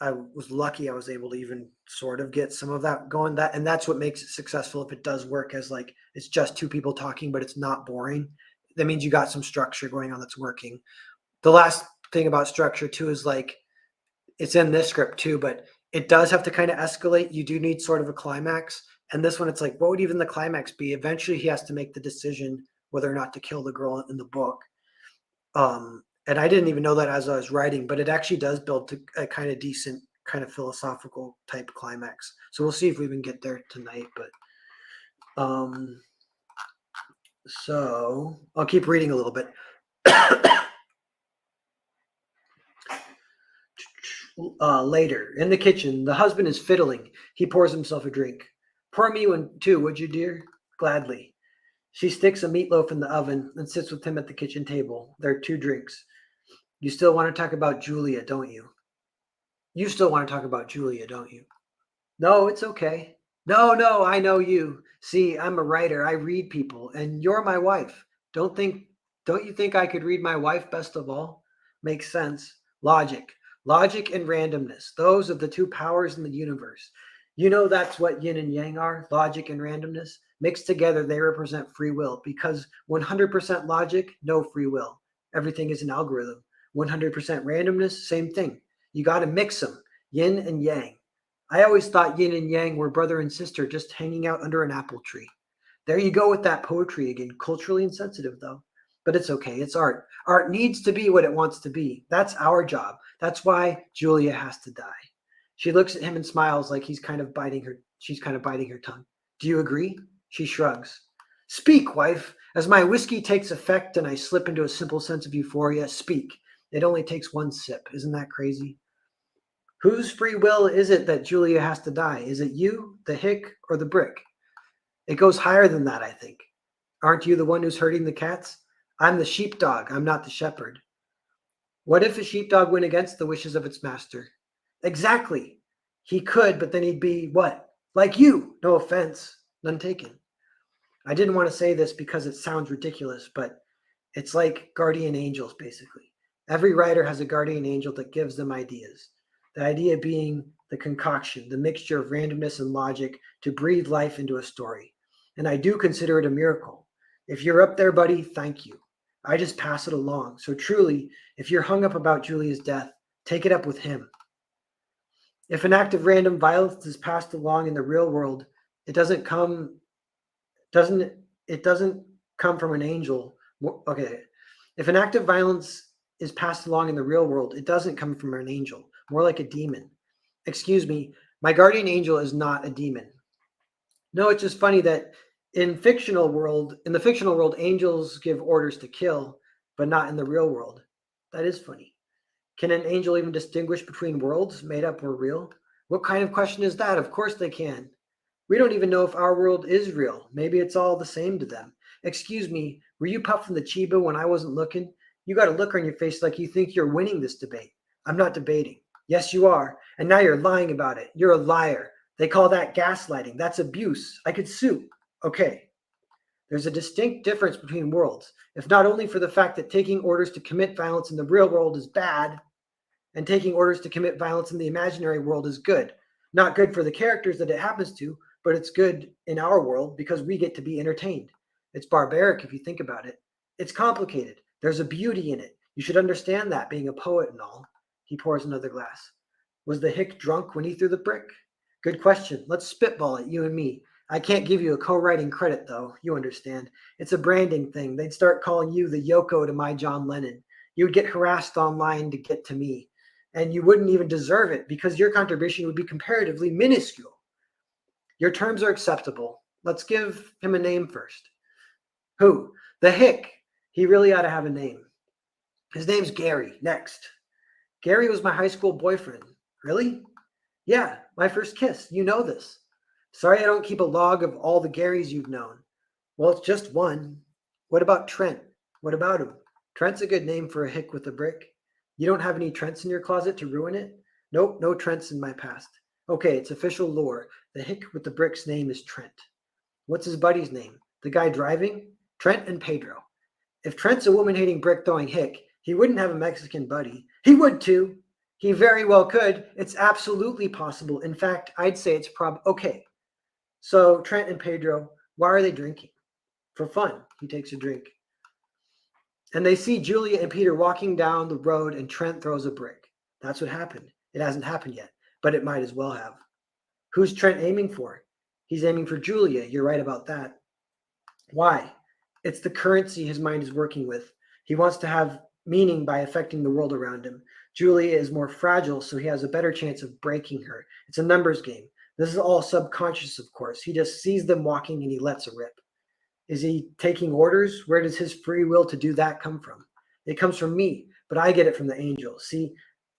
Speaker 1: I was lucky I was able to even sort of get some of that going. That, and that's what makes it successful if it does work, as like it's just two people talking, but it's not boring. That means you got some structure going on that's working. The last thing about structure too is like, it's in this script too, but it does have to kind of escalate. You do need sort of a climax. And this one, it's like, what would even the climax be? Eventually, he has to make the decision whether or not to kill the girl in the book. And I didn't even know that as I was writing, but it actually does build to a kind of decent, kind of philosophical type climax. So we'll see if we can get there tonight. But so I'll keep reading a little bit. Later, in the kitchen, the husband is fiddling. He pours himself a drink. Pour me one too, would you, dear? Gladly. She sticks a meatloaf in the oven and sits with him at the kitchen table. There are 2 drinks. You still want to talk about Julia, don't you? You still want to talk about Julia, don't you? No, it's okay. No, I know you. See, I'm a writer. I read people, and you're my wife. Don't you think I could read my wife best of all? Makes sense. Logic. Logic and randomness. Those are the 2 powers in the universe. You know that's what yin and yang are, logic and randomness. Mixed together, they represent free will because 100% logic, no free will. Everything is an algorithm. 100% randomness, same thing. You got to mix them, yin and yang. I always thought yin and yang were brother and sister just hanging out under an apple tree. There you go with that poetry again. Culturally insensitive, though. But it's okay. It's art. Art needs to be what it wants to be. That's our job. That's why Julia has to die. She looks at him and smiles like she's kind of biting her tongue. Do you agree? She shrugs. Speak, wife. As my whiskey takes effect and I slip into a simple sense of euphoria, speak. It only takes one sip. Isn't that crazy? Whose free will is it that Julia has to die? Is it you, the hick, or the brick? It goes higher than that, I think. Aren't you the one who's hurting the cats? I'm the sheepdog. I'm not the shepherd. What if a sheepdog went against the wishes of its master? Exactly. He could, but then he'd be what? Like you. No offense. None taken. I didn't want to say this because it sounds ridiculous, but it's like guardian angels, basically. Every writer has a guardian angel that gives them ideas. The idea being the concoction, the mixture of randomness and logic to breathe life into a story. And I do consider it a miracle. If you're up there, buddy, thank you. I just pass it along. So truly, if you're hung up about Julia's death, take it up with him. If an act of random violence is passed along in the real world, it doesn't come from an angel. Okay. If an act of violence is passed along in the real world, it doesn't come from an angel, more like a demon. Excuse me, my guardian angel is not a demon. No, it's just funny that in the fictional world, angels give orders to kill, but not in the real world. That is funny. Can an angel even distinguish between worlds, made up or real? What kind of question is that? Of course they can. We don't even know if our world is real. Maybe it's all the same to them. Excuse me, were you puffing the Chiba when I wasn't looking? You got a look on your face like you think you're winning this debate. I'm not debating. Yes, you are. And now you're lying about it. You're a liar. They call that gaslighting. That's abuse. I could sue. Okay. There's a distinct difference between worlds, if not only for the fact that taking orders to commit violence in the real world is bad, and taking orders to commit violence in the imaginary world is good. Not good for the characters that it happens to, but it's good in our world because we get to be entertained. It's barbaric if you think about it. It's complicated. There's a beauty in it. You should understand that, being a poet and all. He pours another glass. Was the hick drunk when he threw the brick? Good question. Let's spitball it, you and me. I can't give you a co-writing credit, though. You understand. It's a branding thing. They'd start calling you the Yoko to my John Lennon. You would get harassed online to get to me. And you wouldn't even deserve it because your contribution would be comparatively minuscule. Your terms are acceptable. Let's give him a name first. Who? The hick. He really ought to have a name. His name's Gary. Next. Gary was my high school boyfriend. Really? Yeah, my first kiss. You know this. Sorry I don't keep a log of all the Garys you've known. Well, it's just one. What about Trent? What about him? Trent's a good name for a hick with a brick. You don't have any Trents in your closet to ruin it? Nope, no Trents in my past. Okay, it's official lore. The hick with the brick's name is Trent. What's his buddy's name? The guy driving? Trent and Pedro. If Trent's a woman-hating brick-throwing hick, he wouldn't have a Mexican buddy. He would too. He very well could. It's absolutely possible. In fact, I'd say it's okay. So Trent and Pedro, why are they drinking? For fun. He takes a drink. And they see Julia and Peter walking down the road and Trent throws a brick. That's what happened. It hasn't happened yet, but it might as well have. Who's Trent aiming for? He's aiming for Julia. You're right about that. Why? It's the currency his mind is working with. He wants to have meaning by affecting the world around him. Julia is more fragile, so he has a better chance of breaking her. It's a numbers game. This is all subconscious, of course. He just sees them walking and he lets a rip. Is he taking orders? Where does his free will to do that come from? It comes from me, but I get it from the angel. See,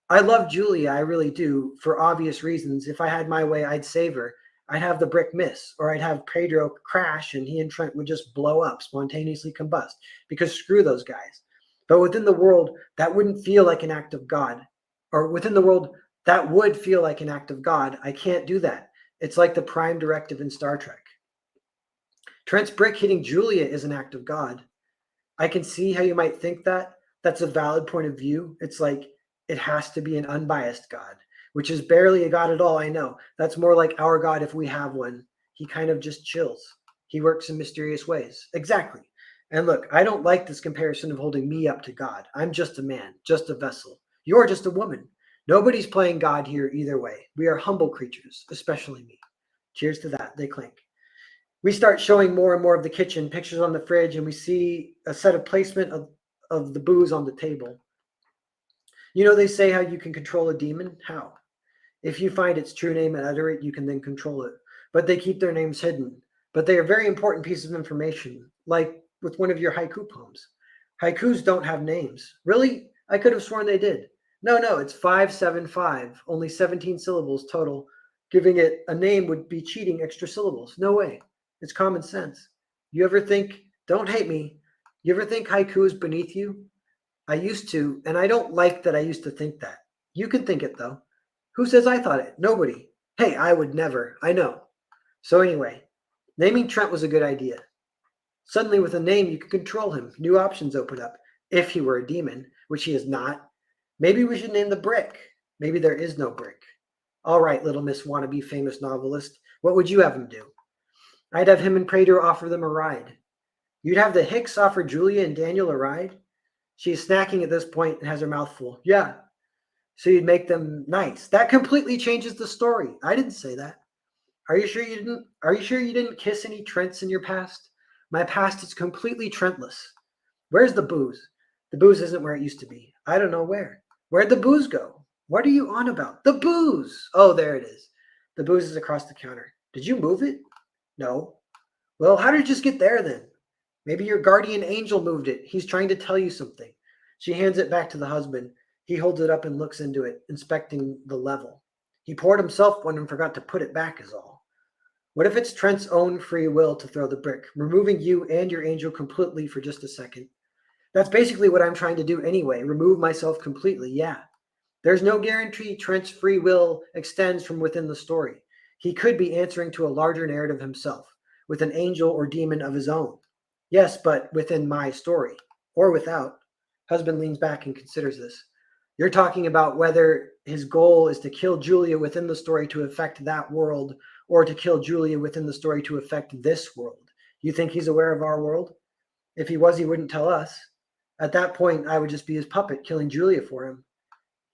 Speaker 1: I love Julia, I really do, for obvious reasons. If I had my way, I'd save her. I'd have the brick miss, or I'd have Pedro crash and he and Trent would just blow up, spontaneously combust, because screw those guys. But within the world, that wouldn't feel like an act of God. Or within the world, that would feel like an act of God. I can't do that. It's like the prime directive in Star Trek. Trent's brick hitting Julia is an act of God. I can see how you might think that. That's a valid point of view. It's like it has to be an unbiased God, which is barely a God at all, I know. That's more like our God if we have one. He kind of just chills. He works in mysterious ways. Exactly. And look, I don't like this comparison of holding me up to God. I'm just a man, just a vessel. You're just a woman. Nobody's playing God here either way. We are humble creatures, especially me. Cheers to that. They clink. We start showing more and more of the kitchen, pictures on the fridge, and we see a set of placement of the booze on the table. You know, they say how you can control a demon? How? If you find its true name and utter it, you can then control it. But they keep their names hidden. But they are very important pieces of information, like with one of your haiku poems. Haikus don't have names. Really? I could have sworn they did. No, it's 575, only 17 syllables total. Giving it a name would be cheating extra syllables. No way. It's common sense. You ever think, don't hate me, you ever think haiku is beneath you? I used to, and I don't like that I used to think that. You can think it though. Who says I thought it? Nobody. Hey, I would never. I know. So anyway, naming Trent was a good idea. Suddenly, with a name, you could control him. New options open up. If he were a demon, which he is not, maybe we should name the brick. Maybe there is no brick. All right, little Miss Wannabe famous novelist, what would you have him do? I'd have him and Prater offer them a ride. You'd have the Hicks offer Julia and Daniel a ride? She's snacking at this point and has her mouth full. Yeah. So you'd make them nice. That completely changes the story. I didn't say that. Are you sure you didn't? Are you sure you didn't kiss any Trents in your past? My past is completely Trentless. Where's the booze? The booze isn't where it used to be. I don't know where. Where'd the booze go? What are you on about? The booze! Oh, there it is. The booze is across the counter. Did you move it? No. Well, how did it just get there then? Maybe your guardian angel moved it. He's trying to tell you something. She hands it back to the husband. He holds it up and looks into it, inspecting the level. He poured himself one and forgot to put it back is all. What if it's Trent's own free will to throw the brick, removing you and your angel completely for just a second? That's basically what I'm trying to do anyway, remove myself completely, yeah. There's no guarantee Trent's free will extends from within the story. He could be answering to a larger narrative himself, with an angel or demon of his own. Yes, but within my story, or without. Husband leans back and considers this. You're talking about whether his goal is to kill Julia within the story to affect that world, or to kill Julia within the story to affect this world. You think he's aware of our world? If he was, he wouldn't tell us. At that point, I would just be his puppet, killing Julia for him.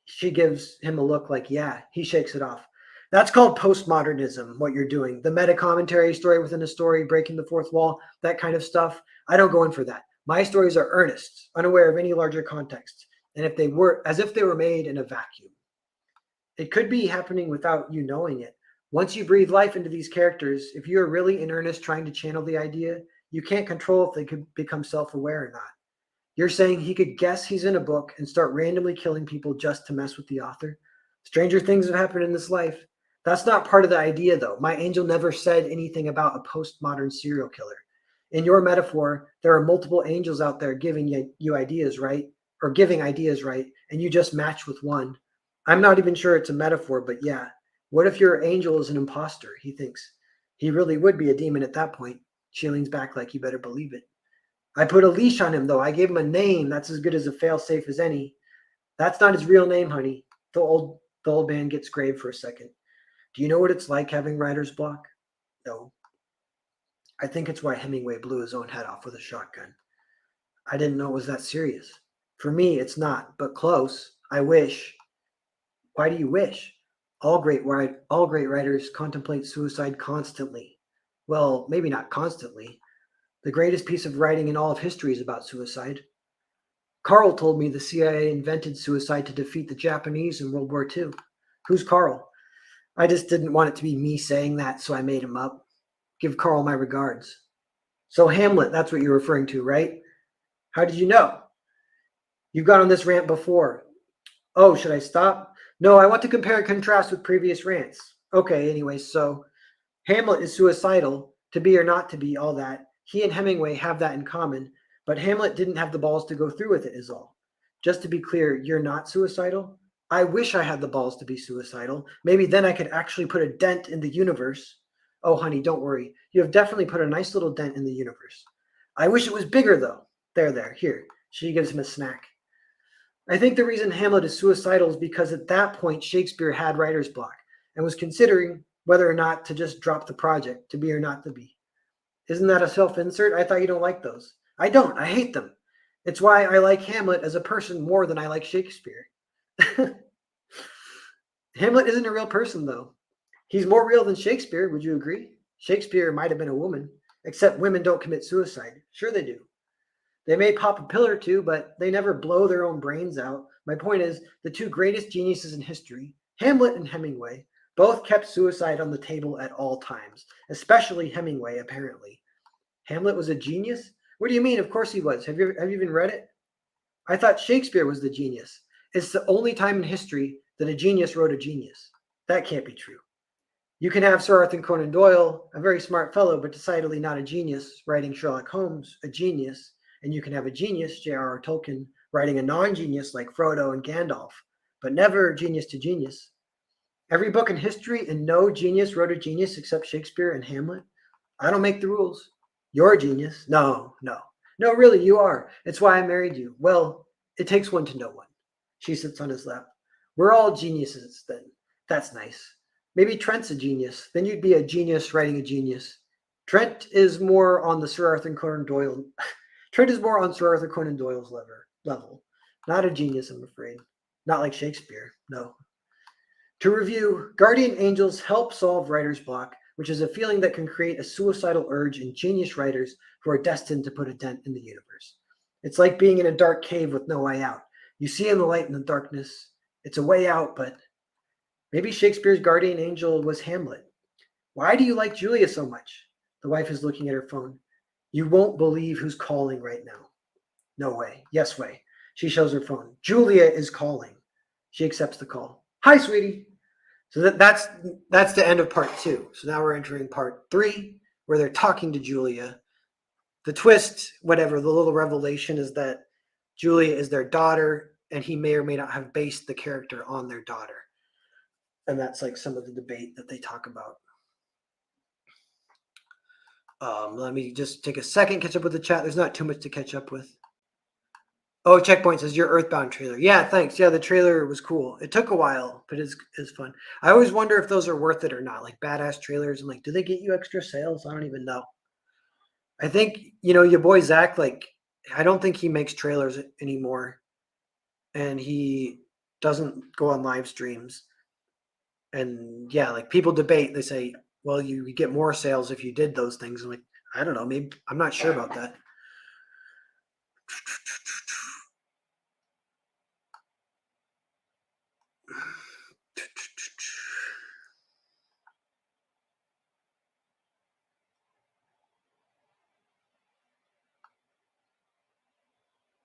Speaker 1: She gives him a look like, yeah. He shakes it off. That's called postmodernism, what you're doing. The meta commentary, story within a story, breaking the fourth wall, that kind of stuff. I don't go in for that. My stories are earnest, unaware of any larger context, and if they were, as if they were made in a vacuum. It could be happening without you knowing it. Once you breathe life into these characters, if you're really in earnest trying to channel the idea, you can't control if they could become self-aware or not. You're saying he could guess he's in a book and start randomly killing people just to mess with the author? Stranger things have happened in this life. That's not part of the idea, though. My angel never said anything about a postmodern serial killer. In your metaphor, there are multiple angels out there giving you ideas, right? Or giving ideas, right? And you just match with one. I'm not even sure it's a metaphor, but yeah. What if your angel is an imposter? He thinks. He really would be a demon at that point. She leans back like you better believe it. I put a leash on him, though. I gave him a name. That's as good as a fail-safe as any. That's not his real name, honey. The old man gets grave for a second. Do you know what it's like having writer's block? No. I think it's why Hemingway blew his own head off with a shotgun. I didn't know it was that serious. For me, it's not, but close. I wish. Why do you wish? All great writers contemplate suicide constantly. Well, maybe not constantly. The greatest piece of writing in all of history is about suicide. Carl told me the CIA invented suicide to defeat the Japanese in World War II. Who's Carl? I just didn't want it to be me saying that, so I made him up. Give Carl my regards. So Hamlet, that's what you're referring to, right? How did you know? You've gone on this rant before. Oh, should I stop? No, I want to compare and contrast with previous rants. Okay, anyway, so Hamlet is suicidal, to be or not to be, all that. He and Hemingway have that in common, but Hamlet didn't have the balls to go through with it is all. Just to be clear, you're not suicidal? I wish I had the balls to be suicidal. Maybe then I could actually put a dent in the universe. Oh, honey, don't worry. You have definitely put a nice little dent in the universe. I wish it was bigger, though. There, here. She gives him a snack. I think the reason Hamlet is suicidal is because at that point Shakespeare had writer's block and was considering whether or not to just drop the project, to be or not to be. Isn't that a self-insert? I thought you don't like those. I don't. I hate them. It's why I like Hamlet as a person more than I like Shakespeare. Hamlet isn't a real person, though. He's more real than Shakespeare. Would you agree? Shakespeare might have been a woman, except women don't commit suicide. Sure, they do. They may pop a pill or two, but they never blow their own brains out. My point is, the two greatest geniuses in history, Hamlet and Hemingway, both kept suicide on the table at all times, especially Hemingway, apparently. Hamlet was a genius? What do you mean? Of course he was. Have you even read it? I thought Shakespeare was the genius. It's the only time in history that a genius wrote a genius. That can't be true. You can have Sir Arthur Conan Doyle, a very smart fellow, but decidedly not a genius, writing Sherlock Holmes, a genius. And you can have a genius, J.R.R. Tolkien, writing a non-genius like Frodo and Gandalf, but never genius to genius. Every book in history and no genius wrote a genius except Shakespeare and Hamlet. I don't make the rules. You're a genius. No, no. No, really, you are. It's why I married you. Well, it takes one to know one. She sits on his lap. We're all geniuses then. That's nice. Maybe Trent's a genius. Then you'd be a genius writing a genius. Trent is more on the Sir Arthur Conan Doyle. Trent is more on Sir Arthur Conan Doyle's level. Not a genius, I'm afraid. Not like Shakespeare, no. To review, guardian angels help solve writer's block, which is a feeling that can create a suicidal urge in genius writers who are destined to put a dent in the universe. It's like being in a dark cave with no way out. You see in the light in the darkness. It's a way out, but maybe Shakespeare's guardian angel was Hamlet. Why do you like Julia so much? The wife is looking at her phone. You won't believe who's calling right now. No way. Yes way. She shows her phone. Julia is calling. She accepts the call. Hi, sweetie. So that's the end of part 2. So now we're entering part 3, where they're talking to Julia. The twist, whatever, the little revelation is that Julia is their daughter, and he may or may not have based the character on their daughter. And that's like some of the debate that they talk about. Let me just take a second, catch up with the chat. There's not too much to catch up with. Oh, Checkpoint says your Earthbound trailer. Yeah, thanks. Yeah, the trailer was cool. It took a while, but it's fun. I always wonder if those are worth it or not. Like badass trailers. I'm like, do they get you extra sales? I don't even know. I think, your boy Zach, like, I don't think he makes trailers anymore. And he doesn't go on live streams. And yeah, like people debate. They say, well, you get more sales if you did those things. I'm like, I don't know. Maybe I'm not sure about that.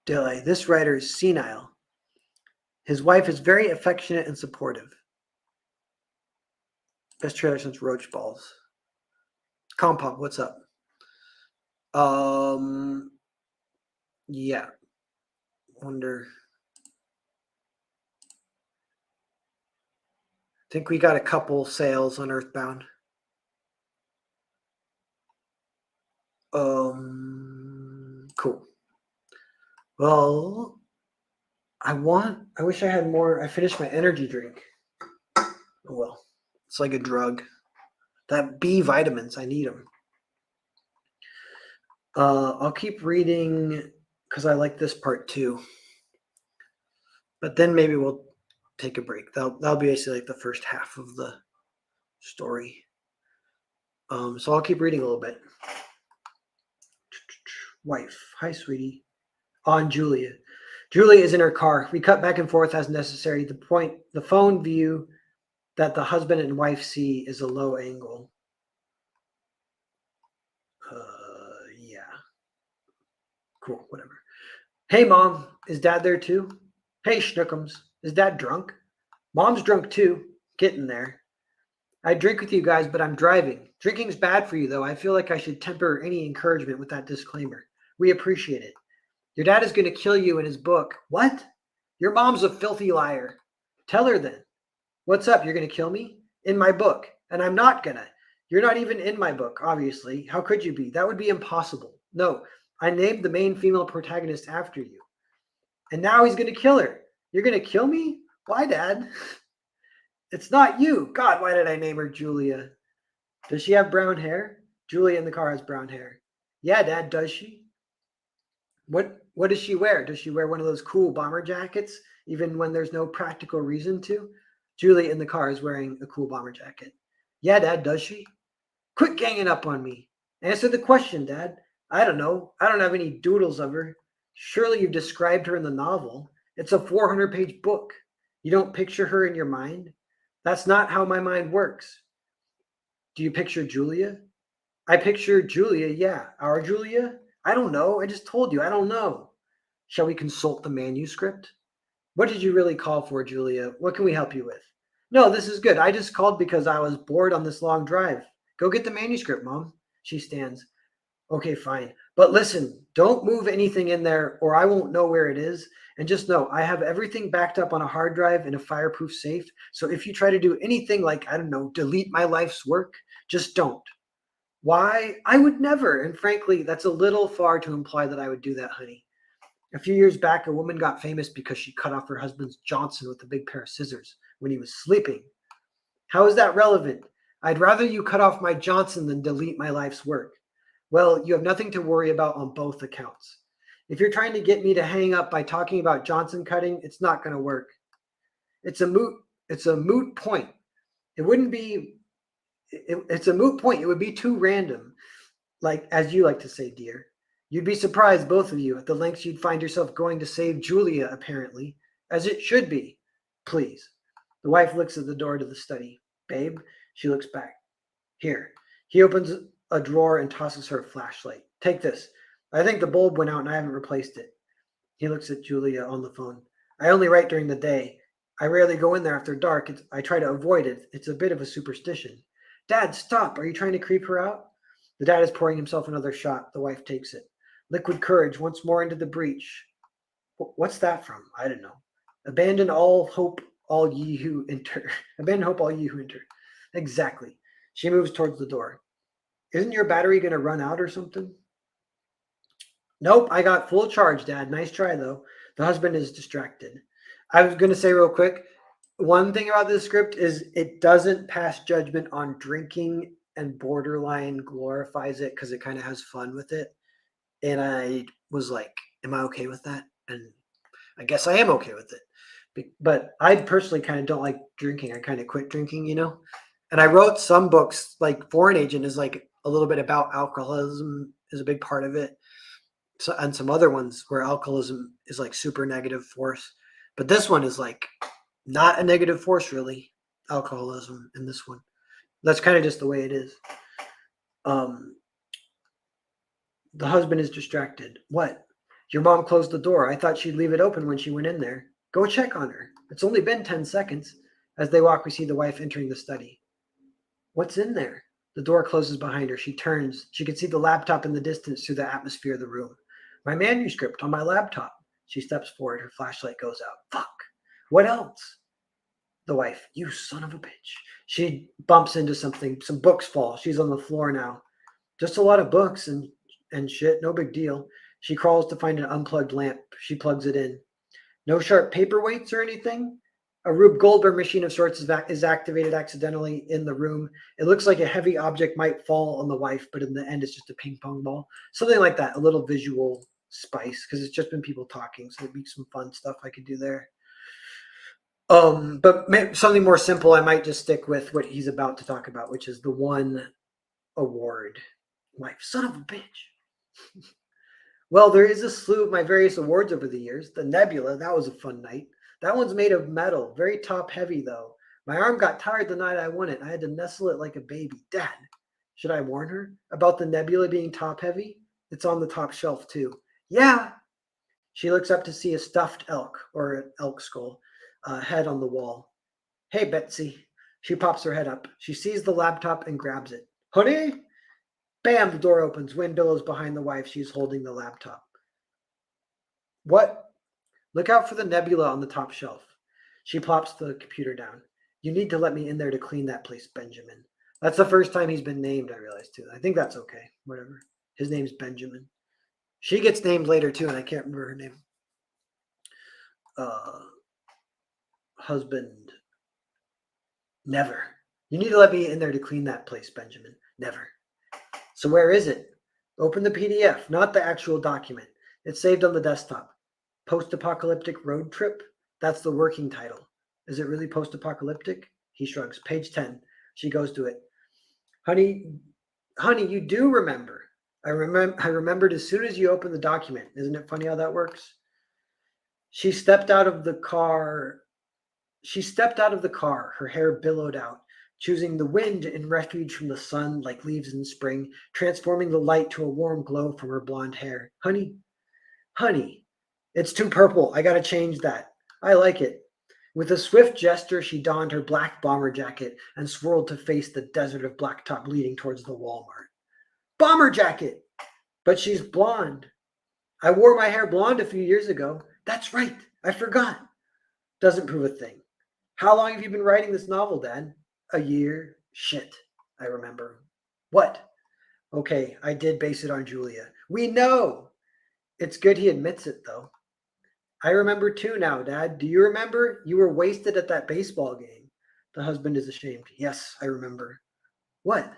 Speaker 1: Delay. This writer is senile. His wife is very affectionate and supportive. Best trailer since Roach Balls. Compop, what's up? Yeah. Wonder. I think we got a couple sales on Earthbound. Cool. Well, I wish I had more. I finished my energy drink. Oh well. It's like a drug. That B vitamins, I need them. I'll keep reading because I like this part too. But then maybe we'll take a break. That'll be basically like the first half of the story. So I'll keep reading a little bit. Wife, hi sweetie. On Julia. Julia is in her car. We cut back and forth as necessary. The phone view that the husband and wife see is a low angle. Yeah. Cool, whatever. Hey, Mom, is Dad there too? Hey, Schnookums, is Dad drunk? Mom's drunk too. Getting there. I drink with you guys, but I'm driving. Drinking's bad for you, though. I feel like I should temper any encouragement with that disclaimer. We appreciate it. Your dad is going to kill you in his book. What? Your mom's a filthy liar. Tell her then. What's up? You're going to kill me? In my book. And I'm not going to. You're not even in my book, obviously. How could you be? That would be impossible. No, I named the main female protagonist after you. And now he's going to kill her. You're going to kill me? Why, Dad? It's not you. God, why did I name her Julia? Does she have brown hair? Julia in the car has brown hair. Yeah, Dad, does she? What does she wear? Does she wear one of those cool bomber jackets, even when there's no practical reason to? Julia in the car is wearing a cool bomber jacket. Yeah, Dad, does she? Quit ganging up on me. Answer the question, Dad. I don't know. I don't have any doodles of her. Surely you've described her in the novel. It's a 400-page book. You don't picture her in your mind? That's not how my mind works. Do you picture Julia? I picture Julia, yeah. Our Julia? I don't know. I just told you, I don't know. Shall we consult the manuscript? What did you really call for, Julia? What can we help you with? No, this is good. I just called because I was bored on this long drive. Go get the manuscript, Mom. She stands. Okay, fine. But listen, don't move anything in there or I won't know where it is. And just know I have everything backed up on a hard drive in a fireproof safe. So if you try to do anything like, I don't know, delete my life's work, just don't. Why? I would never. And frankly, that's a little far to imply that I would do that, honey. A few years back, a woman got famous because she cut off her husband's Johnson with a big pair of scissors when he was sleeping. How is that relevant? I'd rather you cut off my Johnson than delete my life's work. Well, you have nothing to worry about on both accounts. If you're trying to get me to hang up by talking about Johnson cutting, it's not going to work. It's a moot point. It wouldn't be it's a moot point. It would be too random, like as you like to say, dear. You'd be surprised, both of you, at the lengths you'd find yourself going to save Julia, apparently, as it should be. Please. The wife looks at the door to the study. Babe, she looks back. Here. He opens a drawer and tosses her a flashlight. Take this. I think the bulb went out and I haven't replaced it. He looks at Julia on the phone. I only write during the day. I rarely go in there after dark. I try to avoid it. It's a bit of a superstition. Dad, stop. Are you trying to creep her out? The dad is pouring himself another shot. The wife takes it. Liquid courage once more into the breach. What's that from? I don't know. Abandon all hope, all ye who enter. Abandon hope, all ye who enter. Exactly. She moves towards the door. Isn't your battery going to run out or something? Nope, I got full charge, Dad. Nice try, though. The husband is distracted. I was going to say real quick, one thing about this script is it doesn't pass judgment on drinking and borderline glorifies it because it kind of has fun with it. And I was like, am I okay with that? And I guess I am okay with it. But I personally kind of don't like drinking. I kind of quit drinking, And I wrote some books, like Foreign Agent is like a little bit about alcoholism is a big part of it. So, and some other ones where alcoholism is like super negative force. But this one is like not a negative force, really, alcoholism in this one. That's kind of just the way it is. The husband is distracted. What? Your mom closed the door. I thought she'd leave it open when she went in there. Go check on her. It's only been 10 seconds. As they walk, we see the wife entering the study. What's in there? The door closes behind her. She turns. She can see the laptop in the distance through the atmosphere of the room. My manuscript on my laptop. She steps forward. Her flashlight goes out. Fuck. What else? The wife. You son of a bitch. She bumps into something. Some books fall. She's on the floor now. Just a lot of books and shit. No big deal. She crawls to find an unplugged lamp. She plugs it in. No sharp paperweights or anything. A Rube Goldberg machine of sorts is activated accidentally in the room. It looks like a heavy object might fall on the wife, but in the end, it's just a ping pong ball. Something like that. A little visual spice because it's just been people talking. So there'd be some fun stuff I could do there. But something more simple, I might just stick with what he's about to talk about, which is the one award. Wife, son of a bitch. Well, there is a slew of my various awards over the years. The Nebula, that was a fun night. That one's made of metal, very top heavy though. My arm got tired the night I won it. I had to nestle it like a baby. Dad, should I warn her about the Nebula being top heavy? It's on the top shelf too. Yeah. She looks up to see a stuffed elk or an elk skull head on the wall. Hey, Betsy. She pops her head up. She sees the laptop and grabs it. Honey? Bam, the door opens. Wind billows behind the wife. She's holding the laptop. What? Look out for the Nebula on the top shelf. She plops the computer down. You need to let me in there to clean that place, Benjamin. That's the first time he's been named, I realized too. I think that's okay. Whatever. His name's Benjamin. She gets named later too, and I can't remember her name. Husband. Never. You need to let me in there to clean that place, Benjamin. Never. So where is it? Open the PDF, not the actual document. It's saved on the desktop. Post-apocalyptic road trip? That's the working title. Is it really post-apocalyptic? He shrugs. Page 10. She goes to it. Honey, you do remember. I remembered as soon as you opened the document. Isn't it funny how that works? She stepped out of the car. Her hair billowed out, choosing the wind in refuge from the sun like leaves in spring, transforming the light to a warm glow from her blonde hair. Honey, it's too purple. I gotta change that. I like it. With a swift gesture, she donned her black bomber jacket and swirled to face the desert of blacktop leading towards the Walmart. Bomber jacket! But she's blonde. I wore my hair blonde a few years ago. That's right. I forgot. Doesn't prove a thing. How long have you been writing this novel, Dad? A year. Shit. I remember. What? Okay, I did base it on Julia. We know. It's good he admits it, though. I remember too now, Dad. Do you remember? You were wasted at that baseball game. The husband is ashamed. Yes, I remember. What?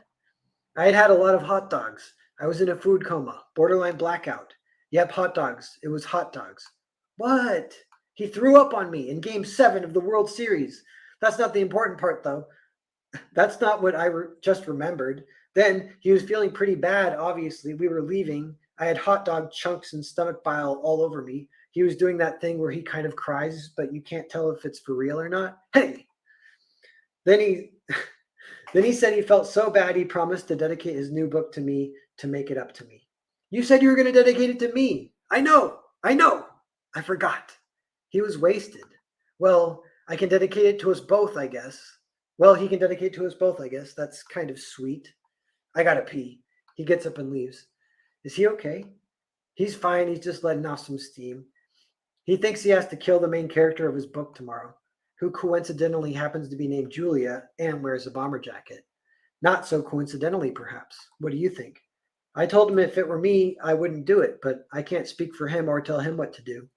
Speaker 1: I had had a lot of hot dogs. I was in a food coma, borderline blackout. Yep, hot dogs. It was hot dogs. What? He threw up on me in Game 7 of the World Series. That's not the important part, though. That's not what I just remembered. Then he was feeling pretty bad, obviously. We were leaving. I had hot dog chunks and stomach bile all over me. He was doing that thing where he kind of cries, but you can't tell if it's for real or not. Hey! Then he said he felt so bad he promised to dedicate his new book to me to make it up to me. You said you were going to dedicate it to me. I know. I forgot. He was wasted. Well, I can dedicate it to us both, I guess. Well, he can dedicate to us both, I guess. That's kind of sweet. I gotta pee. He gets up and leaves. Is he okay? He's fine. He's just letting off some steam. He thinks he has to kill the main character of his book tomorrow, who coincidentally happens to be named Julia and wears a bomber jacket. Not so coincidentally, perhaps. What do you think? I told him if it were me, I wouldn't do it, but I can't speak for him or tell him what to do.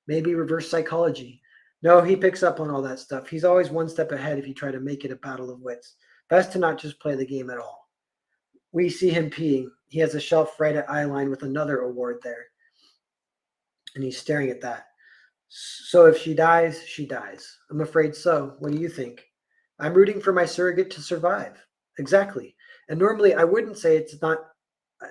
Speaker 1: Maybe reverse psychology. No, he picks up on all that stuff. He's always one step ahead if you try to make it a battle of wits. Best to not just play the game at all. We see him peeing. He has a shelf right at eye line with another award there. And he's staring at that. So if she dies, she dies. I'm afraid so. What do you think? I'm rooting for my surrogate to survive. Exactly. And normally I would say it's not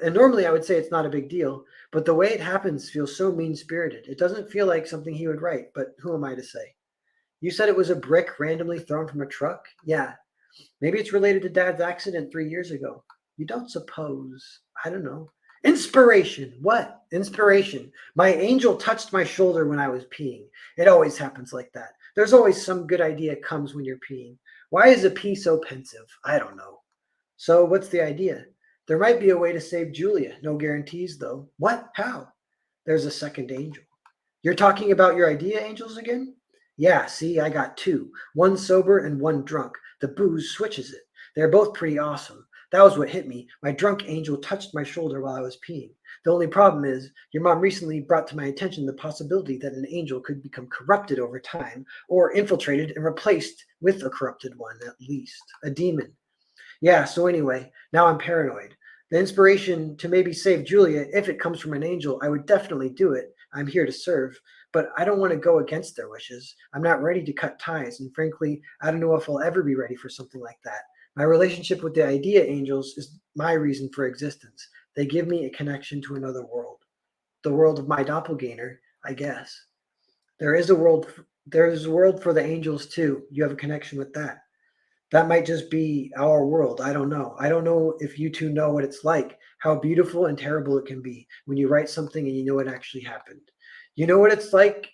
Speaker 1: a big deal, but the way it happens feels so mean-spirited. It doesn't feel like something he would write, but who am I to say? You said it was a brick randomly thrown from a truck? Yeah. Maybe it's related to Dad's accident 3 years ago. You don't suppose. I don't know. Inspiration. What? Inspiration. My angel touched my shoulder when I was peeing. It always happens like that. There's always some good idea comes when you're peeing. Why is a pee so pensive? I don't know. So what's the idea? There might be a way to save Julia. No guarantees, though. What? How? There's a second angel. You're talking about your idea angels again? Yeah, see, I got two. One sober and one drunk. The booze switches it. They're both pretty awesome. That was what hit me. My drunk angel touched my shoulder while I was peeing. The only problem is, your mom recently brought to my attention the possibility that an angel could become corrupted over time, or infiltrated and replaced with a corrupted one, at least. A demon. Yeah, so anyway, now I'm paranoid. The inspiration to maybe save Julia, if it comes from an angel, I would definitely do it. I'm here to serve, but I don't want to go against their wishes. I'm not ready to cut ties, and frankly, I don't know if I'll ever be ready for something like that. My relationship with the idea angels is my reason for existence. They give me a connection to another world. The world of my doppelganger, I guess. There is a world for the angels too. You have a connection with that. That might just be our world. I don't know. I don't know if you two know what it's like, how beautiful and terrible it can be when you write something and you know it actually happened. You know what it's like?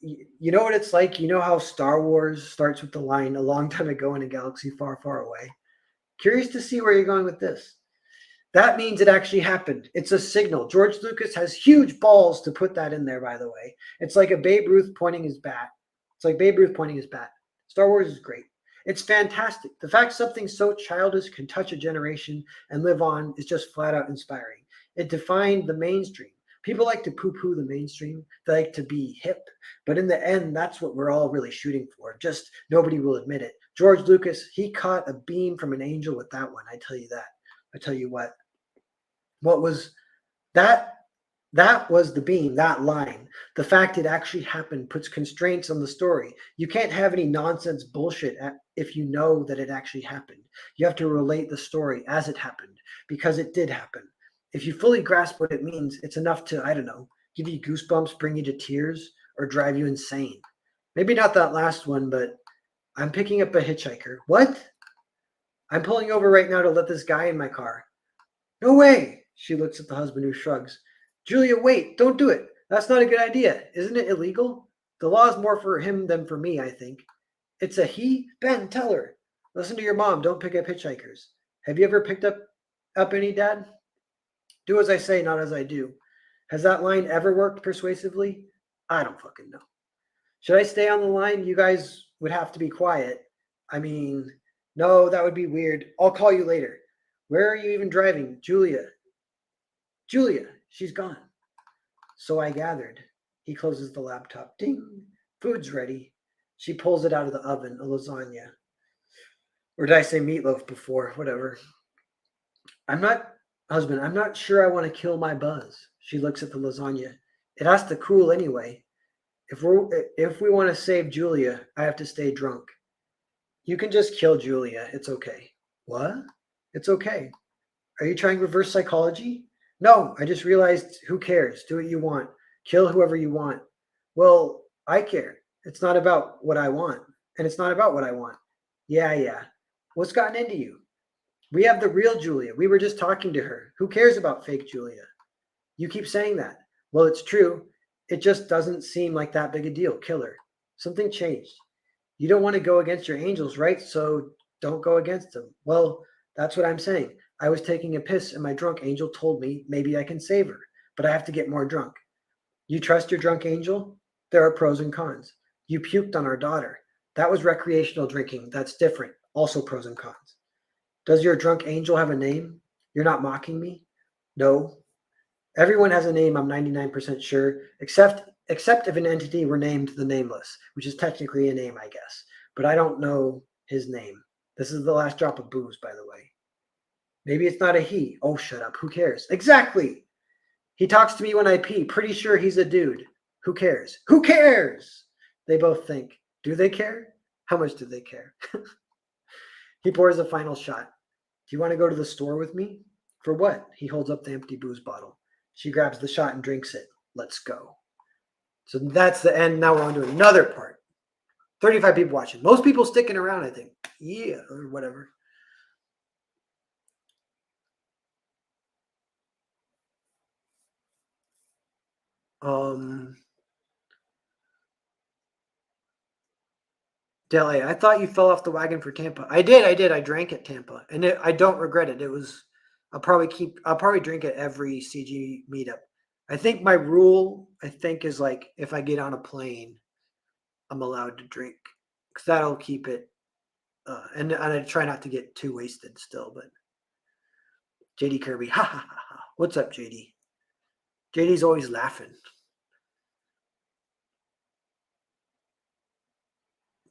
Speaker 1: You know what it's like? You know how Star Wars starts with the line, a long time ago in a galaxy far, far away? Curious to see where you're going with this. That means it actually happened. It's a signal. George Lucas has huge balls to put that in there, by the way. It's like a Babe Ruth pointing his bat. Star Wars is great. It's fantastic. The fact something so childish can touch a generation and live on is just flat out inspiring. It defined the mainstream. People like to poo-poo the mainstream. They like to be hip. But in the end, that's what we're all really shooting for. Just nobody will admit it. George Lucas, he caught a beam from an angel with that one. I tell you that. I tell you what. What was that? That was the beam, that line. The fact it actually happened puts constraints on the story. You can't have any nonsense bullshit if you know that it actually happened. You have to relate the story as it happened because it did happen. If you fully grasp what it means, it's enough to, I don't know, give you goosebumps, bring you to tears, or drive you insane. Maybe not that last one, but I'm picking up a hitchhiker. What? I'm pulling over right now to let this guy in my car. No way. She looks at the husband who shrugs. Julia, wait, don't do it. That's not a good idea. Isn't it illegal? The law is more for him than for me, I think. It's a he? Ben, tell her. Listen to your mom. Don't pick up hitchhikers. Have you ever picked up any, Dad? Do as I say, not as I do. Has that line ever worked persuasively? I don't fucking know. Should I stay on the line? You guys would have to be quiet. I mean, no, that would be weird. I'll call you later. Where are you even driving? Julia. Julia, she's gone. So I gathered. He closes the laptop. Ding. Food's ready. She pulls it out of the oven, a lasagna. Or did I say meatloaf before? Whatever. I'm not sure I want to kill my buzz. She looks at the lasagna. It has to cool anyway. If we want to save Julia, I have to stay drunk. You can just kill Julia. It's okay. What? It's okay. Are you trying reverse psychology? No, I just realized who cares? Do what you want. Kill whoever you want. Well, I care. It's not about what I want. And it's not about what I want. Yeah. What's gotten into you? We have the real Julia. We were just talking to her. Who cares about fake Julia? You keep saying that. Well, it's true. It just doesn't seem like that big a deal. Kill her. Something changed. You don't want to go against your angels, right? So don't go against them. Well, that's what I'm saying. I was taking a piss and my drunk angel told me maybe I can save her, but I have to get more drunk. You trust your drunk angel? There are pros and cons. You puked on our daughter. That was recreational drinking. That's different. Also pros and cons. Does your drunk angel have a name? You're not mocking me? No. Everyone has a name, I'm 99% sure, except if an entity were named the Nameless, which is technically a name, I guess. But I don't know his name. This is the last drop of booze, by the way. Maybe it's not a he. Oh, shut up. Who cares? Exactly. He talks to me when I pee. Pretty sure he's a dude. Who cares? Who cares? They both think. Do they care? How much do they care? He pours a final shot. Do you want to go to the store with me? For what? He holds up the empty booze bottle. She grabs the shot and drinks it. Let's go. So that's the end. Now we're on to another part. 35 people watching. Most people sticking around, I think. Yeah, or whatever. Dele, I thought you fell off the wagon for Tampa. I did. I drank at Tampa, and I don't regret it. It was. I'll probably drink at every CG meetup. I think my rule, is like if I get on a plane, I'm allowed to drink because that'll keep it. And I try not to get too wasted still. But JD Kirby, ha ha ha ha. What's up, JD? JD's always laughing.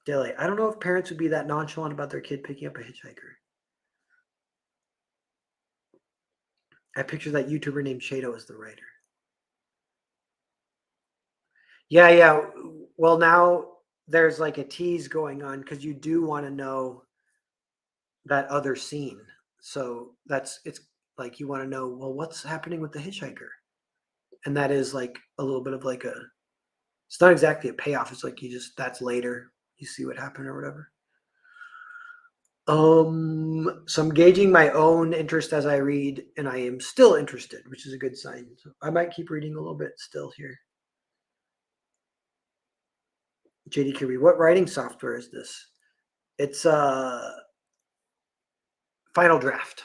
Speaker 1: Dele, I don't know if parents would be that nonchalant about their kid picking up a hitchhiker. I picture that YouTuber named Shado as the writer. Yeah. Well, now there's like a tease going on because you do want to know that other scene. So it's like you want to know, well, what's happening with the hitchhiker? And that is like a little bit of like it's not exactly a payoff. It's like that's later. You see what happened or whatever. So I'm gauging my own interest as I read, and I am still interested, which is a good sign. So I might keep reading a little bit still here. JD Kirby, what writing software is this? It's Final Draft.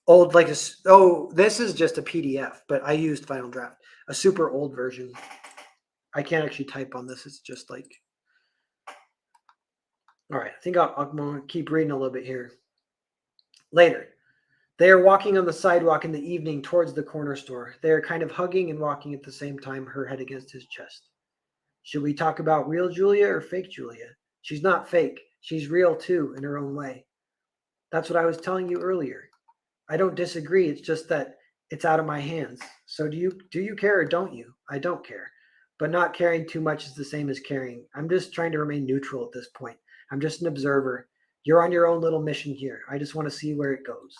Speaker 1: Old like this. Oh, this is just a PDF, but I used Final Draft, a super old version. I can't actually type on this. It's just like. All right, I think I'm gonna keep reading a little bit here. Later, they are walking on the sidewalk in the evening towards the corner store. They are kind of hugging and walking at the same time, her head against his chest. Should we talk about real Julia or fake Julia? She's not fake. She's real too, in her own way. That's what I was telling you earlier. I don't disagree. It's just that it's out of my hands. So do you care or don't you? I don't care. But not caring too much is the same as caring. I'm just trying to remain neutral at this point. I'm just an observer. You're on your own little mission here. I just want to see where it goes.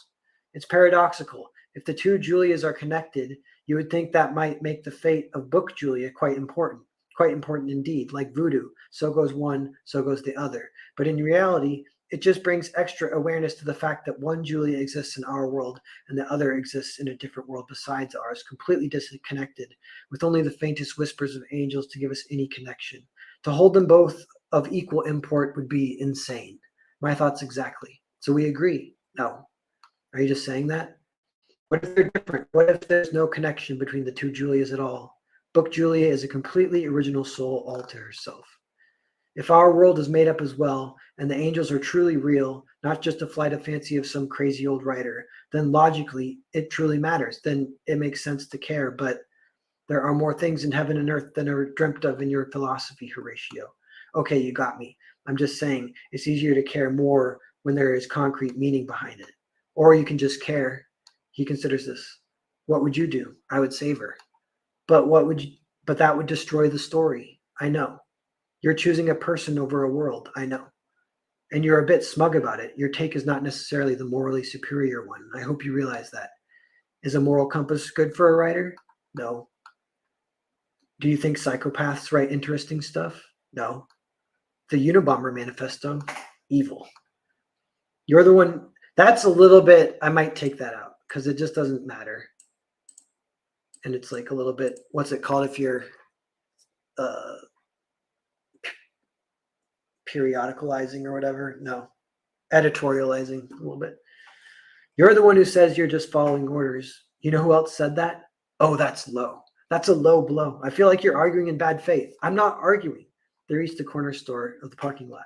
Speaker 1: It's paradoxical. If the two Julias are connected, you would think that might make the fate of Book Julia quite important indeed, like voodoo. So goes one, so goes the other. But in reality, it just brings extra awareness to the fact that one Julia exists in our world and the other exists in a different world besides ours, completely disconnected, with only the faintest whispers of angels to give us any connection. To hold them both of equal import would be insane. My thoughts exactly. So we agree. No. Are you just saying that? What if they're different? What if there's no connection between the two Julias at all? Book Julia is a completely original soul all to herself. If our world is made up as well, and the angels are truly real, not just a flight of fancy of some crazy old writer, then logically it truly matters. Then it makes sense to care. But there are more things in heaven and earth than are dreamt of in your philosophy, Horatio. Okay, you got me. I'm just saying it's easier to care more when there is concrete meaning behind it. Or you can just care. He considers this. What would you do? I would save her. But what would you, but that would destroy the story. I know. You're choosing a person over a world. I know. And you're a bit smug about it. Your take is not necessarily the morally superior one. I hope you realize that. Is a moral compass good for a writer? No. Do you think psychopaths write interesting stuff? No. The Unabomber Manifesto? Evil. You're the one. That's a little bit, I might take that out because it just doesn't matter. And it's like a little bit, what's it called if you're periodicalizing or whatever? No. Editorializing a little bit. You're the one who says you're just following orders. You know who else said that? Oh, that's low. That's a low blow. I feel like you're arguing in bad faith. I'm not arguing. They reached the corner store of the parking lot.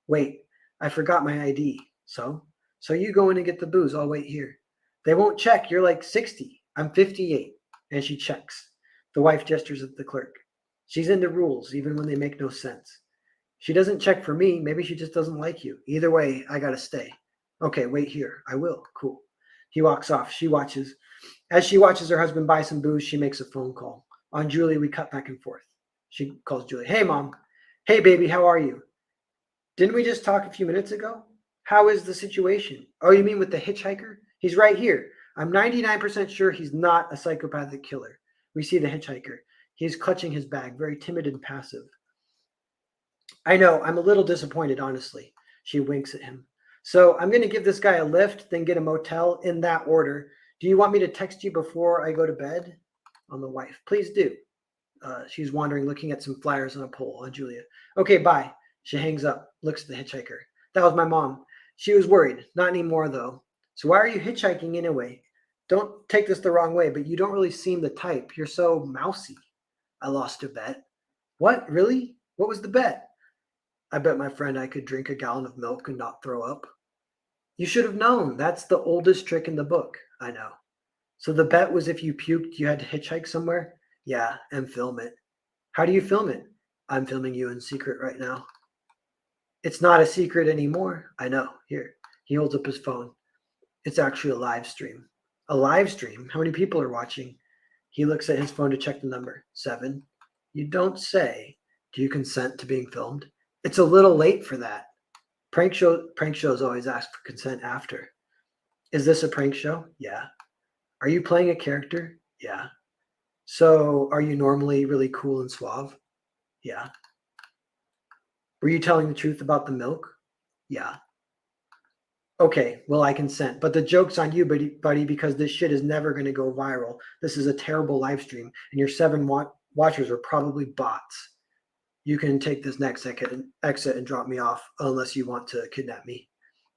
Speaker 1: Wait, I forgot my ID. So you go in and get the booze. I'll wait here. They won't check. You're like 60. I'm 58. And she checks. The wife gestures at the clerk. She's into rules, even when they make no sense. She doesn't check for me. Maybe she just doesn't like you. Either way, I gotta stay. Okay, wait here. I will. Cool. He walks off. She watches. As she watches her husband buy some booze, she makes a phone call. On Julie, we cut back and forth. She calls Julie. Hey, Mom. Hey, baby, how are you? Didn't we just talk a few minutes ago? How is the situation? Oh, you mean with the hitchhiker? He's right here. I'm 99% sure he's not a psychopathic killer. We see the hitchhiker. He's clutching his bag, very timid and passive. I know, I'm a little disappointed, honestly. She winks at him. So I'm going to give this guy a lift, then get a motel in that order. Do you want me to text you before I go to bed? On the wife. Please do. She's wandering, looking at some flyers on a pole on Julia. Okay, bye. She hangs up, looks at the hitchhiker. That was my mom. She was worried. Not anymore, though. So why are you hitchhiking anyway? Don't take this the wrong way, but you don't really seem the type. You're so mousy. I lost a bet. What? Really? What was the bet? I bet my friend I could drink a gallon of milk and not throw up. You should have known. That's the oldest trick in the book. I know. So the bet was if you puked, you had to hitchhike somewhere? Yeah, and film it. How do you film it? I'm filming you in secret right now. It's not a secret anymore. I know. Here. He holds up his phone. It's actually a live stream. A live stream? How many people are watching? He looks at his phone to check the number. 7. You don't say. Do you consent to being filmed? It's a little late for that. Prank shows always ask for consent after. Is this a prank show? Yeah. Are you playing a character? Yeah. So are you normally really cool and suave? Yeah. Were you telling the truth about the milk? Yeah. Okay, well, I consent. But the joke's on you, buddy, because this shit is never going to go viral. This is a terrible live stream, and your 7 watchers are probably bots. You can take this next exit and drop me off, unless you want to kidnap me.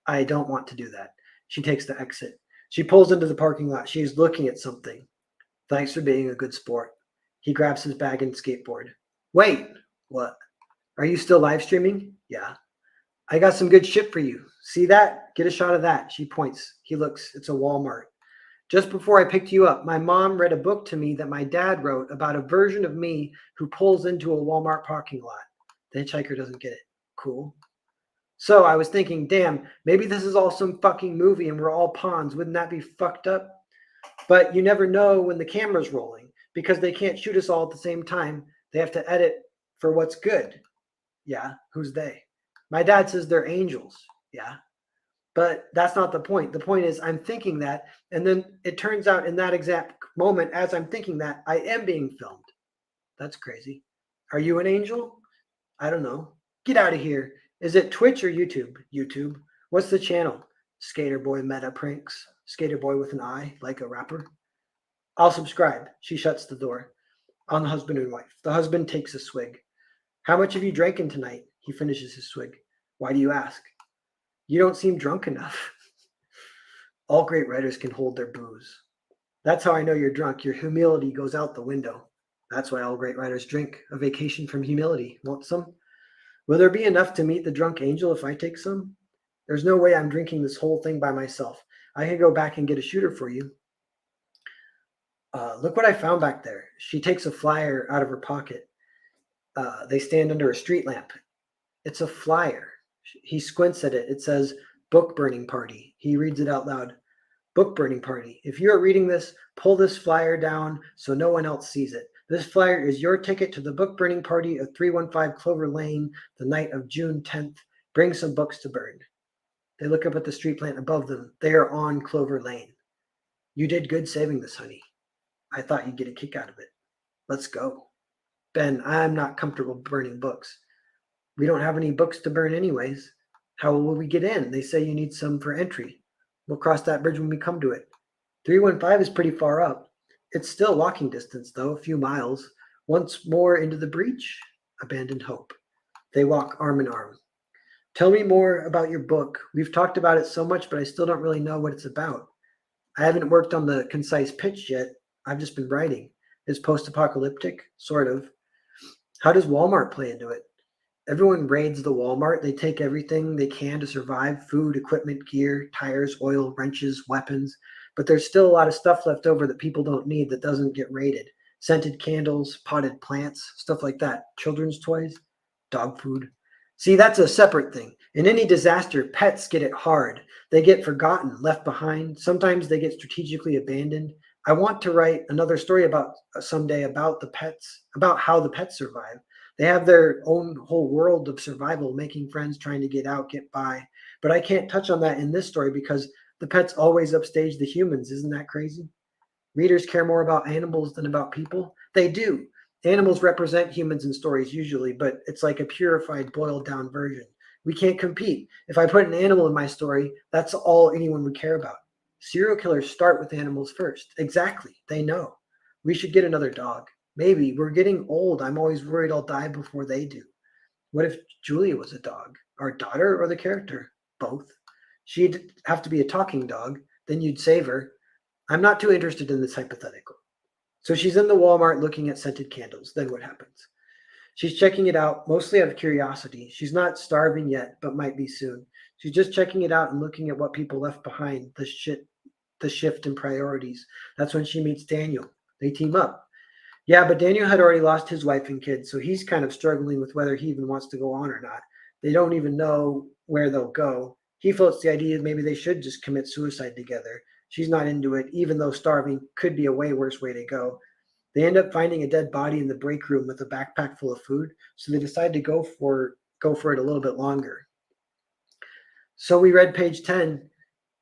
Speaker 1: I don't want to do that. She takes the exit. She pulls into the parking lot. She's looking at something. Thanks for being a good sport. He grabs his bag and skateboard. Wait! What? Are you still live streaming? Yeah. I got some good shit for you. See that? Get a shot of that. She points. He looks. It's a Walmart. Just before I picked you up, my mom read a book to me that my dad wrote about a version of me who pulls into a Walmart parking lot. The hitchhiker doesn't get it. Cool. So I was thinking, damn, maybe this is all some fucking movie and we're all pawns. Wouldn't that be fucked up? But you never know when the camera's rolling because they can't shoot us all at the same time. They have to edit for what's good. Yeah, who's they? My dad says they're angels. Yeah, but that's not the point. The point is, I'm thinking that, and then it turns out in that exact moment, as I'm thinking that, I am being filmed. That's crazy. Are you an angel? I don't know. Get out of here. Is it Twitch or YouTube? YouTube. What's the channel? Skater Boy Meta Pranks. Skater Boy with an I, like a rapper. I'll subscribe. She shuts the door on the husband and wife. The husband takes a swig. How much have you drinking tonight? He finishes his swig. Why do you ask? You don't seem drunk enough. All great writers can hold their booze. That's how I know you're drunk. Your humility goes out the window. That's why all great writers drink. A vacation from humility. Want some? Will there be enough to meet the drunk angel if I take some? There's no way I'm drinking this whole thing by myself. I can go back and get a shooter for you. Look what I found back there. She takes a flyer out of her pocket. They stand under a street lamp. It's a flyer. He squints at it. It says, book burning party. He reads it out loud. Book burning party. If you are reading this, pull this flyer down so no one else sees it. This flyer is your ticket to the book burning party of 315 Clover Lane, the night of June 10th. Bring some books to burn. They look up at the street plant above them. They are on Clover Lane. You did good saving this, honey. I thought you'd get a kick out of it. Let's go. Ben, I'm not comfortable burning books. We don't have any books to burn anyways. How will we get in? They say you need some for entry. We'll cross that bridge when we come to it. 315 is pretty far up. It's still walking distance, though, a few miles. Once more into the breach, abandoned hope. They walk arm in arm. Tell me more about your book. We've talked about it so much, but I still don't really know what it's about. I haven't worked on the concise pitch yet. I've just been writing. It's post-apocalyptic, sort of. How does Walmart play into it? Everyone raids the Walmart. They take everything they can to survive: food, equipment, gear, tires, oil, wrenches, weapons. But there's still a lot of stuff left over that people don't need that doesn't get raided. Scented candles, potted plants, stuff like that. Children's toys, dog food. See, that's a separate thing. In any disaster, pets get it hard. They get forgotten, left behind. Sometimes they get strategically abandoned. I want to write another story about someday about the pets, about how the pets survive. They have their own whole world of survival, making friends, trying to get out, get by. But I can't touch on that in this story because the pets always upstage the humans. Isn't that crazy? Readers care more about animals than about people. They do. Animals represent humans in stories usually, but it's like a purified, boiled down version. We can't compete. If I put an animal in my story, that's all anyone would care about. Serial killers start with animals first. Exactly. They know. We should get another dog. Maybe. We're getting old. I'm always worried I'll die before they do. What if Julia was a dog? Our daughter or the character? Both. She'd have to be a talking dog. Then you'd save her. I'm not too interested in this hypothetical. So she's in the Walmart looking at scented candles. Then what happens? She's checking it out, mostly out of curiosity. She's not starving yet, but might be soon. She's just checking it out and looking at what people left behind, the shift in priorities. That's when she meets Daniel. They team up. Yeah, but Daniel had already lost his wife and kids, so he's kind of struggling with whether he even wants to go on or not. They don't even know where they'll go. He floats the idea maybe they should just commit suicide together. She's not into it, even though starving could be a way worse way to go. They end up finding a dead body in the break room with a backpack full of food, so they decide to go for it a little bit longer. So we read page 10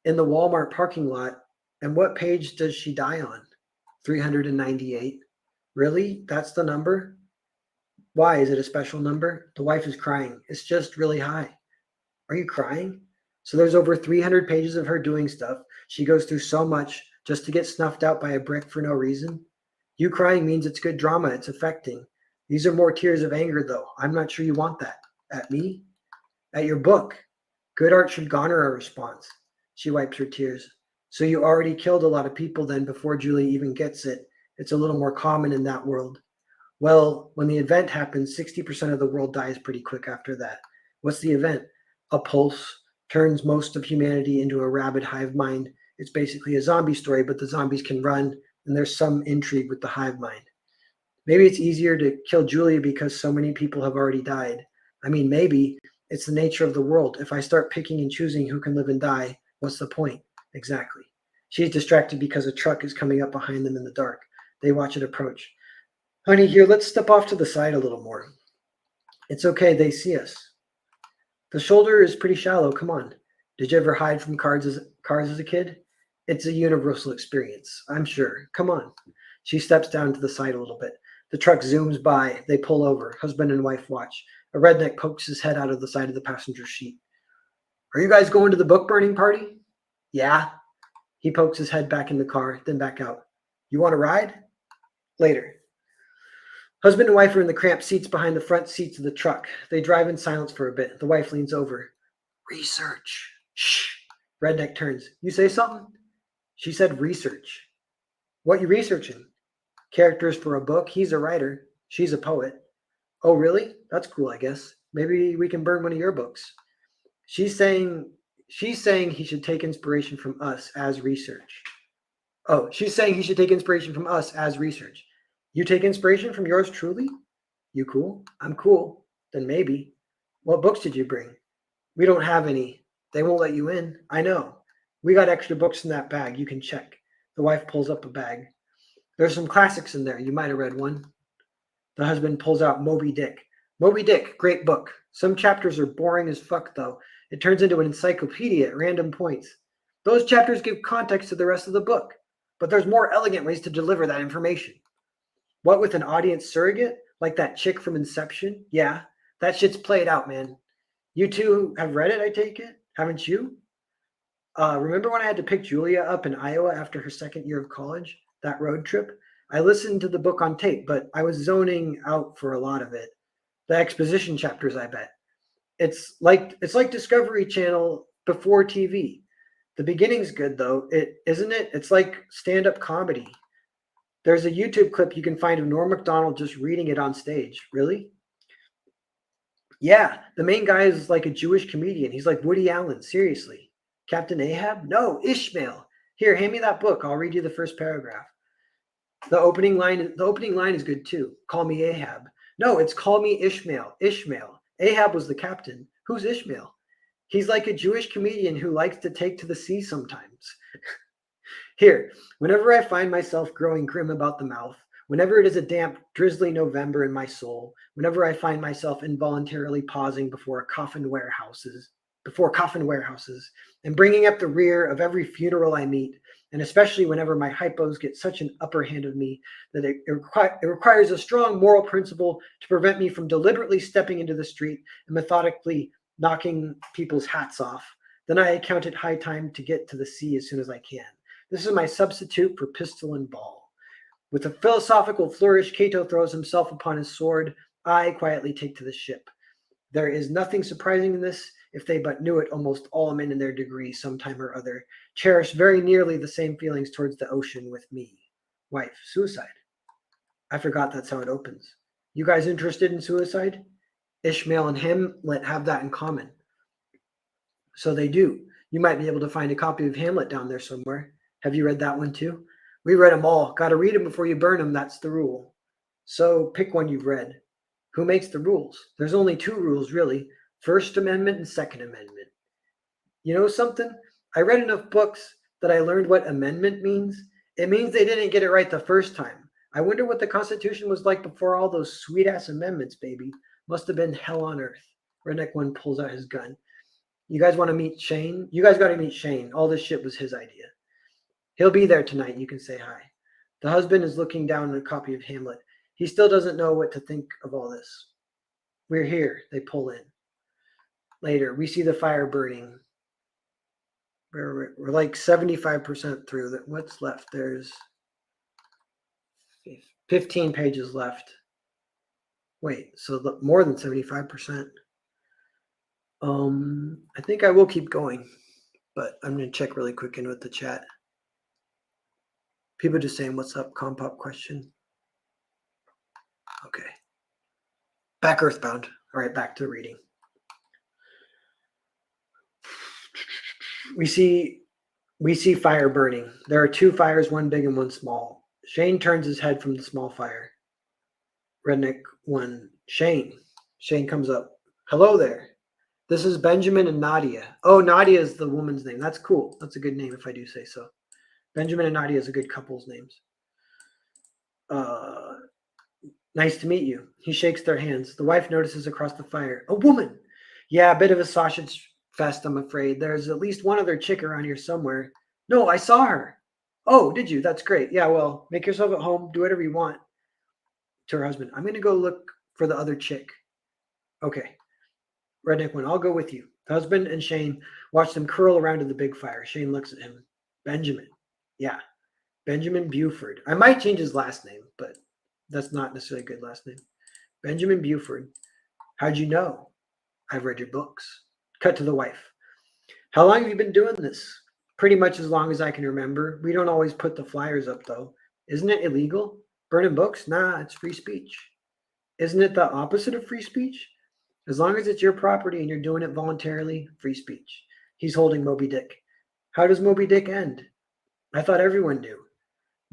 Speaker 1: in the Walmart parking lot, and what page does she die on? 398. Really? That's the number? Why? Is it a special number? The wife is crying. It's just really high. Are you crying? So there's over 300 pages of her doing stuff. She goes through so much just to get snuffed out by a brick for no reason. You crying means it's good drama. It's affecting. These are more tears of anger, though. I'm not sure you want that. At me? At your book. Good art should garner a response. She wipes her tears. So you already killed a lot of people then before Julie even gets it. It's a little more common in that world. Well, when the event happens, 60% of the world dies pretty quick after that. What's the event? A pulse turns most of humanity into a rabid hive mind. It's basically a zombie story, but the zombies can run, and there's some intrigue with the hive mind. Maybe it's easier to kill Julia because so many people have already died. I mean, maybe, It's the nature of the world. If I start picking and choosing who can live and die, what's the point? Exactly. She's distracted because a truck is coming up behind them in the dark. They watch it approach. Honey, here, let's step off to the side a little more. It's okay, they see us. The shoulder is pretty shallow. Come on. Did you ever hide from cars as a kid? It's a universal experience, I'm sure. Come on. She steps down to the side a little bit. The truck zooms by. They pull over. Husband and wife watch. A redneck pokes his head out of the side of the passenger seat. Are you guys going to the book burning party? Yeah. He pokes his head back in the car, then back out. You want to ride? Later. Husband and wife are in the cramped seats behind the front seats of the truck. They drive in silence for a bit. The wife leans over. Research. Shh. Redneck turns. You say something? She said research. What you researching? Characters for a book. He's a writer. She's a poet. Oh, really? That's cool, I guess. Maybe we can burn one of your books. She's saying he should take inspiration from us as research. Oh, she's saying he should take inspiration from us as research. You take inspiration from yours truly? You cool? I'm cool. Then maybe. What books did you bring? We don't have any. They won't let you in. I know. We got extra books in that bag. You can check. The wife pulls up a bag. There's some classics in there. You might have read one. The husband pulls out Moby Dick. Moby Dick, great book. Some chapters are boring as fuck, though. It turns into an encyclopedia at random points. Those chapters give context to the rest of the book, but there's more elegant ways to deliver that information. What with an audience surrogate? Like that chick from Inception? Yeah, that shit's played out, man. You two have read it, I take it? Haven't you? Remember when I had to pick Julia up in Iowa after her second year of college? That road trip? I listened to the book on tape, but I was zoning out for a lot of it. The exposition chapters, I bet. It's like Discovery Channel before TV. The beginning's good though, isn't it? It's like stand-up comedy. There's a YouTube clip you can find of Norm Macdonald just reading it on stage. Really? Yeah, the main guy is like a Jewish comedian. He's like Woody Allen, seriously. Captain Ahab? No, Ishmael. Here, hand me that book. I'll read you the first paragraph. The opening line is good too. Call me Ahab. No, it's call me Ishmael. Ishmael. Ahab was the captain. Who's Ishmael? He's like a Jewish comedian who likes to take to the sea sometimes. Here, whenever I find myself growing grim about the mouth, whenever it is a damp, drizzly November in my soul, whenever I find myself involuntarily pausing before coffin warehouses, and bringing up the rear of every funeral I meet, and especially whenever my hypos get such an upper hand of me that it requires a strong moral principle to prevent me from deliberately stepping into the street and methodically knocking people's hats off, then I account it high time to get to the sea as soon as I can. This is my substitute for pistol and ball. With a philosophical flourish, Cato throws himself upon his sword. I quietly take to the ship. There is nothing surprising in this. If they but knew it, almost all men in their degree, sometime or other, cherish very nearly the same feelings towards the ocean with me. Wife, suicide. I forgot that's how it opens. You guys interested in suicide? Ishmael and Hamlet have that in common. So they do. You might be able to find a copy of Hamlet down there somewhere. Have you read that one too? We read them all. Got to read them before you burn them. That's the rule. So pick one you've read. Who makes the rules? There's only two rules, really. First Amendment and Second Amendment. You know something? I read enough books that I learned what amendment means. It means they didn't get it right the first time. I wonder what the Constitution was like before all those sweet-ass amendments, baby. Must have been hell on earth. Redneck one pulls out his gun. You guys want to meet Shane? You guys got to meet Shane. All this shit was his idea. He'll be there tonight. You can say hi. The husband is looking down at a copy of Hamlet. He still doesn't know what to think of all this. We're here. They pull in. Later, we see the fire burning. We're like 75% through. What's left? There's 15 pages left. Wait, so more than 75%. I think I will keep going, but I'm going to check really quick in with the chat. People just saying, what's up? Compop question. Okay. Back earthbound. All right, back to reading. We see fire burning. There are two fires, one big and one small. Shane turns his head from the small fire. Redneck one, Shane. Shane comes up. Hello there. This is Benjamin and Nadia. Oh, Nadia is the woman's name. That's cool. That's a good name if I do say so. Benjamin and Nadia is a good couple's names. Nice to meet you. He shakes their hands. The wife notices across the fire. A woman! Yeah, a bit of a sausage fest, I'm afraid. There's at least one other chick around here somewhere. No, I saw her. Oh, did you? That's great. Yeah, well, make yourself at home. Do whatever you want. To her husband. I'm going to go look for the other chick. Okay. Redneck one. I'll go with you. The husband and Shane watch them curl around in the big fire. Shane looks at him. Benjamin. Yeah. Benjamin Buford. I might change his last name, but that's not necessarily a good last name. Benjamin Buford. How'd you know? I've read your books. Cut to the wife. How long have you been doing this? Pretty much as long as I can remember. We don't always put the flyers up, though. Isn't it illegal? Burning books? Nah, it's free speech. Isn't it the opposite of free speech? As long as it's your property and you're doing it voluntarily, free speech. He's holding Moby Dick. How does Moby Dick end? I thought everyone knew.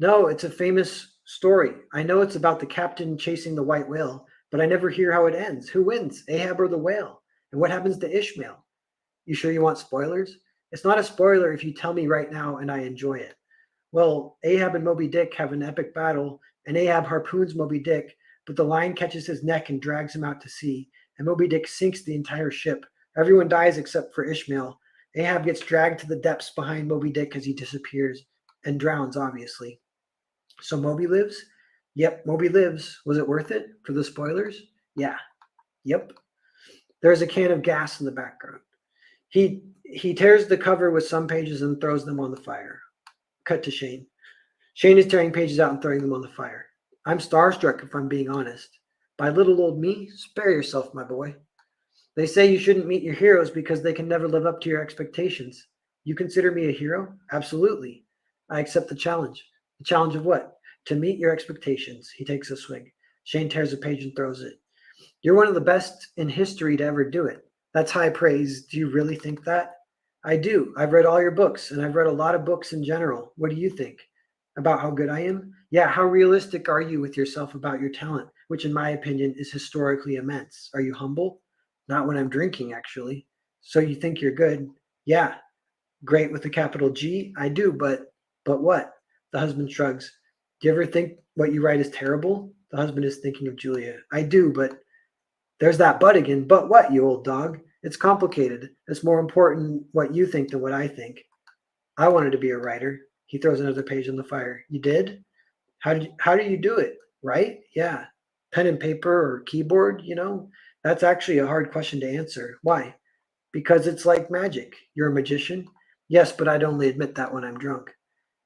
Speaker 1: No, it's a famous story. I know it's about the captain chasing the white whale, but I never hear how it ends. Who wins, Ahab or the whale? And what happens to Ishmael? You sure you want spoilers? It's not a spoiler if you tell me right now and I enjoy it. Well, Ahab and Moby Dick have an epic battle, and Ahab harpoons Moby Dick, but the line catches his neck and drags him out to sea, and Moby Dick sinks the entire ship. Everyone dies except for Ishmael. Ahab gets dragged to the depths behind Moby Dick as he disappears and drowns, obviously. So Moby lives? Yep, Moby lives. Was it worth it for the spoilers? Yeah. Yep. There's a can of gas in the background. He tears the cover with some pages and throws them on the fire. Cut to Shane. Shane is tearing pages out and throwing them on the fire. I'm starstruck if I'm being honest. By little old me, spare yourself, my boy. They say you shouldn't meet your heroes because they can never live up to your expectations. You consider me a hero? Absolutely. I accept the challenge. The challenge of what? To meet your expectations. He takes a swig. Shane tears a page and throws it. You're one of the best in history to ever do it. That's high praise. Do you really think that? I do. I've read all your books, and I've read a lot of books in general. What do you think? About how good I am? Yeah, how realistic are you with yourself about your talent, which in my opinion is historically immense? Are you humble? Not when I'm drinking, actually. So you think you're good? Yeah. Great with a capital G? I do, but what? The husband shrugs. Do you ever think what you write is terrible? The husband is thinking of Julia. I do, but there's that but again. But what, you old dog? It's complicated. It's more important what you think than what I think. I wanted to be a writer. He throws another page on the fire. You did? How do you do it? Right? Yeah. Pen and paper or keyboard, That's actually a hard question to answer. Why? Because it's like magic. You're a magician? Yes, but I'd only admit that when I'm drunk.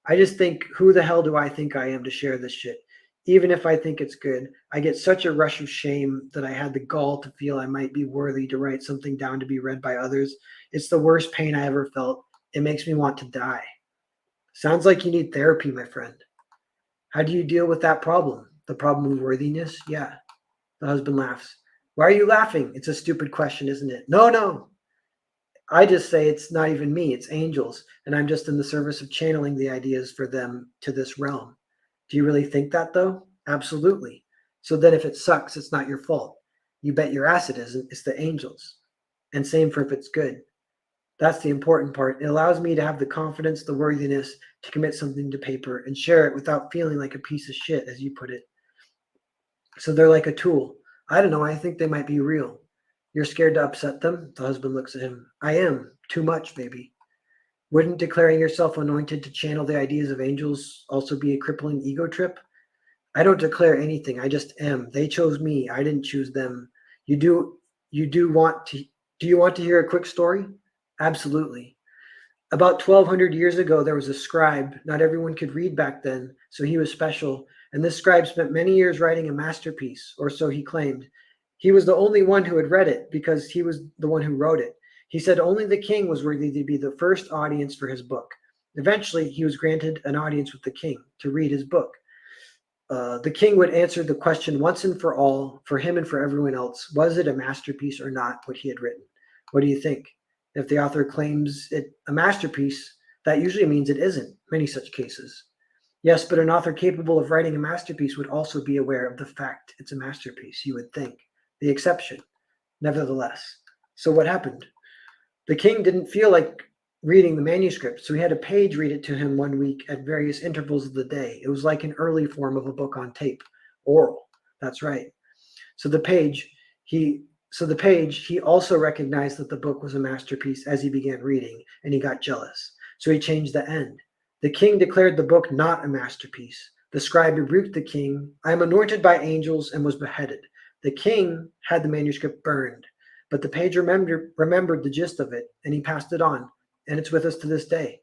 Speaker 1: I just think, who the hell do I think I am to share this shit? Even if I think it's good, I get such a rush of shame that I had the gall to feel I might be worthy to write something down to be read by others. It's the worst pain I ever felt. It makes me want to die. Sounds like you need therapy, my friend. How do you deal with that problem? The problem of worthiness? Yeah. The husband laughs. Why are you laughing? It's a stupid question, isn't it? No, no. I just say it's not even me, it's angels, and I'm just in the service of channeling the ideas for them to this realm. Do you really think that, though? Absolutely. So then if it sucks, it's not your fault. You bet your ass it isn't. It's the angels. And same for if it's good. That's the important part. It allows me to have the confidence, the worthiness to commit something to paper and share it without feeling like a piece of shit, as you put it. So they're like a tool. I don't know. I think they might be real. You're scared to upset them? The husband looks at him. I am. Too much, maybe. Wouldn't declaring yourself anointed to channel the ideas of angels also be a crippling ego trip? I don't declare anything. I just am. They chose me. I didn't choose them. You do you want to hear a quick story? Absolutely. About 1200 years ago, there was a scribe. Not everyone could read back then, so he was special. And this scribe spent many years writing a masterpiece, or so he claimed. He was the only one who had read it because he was the one who wrote it. He said only the king was worthy to be the first audience for his book. Eventually, he was granted an audience with the king to read his book. The king would answer the question once and for all, for him and for everyone else, was it a masterpiece or not, what he had written? What do you think? If the author claims it a masterpiece, that usually means it isn't, many such cases. Yes, but an author capable of writing a masterpiece would also be aware of the fact it's a masterpiece, you would think. The exception, nevertheless. So what happened? The king didn't feel like reading the manuscript, so he had a page read it to him one week at various intervals of the day. It was like an early form of a book on tape, oral. That's right. So the page, he he also recognized that the book was a masterpiece as he began reading, and he got jealous. So he changed the end. The king declared the book not a masterpiece. The scribe rebuked the king. I am anointed by angels and was beheaded. The king had the manuscript burned, but the page remembered the gist of it, and he passed it on, and it's with us to this day.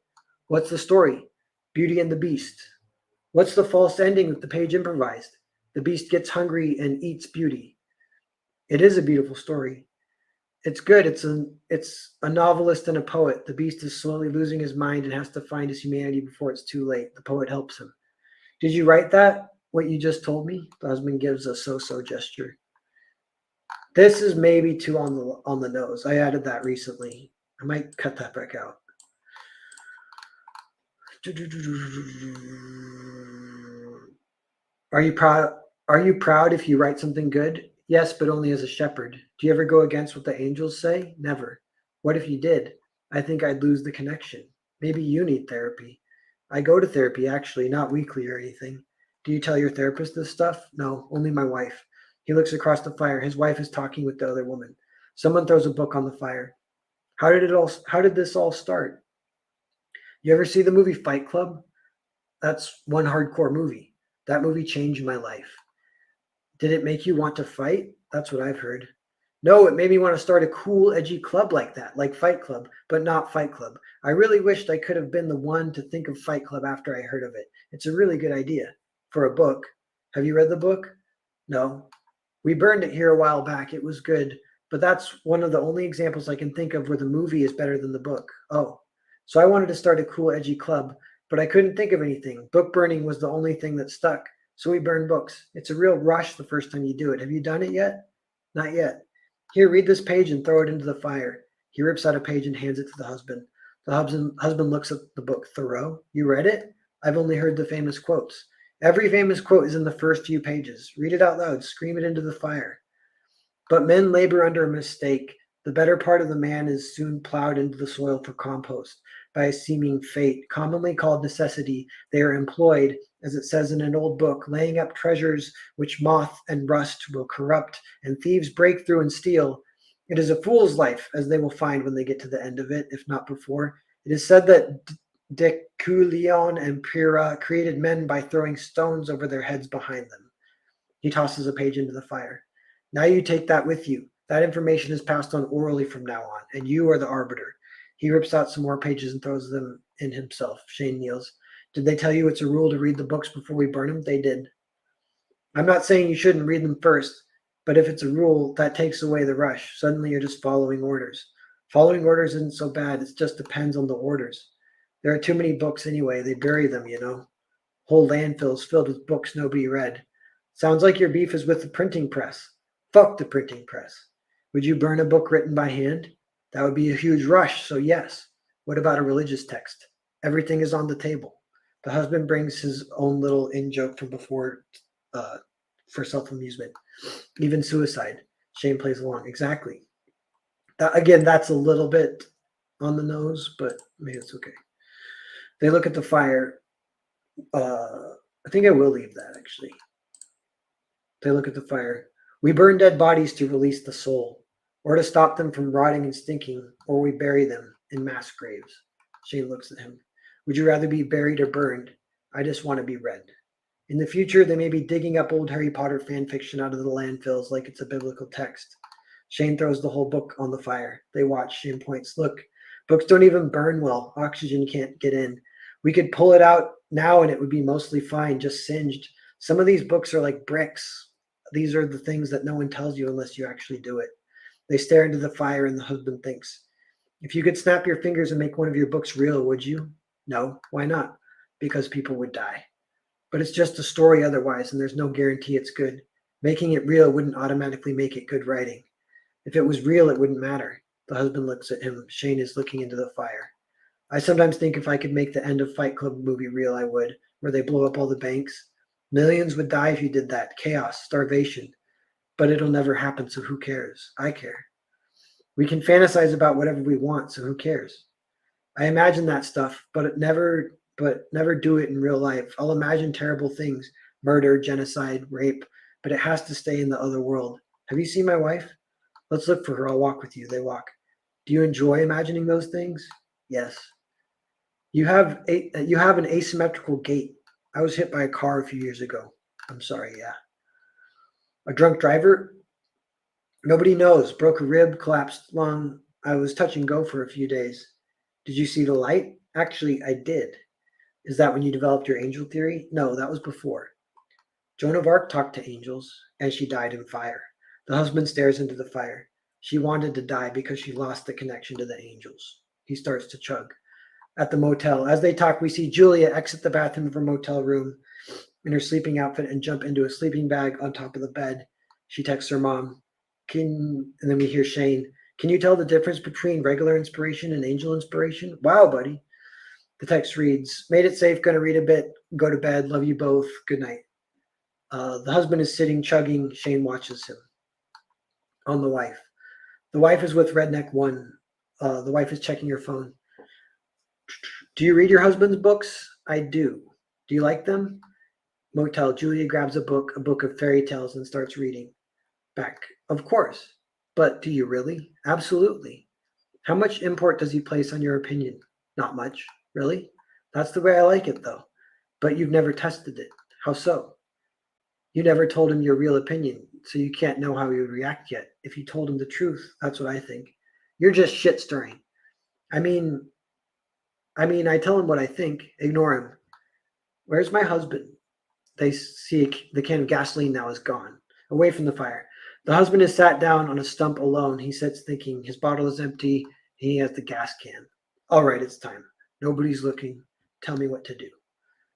Speaker 1: What's the story? Beauty and the Beast. What's the false ending that the page improvised? The beast gets hungry and eats Beauty. It is a beautiful story. It's good. It's a novelist and a poet. The beast is slowly losing his mind and has to find his humanity before it's too late. The poet helps him. Did you write that? What you just told me? The husband gives a so-so gesture. This is maybe too on the nose. I added that recently. I might cut that back out. Are you proud? Are you proud if you write something good? Yes, but only as a shepherd. Do you ever go against what the angels say? Never. What if you did? I think I'd lose the connection. Maybe you need therapy. I go to therapy, actually, not weekly or anything. Do you tell your therapist this stuff? No, only my wife. He looks across the fire. His wife is talking with the other woman. Someone throws a book on the fire. How did this all start? You ever see the movie Fight Club? That's one hardcore movie. That movie changed my life. Did it make you want to fight? That's what I've heard. No, it made me want to start a cool, edgy club like that, like Fight Club, but not Fight Club. I really wished I could have been the one to think of Fight Club after I heard of it. It's a really good idea. For a book. Have you read the book? No. We burned it here a while back. It was good, but that's one of the only examples I can think of where the movie is better than the book. Oh. So I wanted to start a cool, edgy club, but I couldn't think of anything. Book burning was the only thing that stuck. So we burn books. It's a real rush the first time you do it. Have you done it yet? Not yet. Here, read this page and throw it into the fire. He rips out a page and hands it to the husband. The husband looks at the book. Thoreau? You read it? I've only heard the famous quotes. Every famous quote is in the first few pages. Read it out loud. Scream it into the fire. But men labor under a mistake. The better part of the man is soon plowed into the soil for compost. By a seeming fate, commonly called necessity, they are employed, as it says in an old book, laying up treasures which moth and rust will corrupt, and thieves break through and steal. It is a fool's life, as they will find when they get to the end of it, if not before. It is said that Deculion and Pyrrha created men by throwing stones over their heads behind them. He tosses a page into the fire. Now you take that with you. That information is passed on orally from now on, and you are the arbiter. He rips out some more pages and throws them in himself. Shane kneels. Did they tell you it's a rule to read the books before we burn them? They did. I'm not saying you shouldn't read them first, but if it's a rule, that takes away the rush. Suddenly you're just following orders. Following orders isn't so bad. It just depends on the orders. There are too many books anyway. They bury them, you know. Whole landfills filled with books nobody read. Sounds like your beef is with the printing press. Fuck the printing press. Would you burn a book written by hand? That would be a huge rush, so yes. What about a religious text? Everything is on the table. The husband brings his own little in-joke from before for self-amusement. Even suicide. Shane plays along. Exactly. Again, that's a little bit on the nose, but maybe it's okay. They look at the fire. I think I will leave that, actually. They look at the fire. We burn dead bodies to release the soul, or to stop them from rotting and stinking, or we bury them in mass graves. Shane looks at him. Would you rather be buried or burned? I just want to be read. In the future, they may be digging up old Harry Potter fan fiction out of the landfills like it's a biblical text. Shane throws the whole book on the fire. They watch. Shane points. Look, books don't even burn well. Oxygen can't get in. We could pull it out now and it would be mostly fine, just singed. Some of these books are like bricks. These are the things that no one tells you unless you actually do it. They stare into the fire and the husband thinks, if you could snap your fingers and make one of your books real, would you? No. Why not? Because people would die. But it's just a story otherwise, and there's no guarantee it's good. Making it real wouldn't automatically make it good writing. If it was real, it wouldn't matter. The husband looks at him. Shane is looking into the fire. I sometimes think if I could make the end of Fight Club movie real, I would, where they blow up all the banks. Millions would die if you did that. Chaos, starvation. But it'll never happen, so who cares? I care. We can fantasize about whatever we want, so who cares? I imagine that stuff, but never do it in real life. I'll imagine terrible things, murder, genocide, rape, but it has to stay in the other world. Have you seen my wife? Let's look for her. I'll walk with you. They walk. Do you enjoy imagining those things? Yes. You have an asymmetrical gait. I was hit by a car a few years ago. I'm sorry, yeah. A drunk driver? Nobody knows. Broke a rib, collapsed lung. I was touch and go for a few days. Did you see the light? Actually, I did. Is that when you developed your angel theory? No, that was before. Joan of Arc talked to angels, and she died in fire. The husband stares into the fire. She wanted to die because she lost the connection to the angels. He starts to chug. At the motel, as they talk, we see Julia exit the bathroom of her motel room in her sleeping outfit and jump into a sleeping bag on top of the bed. She texts her mom. And then we hear Shane. Can you tell the difference between regular inspiration and angel inspiration? Wow, buddy. The text reads, made it safe, gonna read a bit, go to bed, love you both, good night. The husband is sitting, chugging. Shane watches him. On the wife. The wife is with Redneck One. The wife is checking her phone. Do you read your husband's books? I do. Do you like them? Motel. Julia grabs a book of fairy tales, and starts reading. Back. Of course. But do you really? Absolutely. How much import does he place on your opinion? Not much. Really? That's the way I like it, though. But you've never tested it. How so? You never told him your real opinion, so you can't know how he would react yet. If you told him the truth, that's what I think. You're just shit stirring. I mean, I tell him what I think. Ignore him. Where's my husband? They see the can of gasoline now is gone, away from the fire. The husband is sat down on a stump alone. He sits thinking. His bottle is empty, and he has the gas can. All right, it's time. Nobody's looking. Tell me what to do.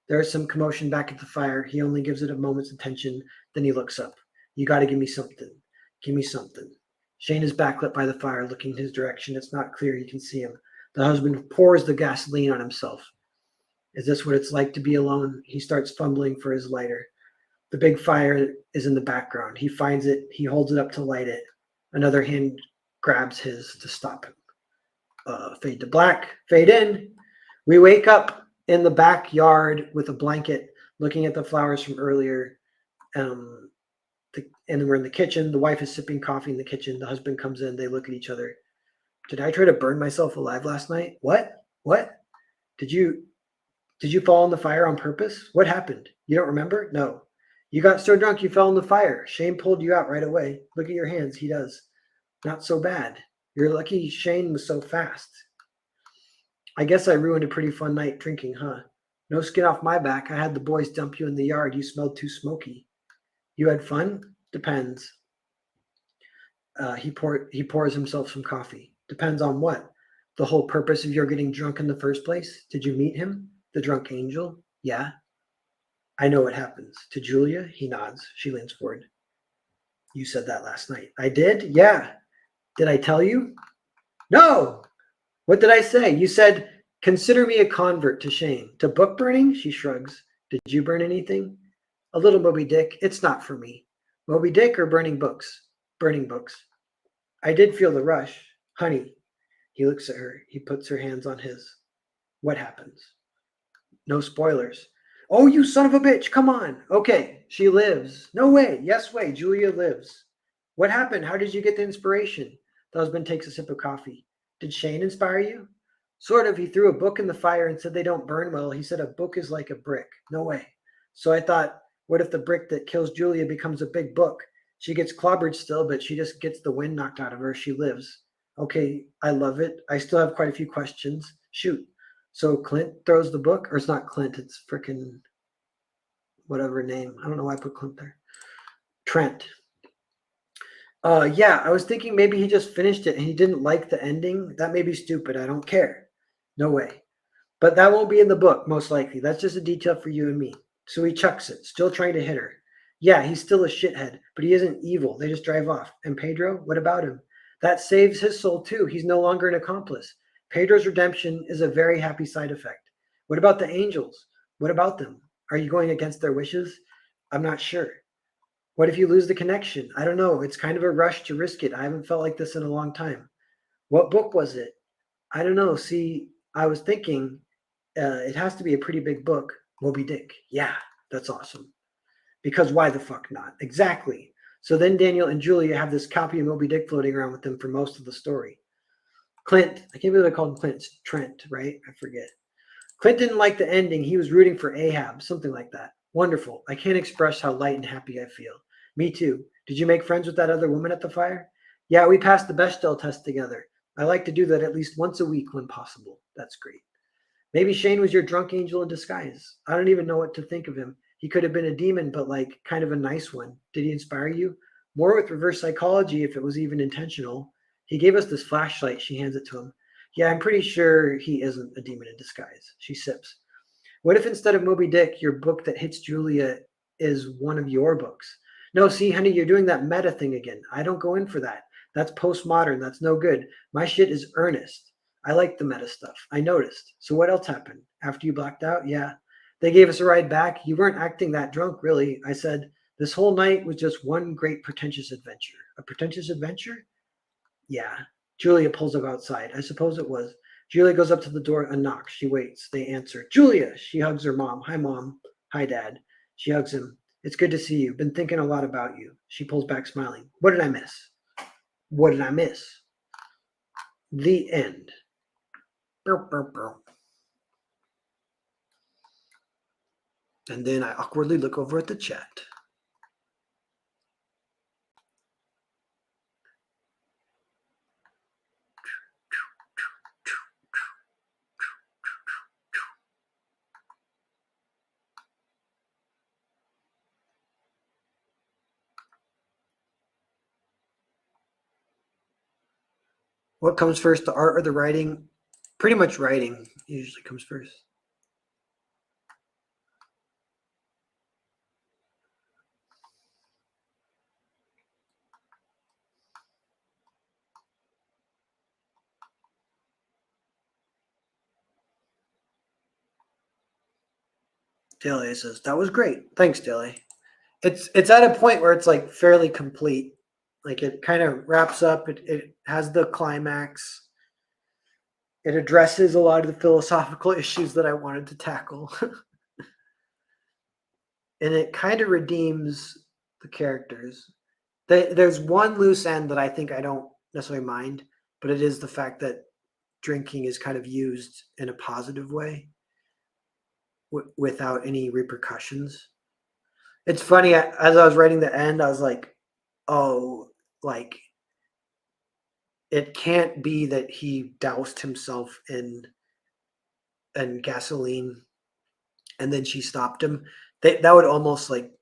Speaker 1: There is some commotion back at the fire. He only gives it a moment's attention, then he looks up. You got to give me something. Give me something. Shane is backlit by the fire, looking his direction. It's not clear he can see him. The husband pours the gasoline on himself. Is this what it's like to be alone? He starts fumbling for his lighter. The big fire is in the background. He finds it. He holds it up to light it. Another hand grabs his to stop him. Fade to black. Fade in. We wake up in the backyard with a blanket, looking at the flowers from earlier. And we're in the kitchen. The wife is sipping coffee in the kitchen. The husband comes in. They look at each other. Did I try to burn myself alive last night? What? What? Did you fall in the fire on purpose? What happened? You don't remember? No. You got so drunk you fell in the fire. Shane pulled you out right away. Look at your hands. He does. Not so bad. You're lucky Shane was so fast. I guess I ruined a pretty fun night drinking, huh? No skin off my back. I had the boys dump you in the yard. You smelled too smoky. You had fun? Depends. He pours himself some coffee. Depends on what? The whole purpose of your getting drunk in the first place? Did you meet him? The drunk angel? Yeah. I know what happens. To Julia, he nods. She leans forward. You said that last night. I did? Yeah. Did I tell you? No. What did I say? You said, consider me a convert to Shane. To book burning? She shrugs. Did you burn anything? A little Moby Dick. It's not for me. Moby Dick or burning books? Burning books. I did feel the rush. Honey. He looks at her. He puts her hands on his. What happens? No spoilers. Oh, you son of a bitch. Come on. Okay. She lives. No way. Yes way. Julia lives. What happened? How did you get the inspiration? The husband takes a sip of coffee. Did Shane inspire you? Sort of. He threw a book in the fire and said they don't burn well. He said a book is like a brick. No way. So I thought, what if the brick that kills Julia becomes a big book? She gets clobbered still, but she just gets the wind knocked out of her. She lives. Okay, I love it. I still have quite a few questions. Shoot. So Clint throws the book, or it's not Clint, it's freaking whatever name. I don't know why I put Clint there. Trent. Yeah, I was thinking maybe he just finished it and he didn't like the ending. That may be stupid. I don't care. No way. But that won't be in the book, most likely. That's just a detail for you and me. So he chucks it, still trying to hit her. Yeah, he's still a shithead, but he isn't evil. They just drive off. And Pedro, what about him? That saves his soul too. He's no longer an accomplice. Pedro's redemption is a very happy side effect. What about the angels? What about them? Are you going against their wishes? I'm not sure. What if you lose the connection? I don't know. It's kind of a rush to risk it. I haven't felt like this in a long time. What book was it? I don't know. See, I was thinking it has to be a pretty big book. Moby Dick. Yeah, that's awesome. Because why the fuck not? Exactly. So then Daniel and Julia have this copy of Moby Dick floating around with them for most of the story. Clint, I can't believe I called him Clint. It's Trent, right? I forget. Clint didn't like the ending. He was rooting for Ahab, something like that. Wonderful. I can't express how light and happy I feel. Me too. Did you make friends with that other woman at the fire? Yeah, we passed the Bechdel test together. I like to do that at least once a week when possible. That's great. Maybe Shane was your drunk angel in disguise. I don't even know what to think of him. He could have been a demon, but like kind of a nice one. Did he inspire you? More with reverse psychology if it was even intentional. He gave us this flashlight. She hands it to him. Yeah, I'm pretty sure he isn't a demon in disguise. She sips. What if instead of Moby Dick, your book that hits Julia is one of your books? No, see, honey, you're doing that meta thing again. I don't go in for that. That's postmodern. That's no good. My shit is earnest. I like the meta stuff. I noticed. So what else happened? After you blacked out? Yeah. They gave us a ride back. You weren't acting that drunk, really. I said, this whole night was just one great pretentious adventure. A pretentious adventure? Yeah. Julia pulls up outside. I suppose it was. Julia goes up to the door and knocks. She waits. They answer. Julia! She hugs her mom. Hi, Mom. Hi, Dad. She hugs him. It's good to see you. Been thinking a lot about you. She pulls back, smiling. What did I miss? What did I miss? The end. And then I awkwardly look over at the chat. What comes first, the art or the writing? Pretty much writing usually comes first. Daly says, that was great. Thanks, Daly. It's at a point where it's like fairly complete. Like it kind of wraps up. It has the climax. It addresses a lot of the philosophical issues that I wanted to tackle. And it kind of redeems the characters. There's one loose end that I think I don't necessarily mind, but it is the fact that drinking is kind of used in a positive way without any repercussions. It's funny, as I was writing the end, I was like, oh, like it can't be that he doused himself in gasoline and then she stopped him. That would almost like,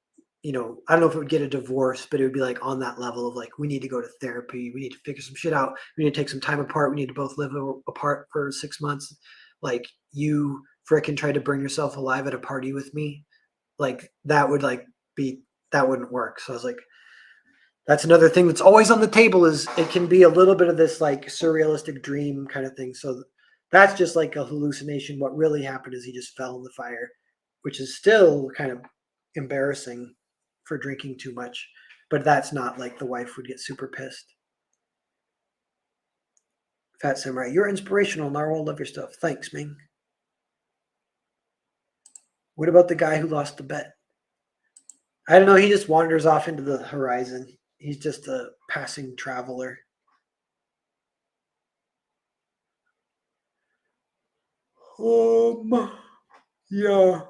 Speaker 1: I don't know if it would get a divorce, but it would be like on that level of like, we need to go to therapy. We need to figure some shit out. We need to take some time apart. We need to both live apart for 6 months. Like you frickin' tried to burn yourself alive at a party with me. Like that would like be, that wouldn't work. So I was like, that's another thing that's always on the table is it can be a little bit of this like surrealistic dream kind of thing. So that's just like a hallucination. What really happened is he just fell in the fire, which is still kind of embarrassing for drinking too much. But that's not like the wife would get super pissed. Fat Samurai, you're inspirational, Narwhal. Love your stuff. Thanks, Ming. What about the guy who lost the bet? I don't know. He just wanders off into the horizon. He's just a passing traveler. Yeah.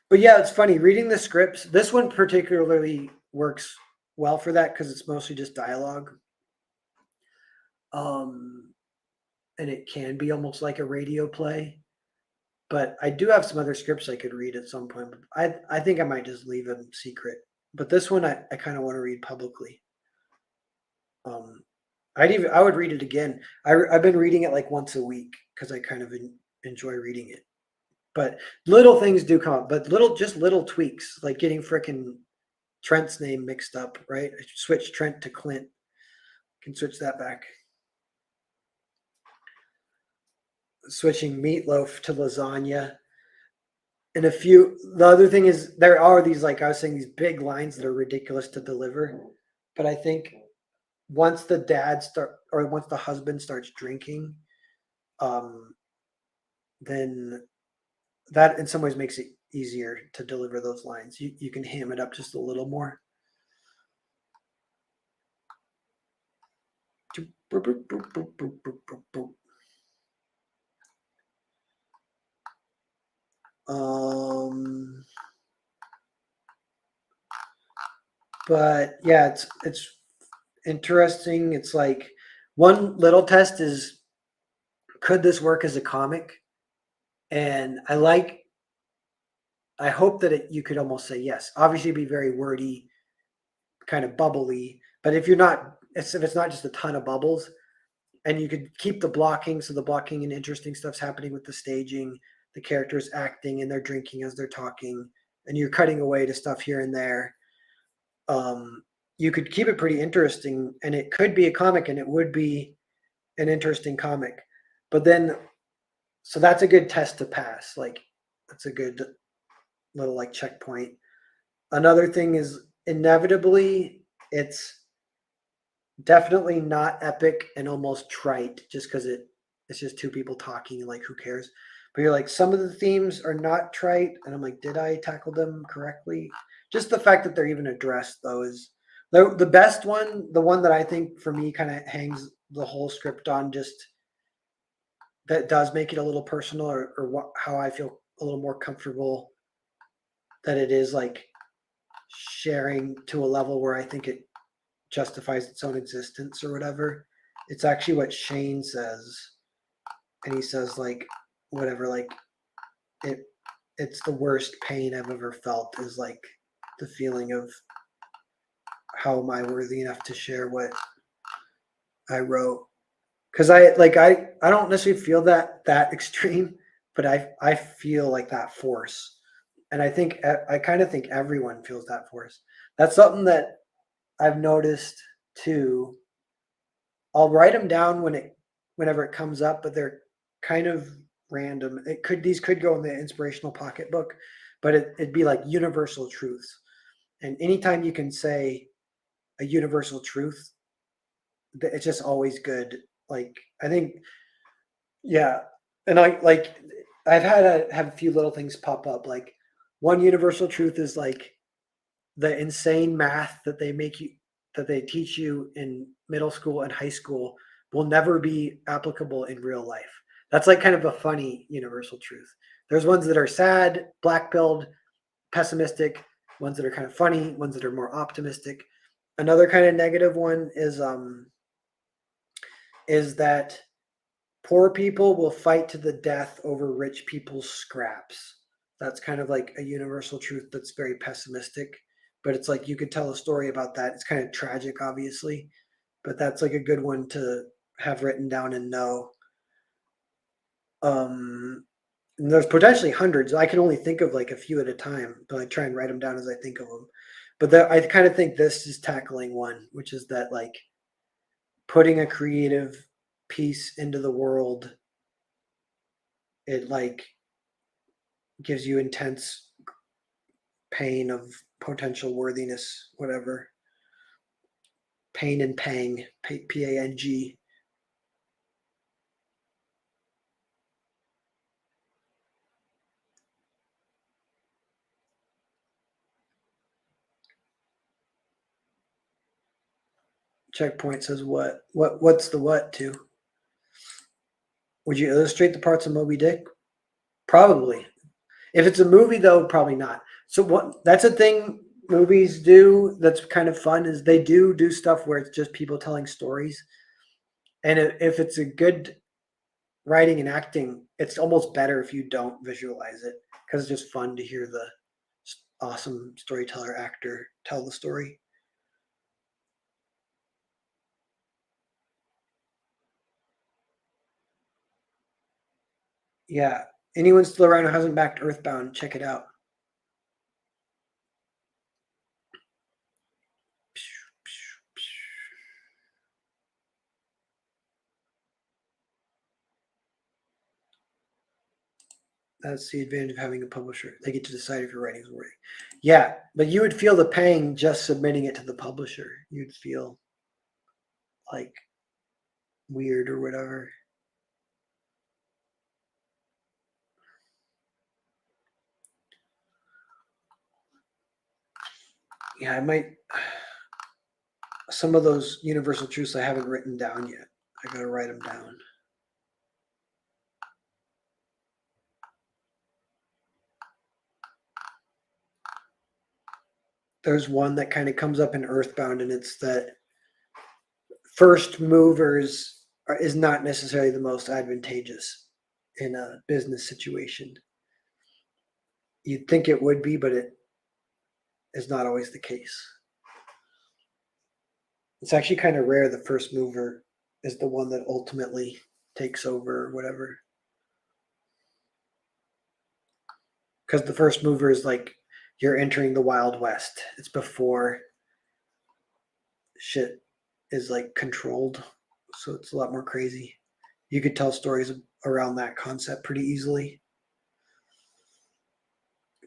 Speaker 1: But yeah, it's funny reading the scripts. This one particularly works well for that because it's mostly just dialogue. And it can be almost like a radio play. But I do have some other scripts I could read at some point. I think I might just leave them secret. But this one I kind of want to read publicly. I would read it again. I've been reading it like once a week because I kind of enjoy reading it. But little things do come up, but little tweaks, like getting frickin' Trent's name mixed up, right? I switched Trent to Clint. Can switch that back. Switching meatloaf to lasagna. And the other thing is there are these, like I was saying, these big lines that are ridiculous to deliver. But I think once the once the husband starts drinking, um, then that in some ways makes it easier to deliver those lines. You can ham it up just a little more. Um, but yeah, it's interesting. It's like one little test is, could this work as a comic? And I hope that you could almost say yes. Obviously, it'd be very wordy, kind of bubbly. But if it's not just a ton of bubbles, and you could keep the blocking, so the blocking and interesting stuff's happening with the staging, the characters acting and they're drinking as they're talking, and you're cutting away to stuff here and there. Um, you could keep it pretty interesting, and it could be a comic, and it would be an interesting comic. But then, so that's a good test to pass. Like, that's a good little like checkpoint. Another thing is, inevitably it's definitely not epic and almost trite, just because it's just two people talking and like who cares. But you're like, some of the themes are not trite, and I'm like, did I tackle them correctly? Just the fact that they're even addressed though is the best one. The one that I think for me kind of hangs the whole script on, just that does make it a little personal, or how I feel a little more comfortable that it is like sharing to a level where I think it justifies its own existence or whatever. It's actually what Shane says. And he says like whatever, like it it's the worst pain I've ever felt, is like the feeling of how am I worthy enough to share what I wrote. Because I don't necessarily feel that extreme, but I feel like that force. And I kind of think everyone feels that force. That's something that I've noticed too. I'll write them down whenever it comes up, but they're kind of random. These could go in the inspirational pocketbook, but it'd be like universal truths. And anytime you can say a universal truth, it's just always good. Like, I think, yeah, and I've have a few little things pop up. Like, one universal truth is like the insane math that they teach you in middle school and high school will never be applicable in real life. That's like kind of a funny universal truth. There's ones that are sad, black pilled, pessimistic, ones that are kind of funny, ones that are more optimistic. Another kind of negative one is that poor people will fight to the death over rich people's scraps. That's kind of like a universal truth that's very pessimistic, but it's like you could tell a story about that. It's kind of tragic, obviously, but that's like a good one to have written down and know. And there's potentially hundreds. I can only think of like a few at a time, but I try and write them down as I think of them. But I kind of think this is tackling one, which is that like putting a creative piece into the world, it like gives you intense pain of potential worthiness, whatever. Pain and pang, P-A-N-G. Checkpoint says what? What's the what to? Would you illustrate the parts of Moby Dick? Probably. If it's a movie, though, probably not. So what? That's a thing movies do. That's kind of fun. Is they do stuff where it's just people telling stories, and if it's a good writing and acting, it's almost better if you don't visualize it, because it's just fun to hear the awesome storyteller actor tell the story. Yeah. Anyone still around who hasn't backed Earthbound, check it out. That's the advantage of having a publisher. They get to decide if your writing's worthy. Yeah, but you would feel the pang just submitting it to the publisher. You'd feel like weird or whatever. Yeah, I might. Some of those universal truths I haven't written down yet. I gotta write them down. There's one that kind of comes up in Earthbound, and it's that first movers is not necessarily the most advantageous in a business situation. You'd think it would be, but it is not always the case. It's actually kind of rare the first mover is the one that ultimately takes over or whatever. Because the first mover is like you're entering the Wild West. It's before shit is like controlled. So it's a lot more crazy. You could tell stories around that concept pretty easily.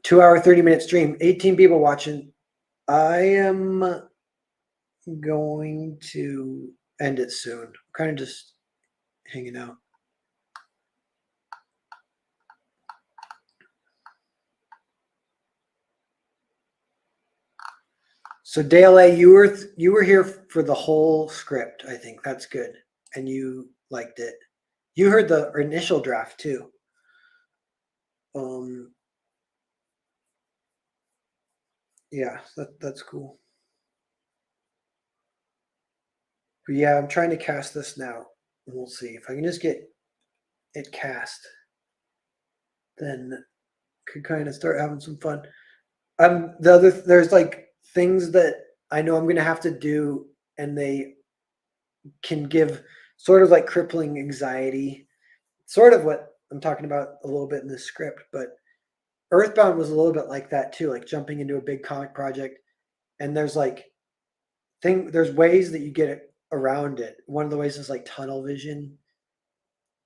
Speaker 1: 2 hour, 30-minute stream, 18 people watching. I am going to end it soon. I'm kind of just hanging out. So Dale A, you were here for the whole script. I think that's good, and you liked it. You heard the initial draft too. Yeah, that's cool. But yeah, I'm trying to cast this now, and we'll see if I can just get it cast. Then could kind of start having some fun. There's like things that I know I'm gonna have to do, and they can give sort of like crippling anxiety. Sort of what I'm talking about a little bit in this script, but Earthbound was a little bit like that too, like jumping into a big comic project, and there's like there's ways that you get it around it. One of the ways is like tunnel vision.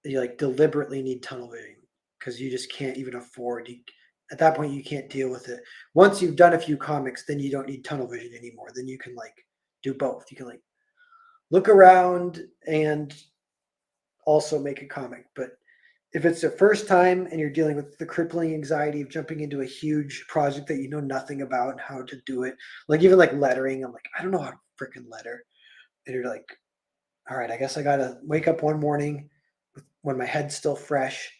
Speaker 1: You like deliberately need tunnel vision because you just can't even afford. At that point, you can't deal with it. Once you've done a few comics, then you don't need tunnel vision anymore. Then you can like do both. You can like look around and also make a comic. But if it's the first time and you're dealing with the crippling anxiety of jumping into a huge project that you know nothing about and how to do it, like even like lettering, I'm like, I don't know how to freaking letter. And you're like, all right, I guess I gotta wake up one morning when my head's still fresh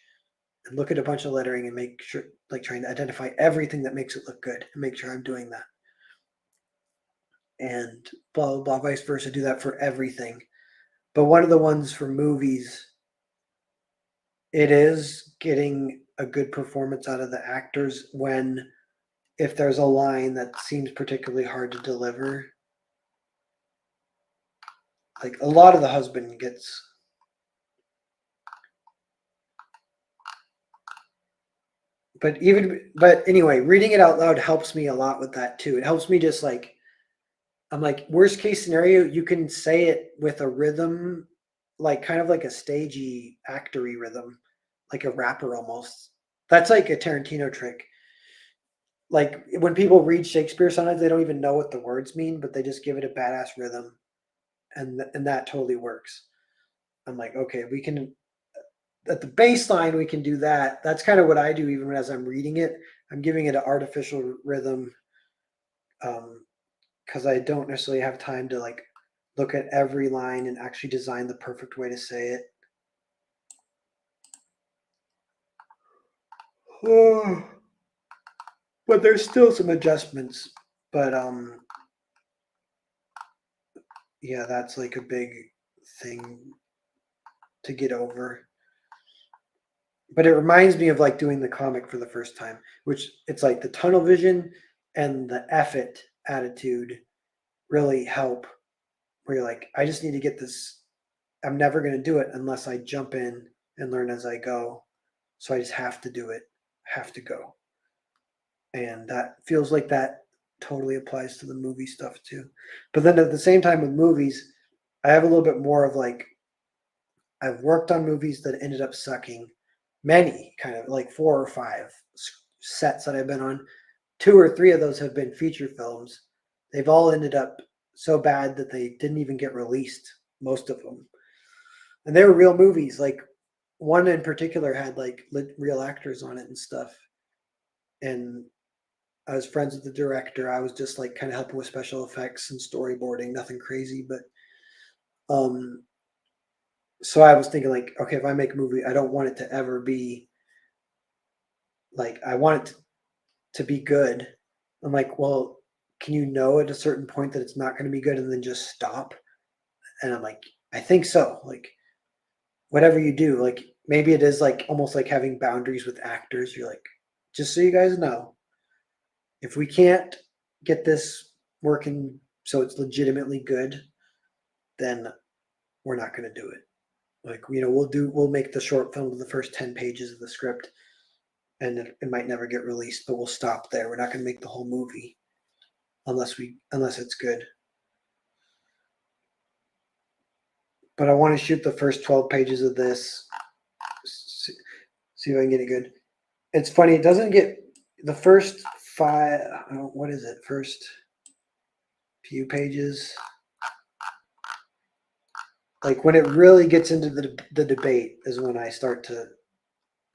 Speaker 1: and look at a bunch of lettering and make sure, like trying to identify everything that makes it look good and make sure I'm doing that. And blah, blah, blah, vice versa, do that for everything. But one of the ones for movies, it is getting a good performance out of the actors when, if there's a line that seems particularly hard to deliver, like a lot of the husband gets. But anyway, reading it out loud helps me a lot with that too. It helps me just like, I'm like, worst case scenario, you can say it with a rhythm, like kind of like a stagey, actory rhythm, like a rapper almost. That's like a Tarantino trick. Like when people read Shakespeare, sometimes they don't even know what the words mean, but they just give it a badass rhythm, and that totally works. I'm like, okay, we can at the baseline we can do that. That's kind of what I do even as I'm reading it. I'm giving it an artificial rhythm because I don't necessarily have time to like look at every line and actually design the perfect way to say it. Oh, but there's still some adjustments. But yeah, that's like a big thing to get over. But it reminds me of like doing the comic for the first time, which it's like the tunnel vision and the effort attitude really help. Where you're like, I just need to get this. I'm never going to do it unless I jump in and learn as I go. So I just have to do it, have to go. And that feels like that totally applies to the movie stuff too. But then at the same time with movies, I have a little bit more of like, I've worked on movies that ended up sucking. Many, kind of like 4 or 5 sets that I've been on. 2 or 3 of those have been feature films. They've all ended up so bad that they didn't even get released. most of them, and they were real movies. Like one in particular had like real actors on it and stuff. And I was friends with the director. I was just like kind of helping with special effects and storyboarding, nothing crazy. But um, so I was thinking like, okay, if I make a movie, I don't want it to ever be like I want it to be good. I'm like, well, can you know at a certain point that it's not going to be good and then just stop? And I'm like, I think so. Like whatever you do, like maybe it is like almost like having boundaries with actors. You're like, just so you guys know, if we can't get this working so it's legitimately good, then we're not going to do it. Like, we'll make the short film of the first 10 pages of the script and it might never get released, but we'll stop there. We're not going to make the whole movie unless it's good. But I want to shoot the first 12 pages of this, see if I can get it good. It's funny, it doesn't get the first five, what is it? First few pages. Like when it really gets into the debate is when I start to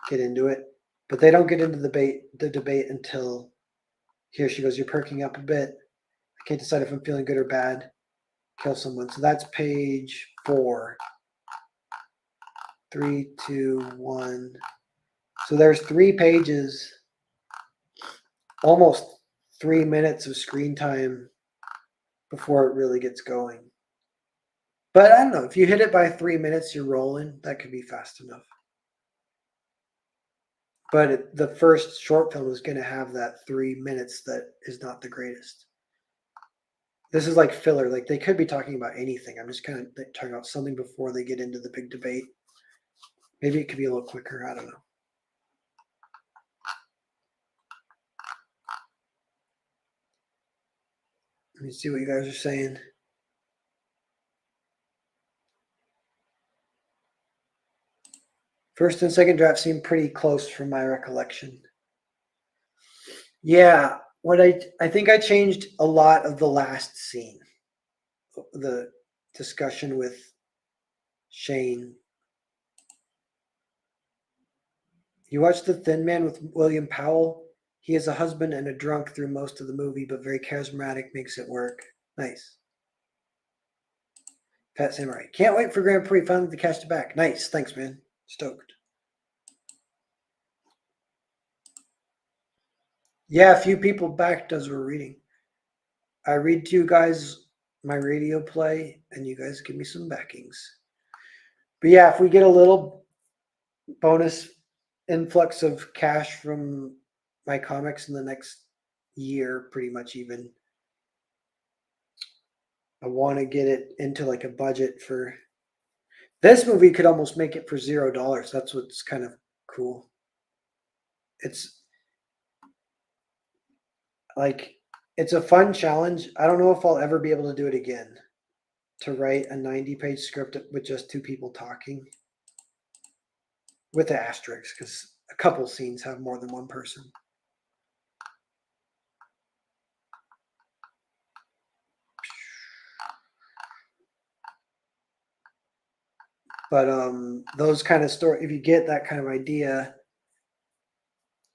Speaker 1: get into it. But they don't get into the debate until here she goes, you're perking up a bit. I can't decide if I'm feeling good or bad. Kill someone. So that's page 4. 3, 2, 1. So there's 3 pages, almost 3 minutes of screen time before it really gets going. But I don't know, if you hit it by 3 minutes, you're rolling. That could be fast enough. But the first short film is going to have that 3 minutes that is not the greatest. This is like filler. Like they could be talking about anything. I'm just kind of talking about something before they get into the big debate. Maybe it could be a little quicker. I don't know. Let me see what you guys are saying. First and second draft seem pretty close from my recollection. Yeah, what I think I changed a lot of the last scene. The discussion with Shane. You watched The Thin Man with William Powell? He is a husband and a drunk through most of the movie, but very charismatic, makes it work. Nice. Pat Samurai. Can't wait for Grand Prix finally to catch it back. Nice. Thanks, man. Stoked. Yeah, a few people backed as we're reading. I read to you guys my radio play, and you guys give me some backings. But yeah, if we get a little bonus influx of cash from my comics in the next year, pretty much even, I want to get it into like a budget for this movie. Could almost make it for $0. That's what's kind of cool. It's like it's a fun challenge. I don't know if I'll ever be able to do it again, to write a 90-page script with just 2 people talking with the asterisks, because a couple scenes have more than one person. But those kind of story, if you get that kind of idea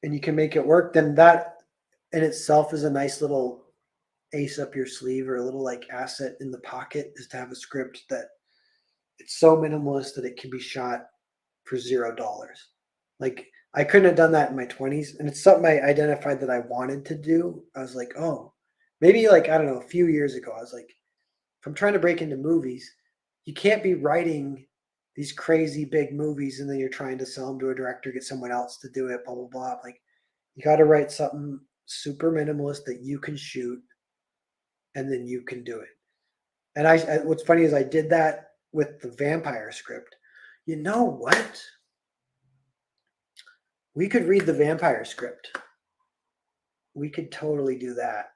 Speaker 1: and you can make it work, then that in itself is a nice little ace up your sleeve, or a little like asset in the pocket, is to have a script that it's so minimalist that it can be shot for $0. Like I couldn't have done that in my 20s, and it's something I identified that I wanted to do. I was like, oh, maybe like I don't know, a few years ago, I was like, if I'm trying to break into movies, you can't be writing these crazy big movies and then you're trying to sell them to a director, get someone else to do it, blah blah blah. Like you got to write something super minimalist that you can shoot, and then you can do it. And what's funny is I did that with the vampire script. You know what? We could read the vampire script. We could totally do that.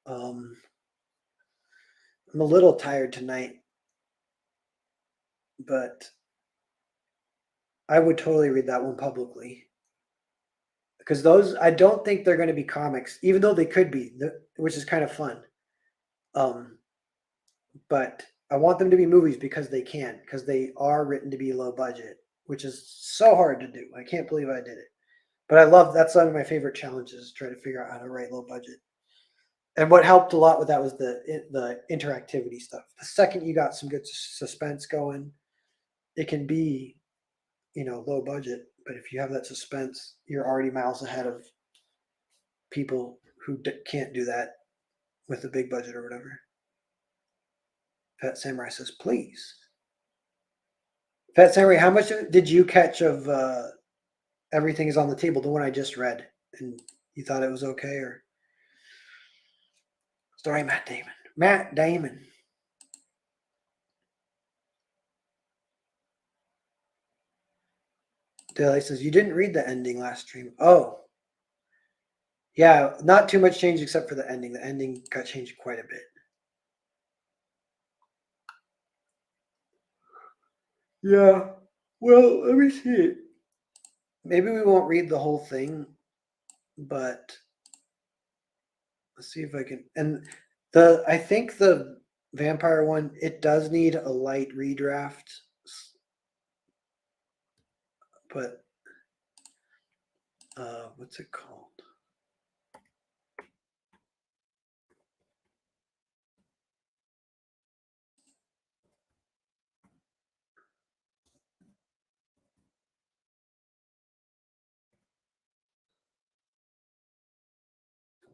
Speaker 1: I'm a little tired tonight, but I would totally read that one publicly. Because those, I don't think they're going to be comics, even though they could be, which is kind of fun. But I want them to be movies because they are written to be low budget, which is so hard to do. I can't believe I did it. But I love that's one of my favorite challenges, try to figure out how to write low budget. And what helped a lot with that was the interactivity stuff. The second you got some good suspense going, it can be, low budget, but if you have that suspense, you're already miles ahead of people who can't do that with a big budget or whatever. Fat Samurai says, please. Fat Samurai, how much did you catch of Everything is on the Table, the one I just read? And you thought it was okay? Or story Matt Damon. Matt Damon. Daylight says, you didn't read the ending last stream. Oh. Yeah, not too much change except for the ending. The ending got changed quite a bit. Yeah. Well, let me see it. Maybe we won't read the whole thing, but let's see if I can. And I think the vampire one, it does need a light redraft, but what's it called?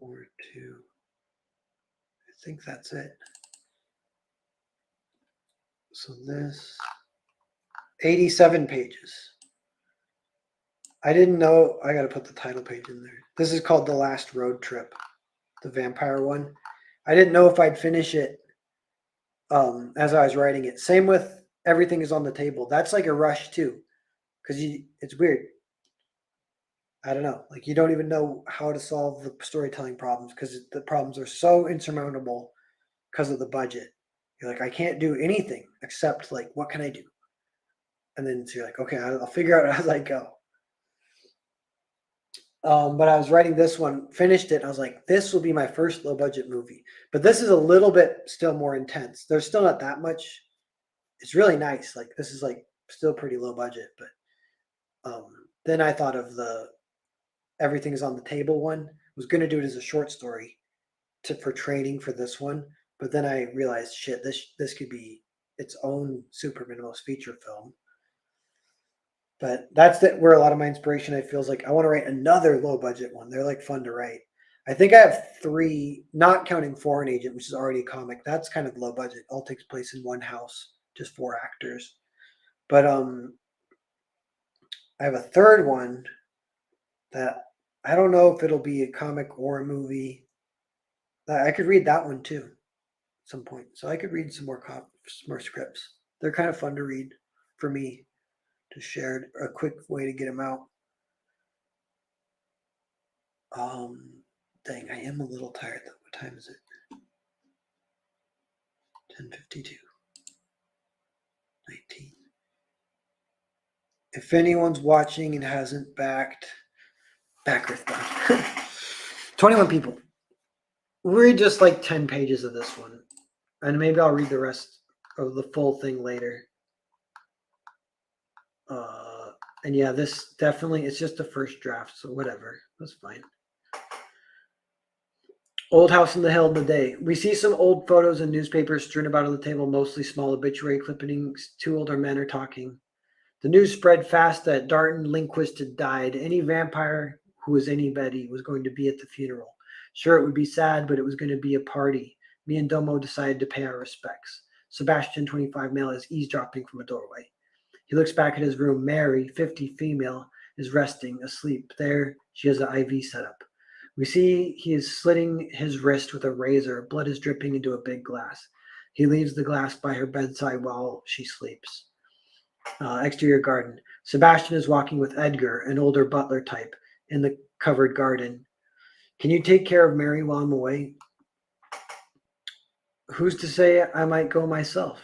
Speaker 1: Or two. I think that's it. So this 87 pages. I didn't know. I got to put the title page in there. This is called The Last Road Trip, the vampire one. I didn't know if I'd finish it as I was writing it. Same with Everything is on the Table. That's like a rush too, because it's weird. I don't know. Like you don't even know how to solve the storytelling problems because the problems are so insurmountable because of the budget. You're like, I can't do anything except like, what can I do? And then so you're like, okay, I'll figure out as I go. But I was writing this one, finished it. And I was like, this will be my first low budget movie. But this is a little bit still more intense. There's still not that much. It's really nice. Like this is like still pretty low budget. But then I thought of the Everything is on the Table one. I was going to do it as a short story for training for this one. But then I realized, shit, this could be its own super minimalist feature film. But that's where a lot of my inspiration, I feels like I want to write another low budget one. They're like fun to write. I think I have 3, not counting Foreign Agent, which is already a comic. That's kind of low budget. All takes place in one house, just 4 actors. But I have a third one that I don't know if it'll be a comic or a movie. I could read that one too at some point. So I could read some more scripts. They're kind of fun to read for me to share a quick way to get them out. Dang, I am a little tired though. What time is it? 10:52. 19. If anyone's watching and hasn't back earthbound. 21 people. Read just like 10 pages of this one. And maybe I'll read the rest of the full thing later. And yeah, this definitely, it's just the first draft, so whatever. That's fine. Old House on the Hill in the Day. We see some old photos and newspapers strewn about on the table, mostly small obituary clippings. 2 older men are talking. The news spread fast that Darton Lindquist had died. Any vampire who was anybody was going to be at the funeral. Sure, it would be sad, but it was going to be a party. Me and Domo decided to pay our respects. Sebastian, 25 male, is eavesdropping from a doorway. He looks back at his room. Mary, 50 female, is resting, asleep. There, she has an IV set up. We see he is slitting his wrist with a razor. Blood is dripping into a big glass. He leaves the glass by her bedside while she sleeps. Exterior garden. Sebastian is walking with Edgar, an older butler type, in the covered garden. Can you take care of Mary while I'm away? Who's to say I might go myself?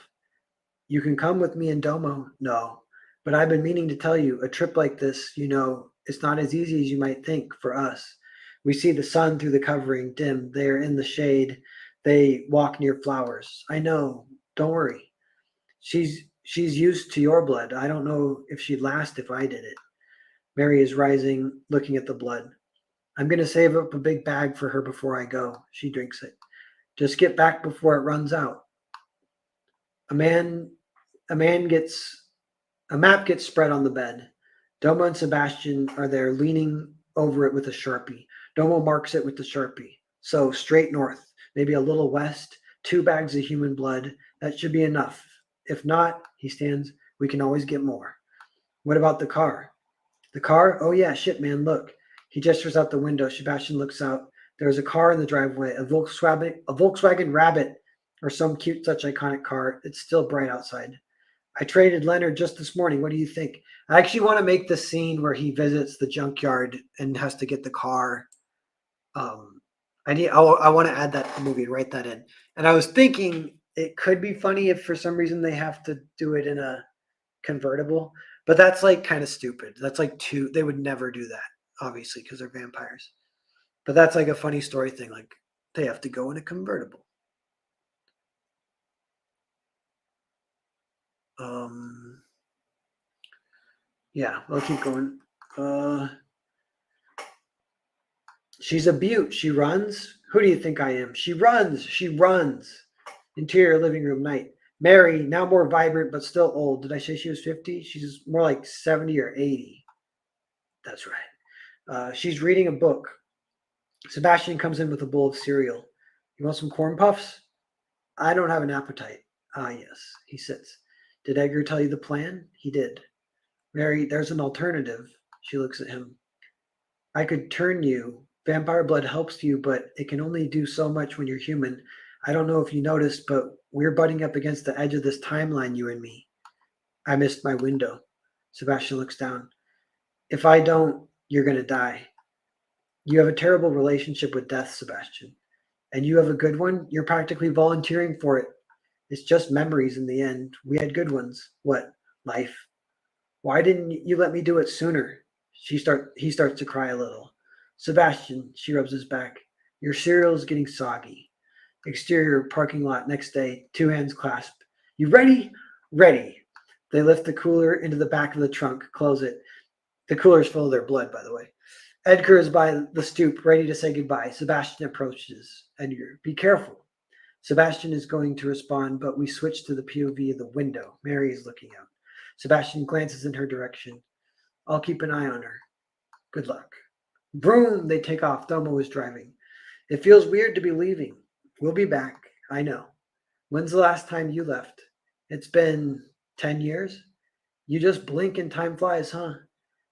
Speaker 1: You can come with me and Domo. No, but I've been meaning to tell you, a trip like this, it's not as easy as you might think for us. We see the sun through the covering dim. They are in the shade. They walk near flowers. I know. Don't worry. She's used to your blood. I don't know if she'd last if I did it. Mary is rising, looking at the blood. I'm going to save up a big bag for her before I go. She drinks it. Just get back before it runs out. A man a man gets a map gets spread on the bed. Domo and Sebastian are there leaning over it with a Sharpie. Domo marks it with the Sharpie. So straight north, maybe a little west, 2 bags of human blood. That should be enough. If not, he stands, we can always get more. What about the car? The car? Oh yeah, shit man, look. He gestures out the window. Sebastian looks out. There's a car in the driveway, a Volkswagen Rabbit, or some cute such iconic car. It's still bright outside. I traded Leonard just this morning. What do you think? I actually want to make the scene where he visits the junkyard and has to get the car. Um, I want to add that to the movie and write that in. And I was thinking it could be funny if for some reason they have to do it in a convertible, but that's like kind of stupid. That's like too. They would never do that, obviously, because they're vampires. But that's like a funny story thing. Like they have to go in a convertible. Um, yeah, we'll keep going. She's a beaut. She runs. Who do you think I am? She runs. She runs. Interior living room night. Mary, now more vibrant, but still old. Did I say she was 50? She's more like 70 or 80. That's right. She's reading a book. Sebastian comes in with a bowl of cereal. You want some corn puffs? I don't have an appetite. Ah, yes. He sits. Did Edgar tell you the plan? He did. Mary, there's an alternative. She looks at him. I could turn you. Vampire blood helps you, but it can only do so much when you're human. I don't know if you noticed, but we're butting up against the edge of this timeline, you and me. I missed my window. Sebastian looks down. If I don't, you're going to die. You have a terrible relationship with death, Sebastian. And you have a good one? You're practically volunteering for it. It's just memories in the end. We had good ones. What? Life. Why didn't you let me do it sooner? He starts to cry a little. Sebastian, she rubs his back. Your cereal is getting soggy. Exterior parking lot next day, 2 hands clasped. You ready? Ready. They lift the cooler into the back of the trunk, close it. The cooler's full of their blood, by the way. Edgar is by the stoop, ready to say goodbye. Sebastian approaches. Edgar, be careful. Sebastian is going to respond, but we switch to the POV of the window. Mary is looking out. Sebastian glances in her direction. I'll keep an eye on her. Good luck. Vroom! They take off. Domo is driving. It feels weird to be leaving. We'll be back. I know. When's the last time you left? It's been 10 years? You just blink and time flies, huh?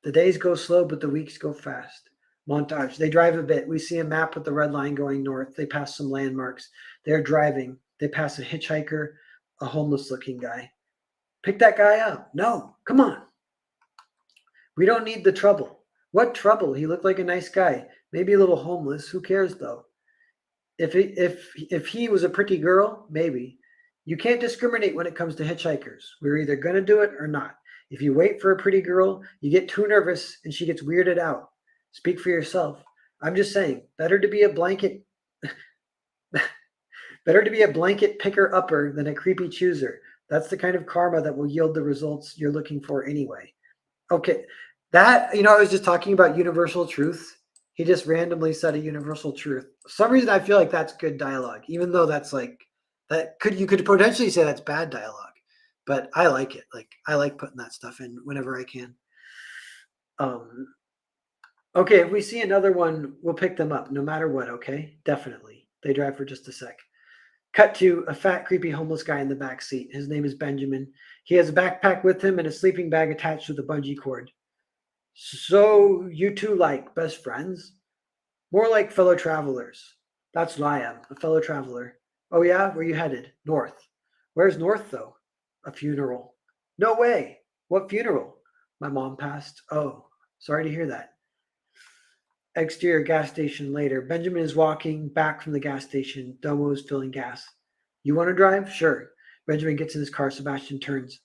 Speaker 1: The days go slow, but the weeks go fast. Montage. They drive a bit. We see a map with the red line going north. They pass some landmarks. They're driving. They pass a hitchhiker, a homeless looking guy. Pick that guy up. No, come on. We don't need the trouble. What trouble? He looked like a nice guy. Maybe a little homeless. Who cares, though? If he was a pretty girl, maybe. You can't discriminate when it comes to hitchhikers. We're either going to do it or not. If you wait for a pretty girl, you get too nervous and she gets weirded out. Speak for yourself. I'm just saying, better to be a blanket picker upper than a creepy chooser. That's the kind of karma that will yield the results you're looking for anyway. Okay. That, I was just talking about universal truth. He just randomly said a universal truth. For some reason I feel like that's good dialogue, even though that's like you could potentially say that's bad dialogue. But I like it. Like I like putting that stuff in whenever I can. Okay, if we see another one, we'll pick them up no matter what, okay? Definitely. They drive for just a sec. Cut to a fat, creepy homeless guy in the back seat. His name is Benjamin. He has a backpack with him and a sleeping bag attached with a bungee cord. So you two like best friends? More like fellow travelers. That's what I am, a fellow traveler. Oh yeah? Where you headed? North. Where's north though? A funeral. No way. What funeral? My mom passed. Oh, sorry to hear that. Exterior gas station later. Benjamin is walking back from the gas station. Domo is filling gas. You want to drive? Sure. Benjamin gets in his car. Sebastian turns.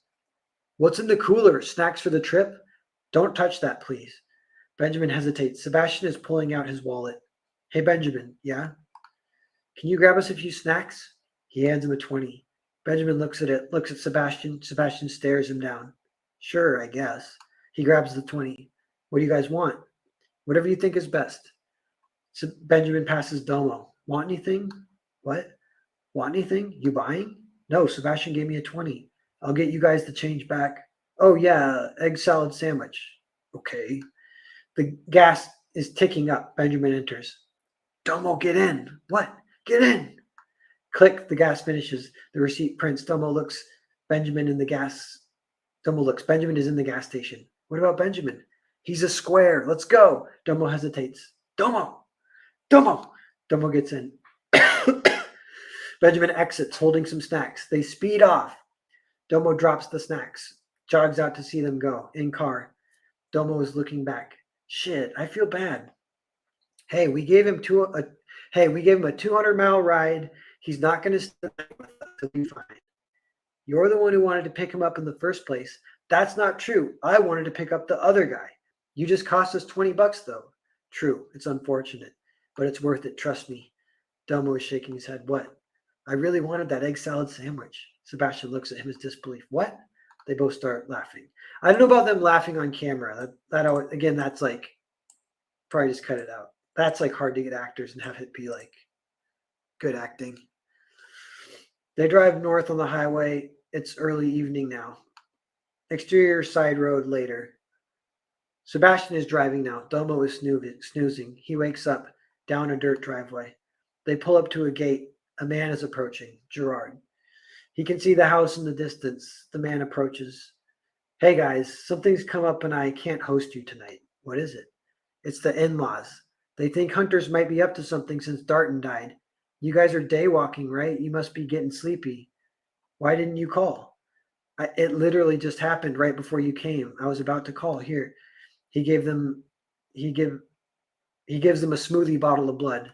Speaker 1: What's in the cooler? Snacks for the trip? Don't touch that, please. Benjamin hesitates. Sebastian is pulling out his wallet. Hey, Benjamin. Yeah? Can you grab us a few snacks? He hands him a 20. Benjamin looks at Sebastian. Sebastian stares him down. Sure, I guess. He grabs the 20. What do you guys want? Whatever you think is best. So Benjamin passes Domo. Want anything? What? Want anything? You buying? No, Sebastian gave me a 20. I'll get you guys the change back. Oh, yeah, egg salad sandwich. Okay. The gas is ticking up. Benjamin enters. Domo, get in. What? Get in. Click, the gas finishes. The receipt prints. Domo looks. Benjamin in the gas. Domo looks. Benjamin is in the gas station. What about Benjamin? He's a square. Let's go. Domo hesitates. Domo. Domo. Domo gets in. Benjamin exits, holding some snacks. They speed off. Domo drops the snacks, jogs out to see them go. In car. Domo is looking back. Shit, I feel bad. Hey, we gave him a 200-mile ride. He's not going to stay with us. He'll be fine. You're the one who wanted to pick him up in the first place. That's not true. I wanted to pick up the other guy. You just cost us $20 though. True. It's unfortunate, but it's worth it. Trust me. Domo is shaking his head. What? I really wanted that egg salad sandwich. Sebastian looks at him in disbelief. What? They both start laughing. I don't know about them laughing on camera. Again, that's like, probably just cut it out. That's like hard to get actors and have it be like good acting. They drive north on the highway. It's early evening now. Exterior side road later. Sebastian is driving now. Domo is snoozing. He wakes up down a dirt driveway. They pull up to a gate. A man is approaching. Gerard. He can see the house in the distance. The man approaches. Hey guys, something's come up and I can't host you tonight. What is it? It's the in-laws. They think Hunters might be up to something since Darton died. You guys are day walking, right? You must be getting sleepy. Why didn't you call? It literally just happened right before you came. I was about to call. Here. He gives them a smoothie bottle of blood.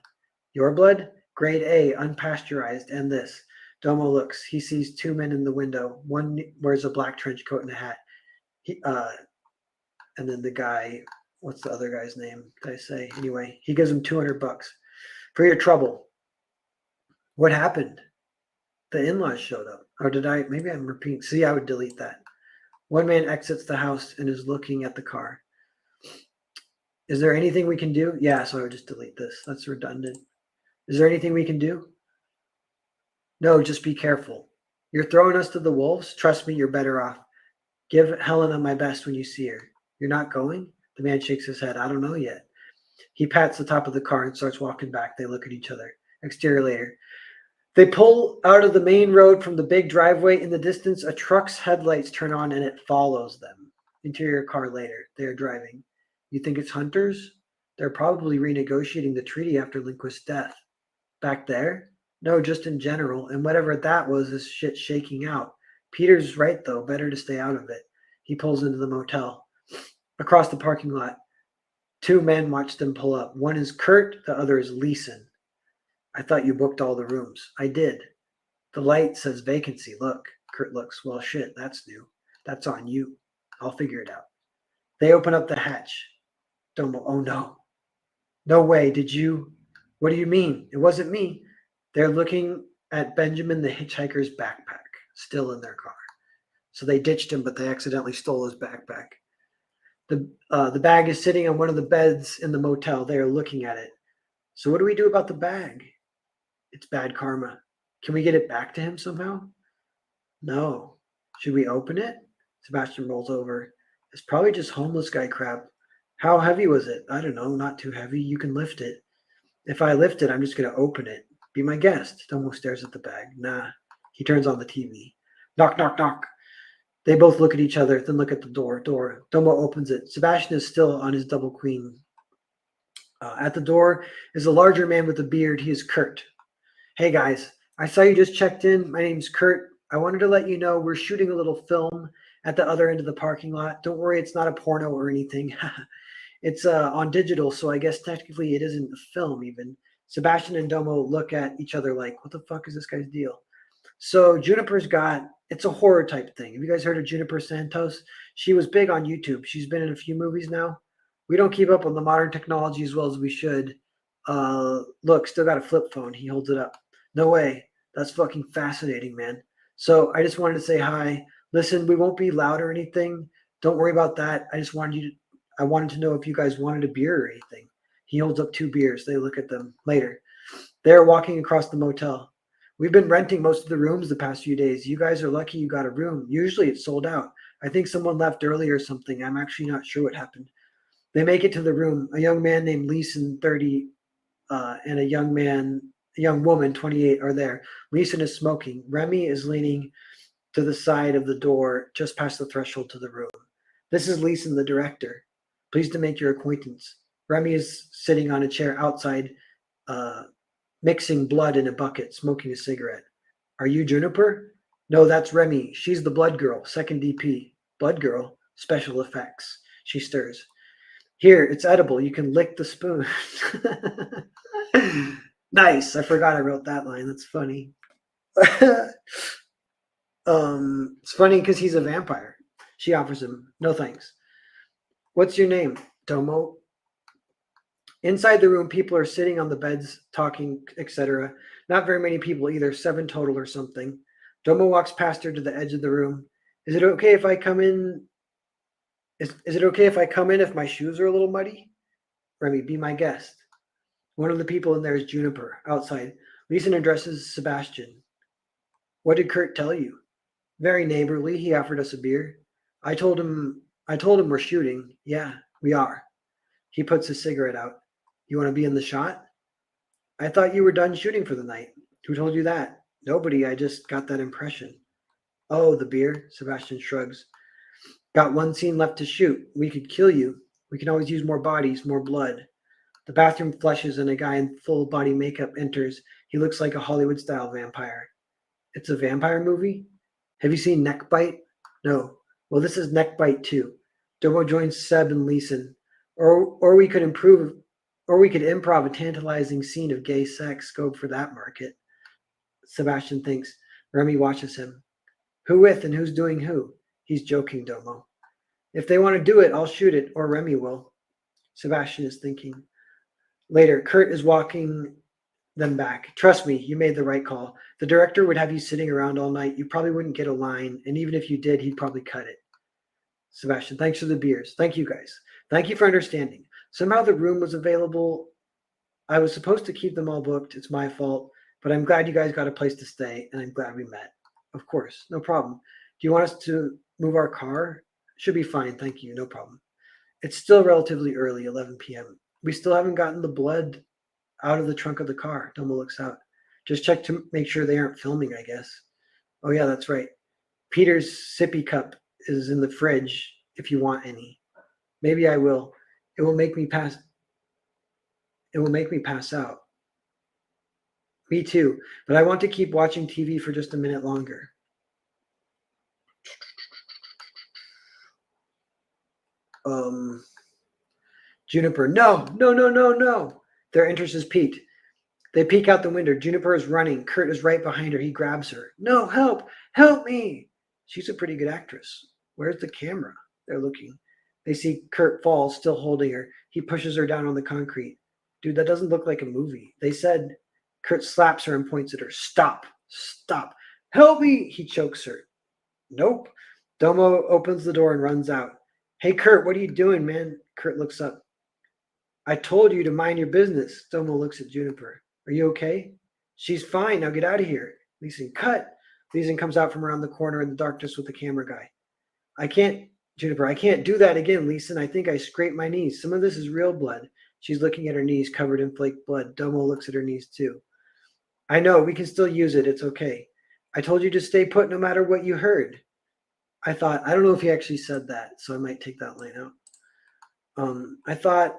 Speaker 1: Your blood? Grade A, unpasteurized, and this. Domo looks. He sees two men in the window. One wears a black trench coat and a hat. And then the guy, what's the other guy's name? Did I say? Anyway, he gives him $200 for your trouble. What happened? The in-laws showed up. Or did I? Maybe I'm repeating. See, I would delete that. One man exits the house and is looking at the car. Is there anything we can do? Yeah, so I would just delete this. That's redundant. Is there anything we can do? No, just be careful. You're throwing us to the wolves? Trust me, you're better off. Give Helena my best when you see her. You're not going? The man shakes his head. I don't know yet. He pats the top of the car and starts walking back. They look at each other. Exterior later. They pull out of the main road from the big driveway. In the distance, a truck's headlights turn on and it follows them. Interior car later. They are driving. You think it's Hunters? They're probably renegotiating the treaty after Lindquist's death. Back there? No, just in general. And whatever that was is shit shaking out. Peter's right, though. Better to stay out of it. He pulls into the motel. Across the parking lot, two men watch them pull up. One is Kurt, the other is Leeson. I thought you booked all the rooms. I did. The light says vacancy. Look. Kurt looks. Well, shit, that's new. That's on you. I'll figure it out. They open up the hatch. Domo, oh no. No way. Did you? What do you mean? It wasn't me. They're looking at Benjamin the hitchhiker's backpack, still in their car. So they ditched him, but they accidentally stole his backpack. The bag is sitting on one of the beds in the motel. They are looking at it. So what do we do about the bag? It's bad karma. Can we get it back to him somehow? No. Should we open it? Sebastian rolls over. It's probably just homeless guy crap. How heavy was it? I don't know, not too heavy. You can lift it. If I lift it, I'm just going to open it. Be my guest. Domo stares at the bag. Nah. He turns on the TV. Knock, knock, knock. They both look at each other, then look at the door. Domo opens it. Sebastian is still on his double queen. At the door is a larger man with a beard. He is Kurt. Hey guys, I saw you just checked in. My name's Kurt. I wanted to let you know we're shooting a little film at the other end of the parking lot. Don't worry, it's not a porno or anything. It's on digital, so I guess technically it isn't a film even. Sebastian and Domo look at each other like, what the fuck is this guy's deal? So Juniper's it's a horror type thing. Have you guys heard of Juniper Santos? She was big on YouTube. She's been in a few movies now. We don't keep up on the modern technology as well as we should. Look, still got a flip phone. He holds it up. No way. That's fucking fascinating, man. So I just wanted to say hi. Listen, we won't be loud or anything. Don't worry about that. I wanted to know if you guys wanted a beer or anything. He holds up 2 beers. They look at them later. They're walking across the motel. We've been renting most of the rooms the past few days. You guys are lucky you got a room. Usually it's sold out. I think someone left early or something. I'm actually not sure what happened. They make it to the room. A young man named Leeson, 30, and a young woman, 28, are there. Leeson is smoking. Remy is leaning to the side of the door, just past the threshold to the room. This is Leeson, the director. Pleased to make your acquaintance. Remy is sitting on a chair outside, uh, mixing blood in a bucket, smoking a cigarette. Are you Juniper? No, that's Remy. She's the blood girl, second DP. Blood girl? Special effects. She stirs. Here, it's edible. You can lick the spoon. Nice. I forgot I wrote that line. That's funny. It's funny because he's a vampire. She offers him, no thanks. What's your name? Tomo. Inside the room, people are sitting on the beds, talking, etc. Not very many people either, 7 total or something. Domo walks past her to the edge of the room. Is it okay if I come in? Is it okay if I come in if my shoes are a little muddy? Remy, be my guest. One of the people in there is Juniper, outside. Leeson addresses Sebastian. What did Kurt tell you? Very neighborly. He offered us a beer. I told him we're shooting. Yeah, we are. He puts his cigarette out. You want to be in the shot? I thought you were done shooting for the night. Who told you that? Nobody. I just got that impression. Oh, the beer? Sebastian shrugs. Got one scene left to shoot. We could kill you. We can always use more bodies, more blood. The bathroom flushes and a guy in full body makeup enters. He looks like a Hollywood style vampire. It's a vampire movie? Have you seen Neckbite? No. Well, this is Neckbite too. Domo joins Seb and Leeson. Or we could improv a tantalizing scene of gay sex. Go for that market. Sebastian thinks. Remy watches him. Who with and who's doing who? He's joking, Domo. If they want to do it, I'll shoot it, or Remy will. Sebastian is thinking. Later, Kurt is walking them back. Trust me, you made the right call. The director would have you sitting around all night. You probably wouldn't get a line, and even if you did, he'd probably cut it. Sebastian, thanks for the beers. Thank you guys. Thank you for understanding. Somehow the room was available. I was supposed to keep them all booked. It's my fault, but I'm glad you guys got a place to stay, and I'm glad we met. Of course, no problem. Do you want us to move our car? Should be fine, thank you, no problem. It's still relatively early, 11 p.m. We still haven't gotten the blood out of the trunk of the car. Domo looks out. Just check to make sure they aren't filming, I guess. Oh, yeah, that's right. Peter's sippy cup is in the fridge if you want any. Maybe I will. It will make me pass. It will make me pass out. Me too, but I want to keep watching TV for just a minute longer. Um, Juniper, no, no, no, no, no. Their interest is piqued. They peek out the window. Juniper is running. Kurt is right behind her. He grabs her. No, help! Help me! She's a pretty good actress. Where's the camera? They're looking. They see Kurt fall, still holding her. He pushes her down on the concrete. Dude, that doesn't look like a movie. They said. Kurt slaps her and points at her. Stop! Stop! Help me! He chokes her. Nope. Domo opens the door and runs out. Hey, Kurt, what are you doing, man? Kurt looks up. I told you to mind your business. Domo looks at Juniper. Are you okay? She's fine. Now get out of here. Leeson, cut. Leeson comes out from around the corner in the darkness with the camera guy. I can't, Juniper, I can't do that again, Leeson. I think I scraped my knees. Some of this is real blood. She's looking at her knees covered in flake blood. Domo looks at her knees too. I know. We can still use it. It's okay. I told you to stay put no matter what you heard. I don't know if he actually said that, so I might take that line out. I thought,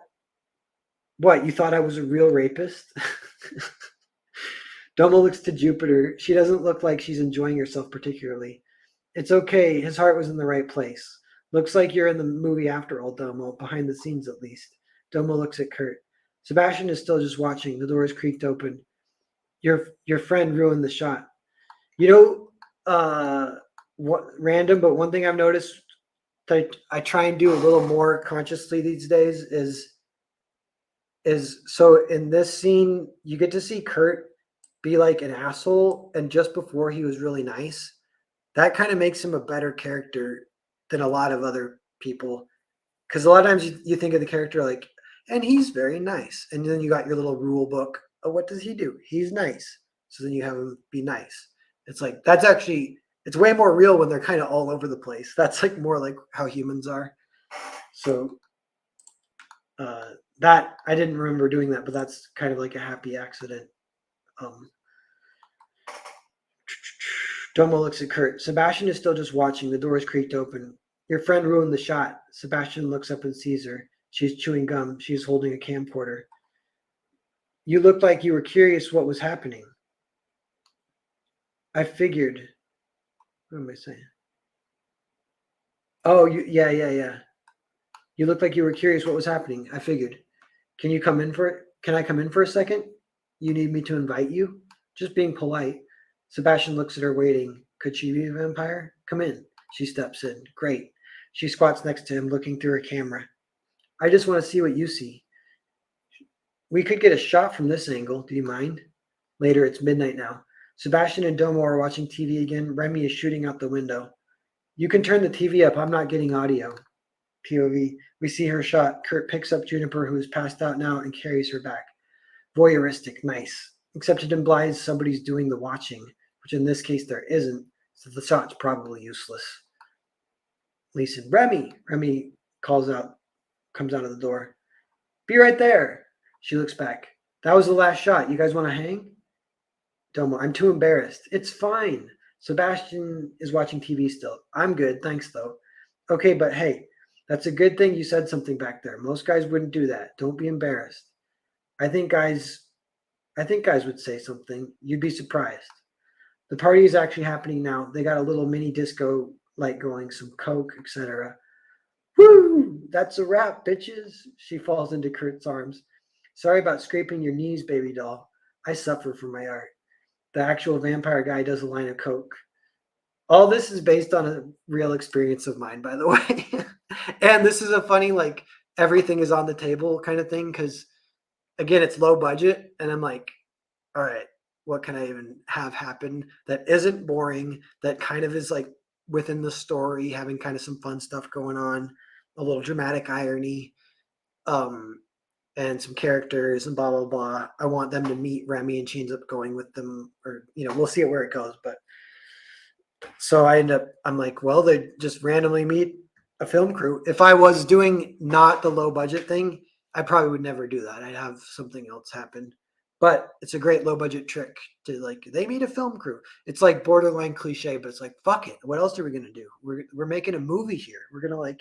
Speaker 1: what, you thought I was a real rapist? Domo looks to Jupiter. She doesn't look like she's enjoying herself particularly. It's okay. His heart was in the right place. Looks like you're in the movie after all, Domo, behind the scenes at least. Domo looks at Kurt. Sebastian is still just watching. The door is creaked open. Your friend ruined the shot. You know, what random, but one thing I've noticed that I try and do a little more consciously these days is so in this scene you get to see Kurt be like an asshole, and just before he was really nice. that kind of makes him a better character than a lot of other people. Because a lot of times you think of the character like, and he's very nice. And then you got your little rule book. Oh, what does he do? He's nice. So then you have him be nice. It's like, that's actually, it's way more real when they're kind of all over the place. That's like more like how humans are. So that, I didn't remember doing that, but that's kind of like a happy accident. Domo looks at Kurt. Sebastian is still just watching. The door is creaked open. Your friend ruined the shot. Sebastian looks up and sees her. She's chewing gum. She's holding a camcorder. You looked like you were curious what was happening. I figured. What am I saying? Oh, yeah. You looked like you were curious what was happening. I figured. Can you come in for it? Can I come in for a second? You need me to invite you? Just being polite. Sebastian looks at her, waiting. Could she be a vampire? Come in. She steps in. Great. She squats next to him, looking through her camera. I just want to see what you see. We could get a shot from this angle. Do you mind? Later, it's midnight now. Sebastian and Domo are watching TV again. Remy is shooting out the window. You can turn the TV up. I'm not getting audio. POV. We see her shot. Kurt picks up Juniper, who is passed out now, and carries her back. Voyeuristic. Nice. Except it implies somebody's doing the watching, which in this case there isn't, so the shot's probably useless. Lisa, Remy! Remy comes out of the door. Be right there. She looks back. That was the last shot. You guys want to hang? Domo, I'm too embarrassed. It's fine. Sebastian is watching TV still. I'm good, thanks though. Okay, but hey, that's a good thing you said something back there. Most guys wouldn't do that. Don't be embarrassed. I think guys would say something. You'd be surprised. The party is actually happening now. They got a little mini disco light going, some coke, etc. Woo! That's a wrap, bitches. She falls into Kurt's arms. Sorry about scraping your knees, baby doll. I suffer from my art. The actual vampire guy does a line of coke. All this is based on a real experience of mine, by the way. And this is a funny, like, everything is on the table kind of thing, because, again, it's low budget. And I'm like, all right, what can I even have happen that isn't boring, that kind of is like within the story, having kind of some fun stuff going on, a little dramatic irony, and some characters and blah, blah, blah. I want them to meet Remy and she ends up going with them, or, we'll see it where it goes. But so I'm like, well, they just randomly meet a film crew. If I was doing not the low budget thing, I probably would never do that. I'd have something else happen. But it's a great low budget trick to, like, they meet a film crew. It's like borderline cliche, but it's like, fuck it. What else are we gonna do? We're making a movie here. We're gonna, like,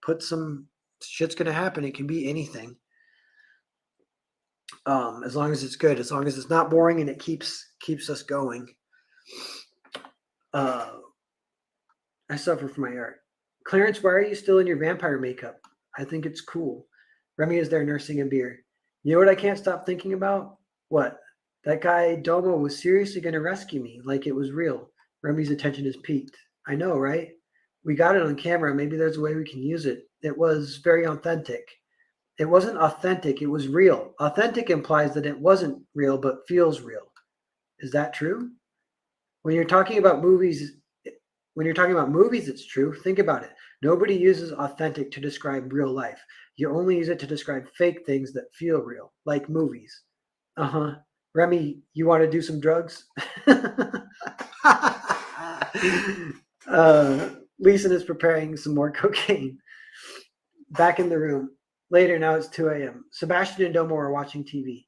Speaker 1: put some shit's gonna happen. It can be anything. As long as it's good, as long as it's not boring and it keeps us going. I suffer from my art. Clarence, why are you still in your vampire makeup? I think it's cool. Remy is there nursing a beer. You know what I can't stop thinking about? What? That guy Domo was seriously going to rescue me, like it was real. Remy's attention is piqued. I know, right? We got it on camera. Maybe there's a way we can use it. It was very authentic. It wasn't authentic. It was real. Authentic implies that it wasn't real, but feels real. Is that true? When you're talking about movies, it's true. Think about it. Nobody uses authentic to describe real life. You only use it to describe fake things that feel real, like movies. Uh-huh. Remy, you want to do some drugs? Leeson is preparing some more cocaine. Back in the room. Later, now it's 2 a.m. Sebastian and Domo are watching TV.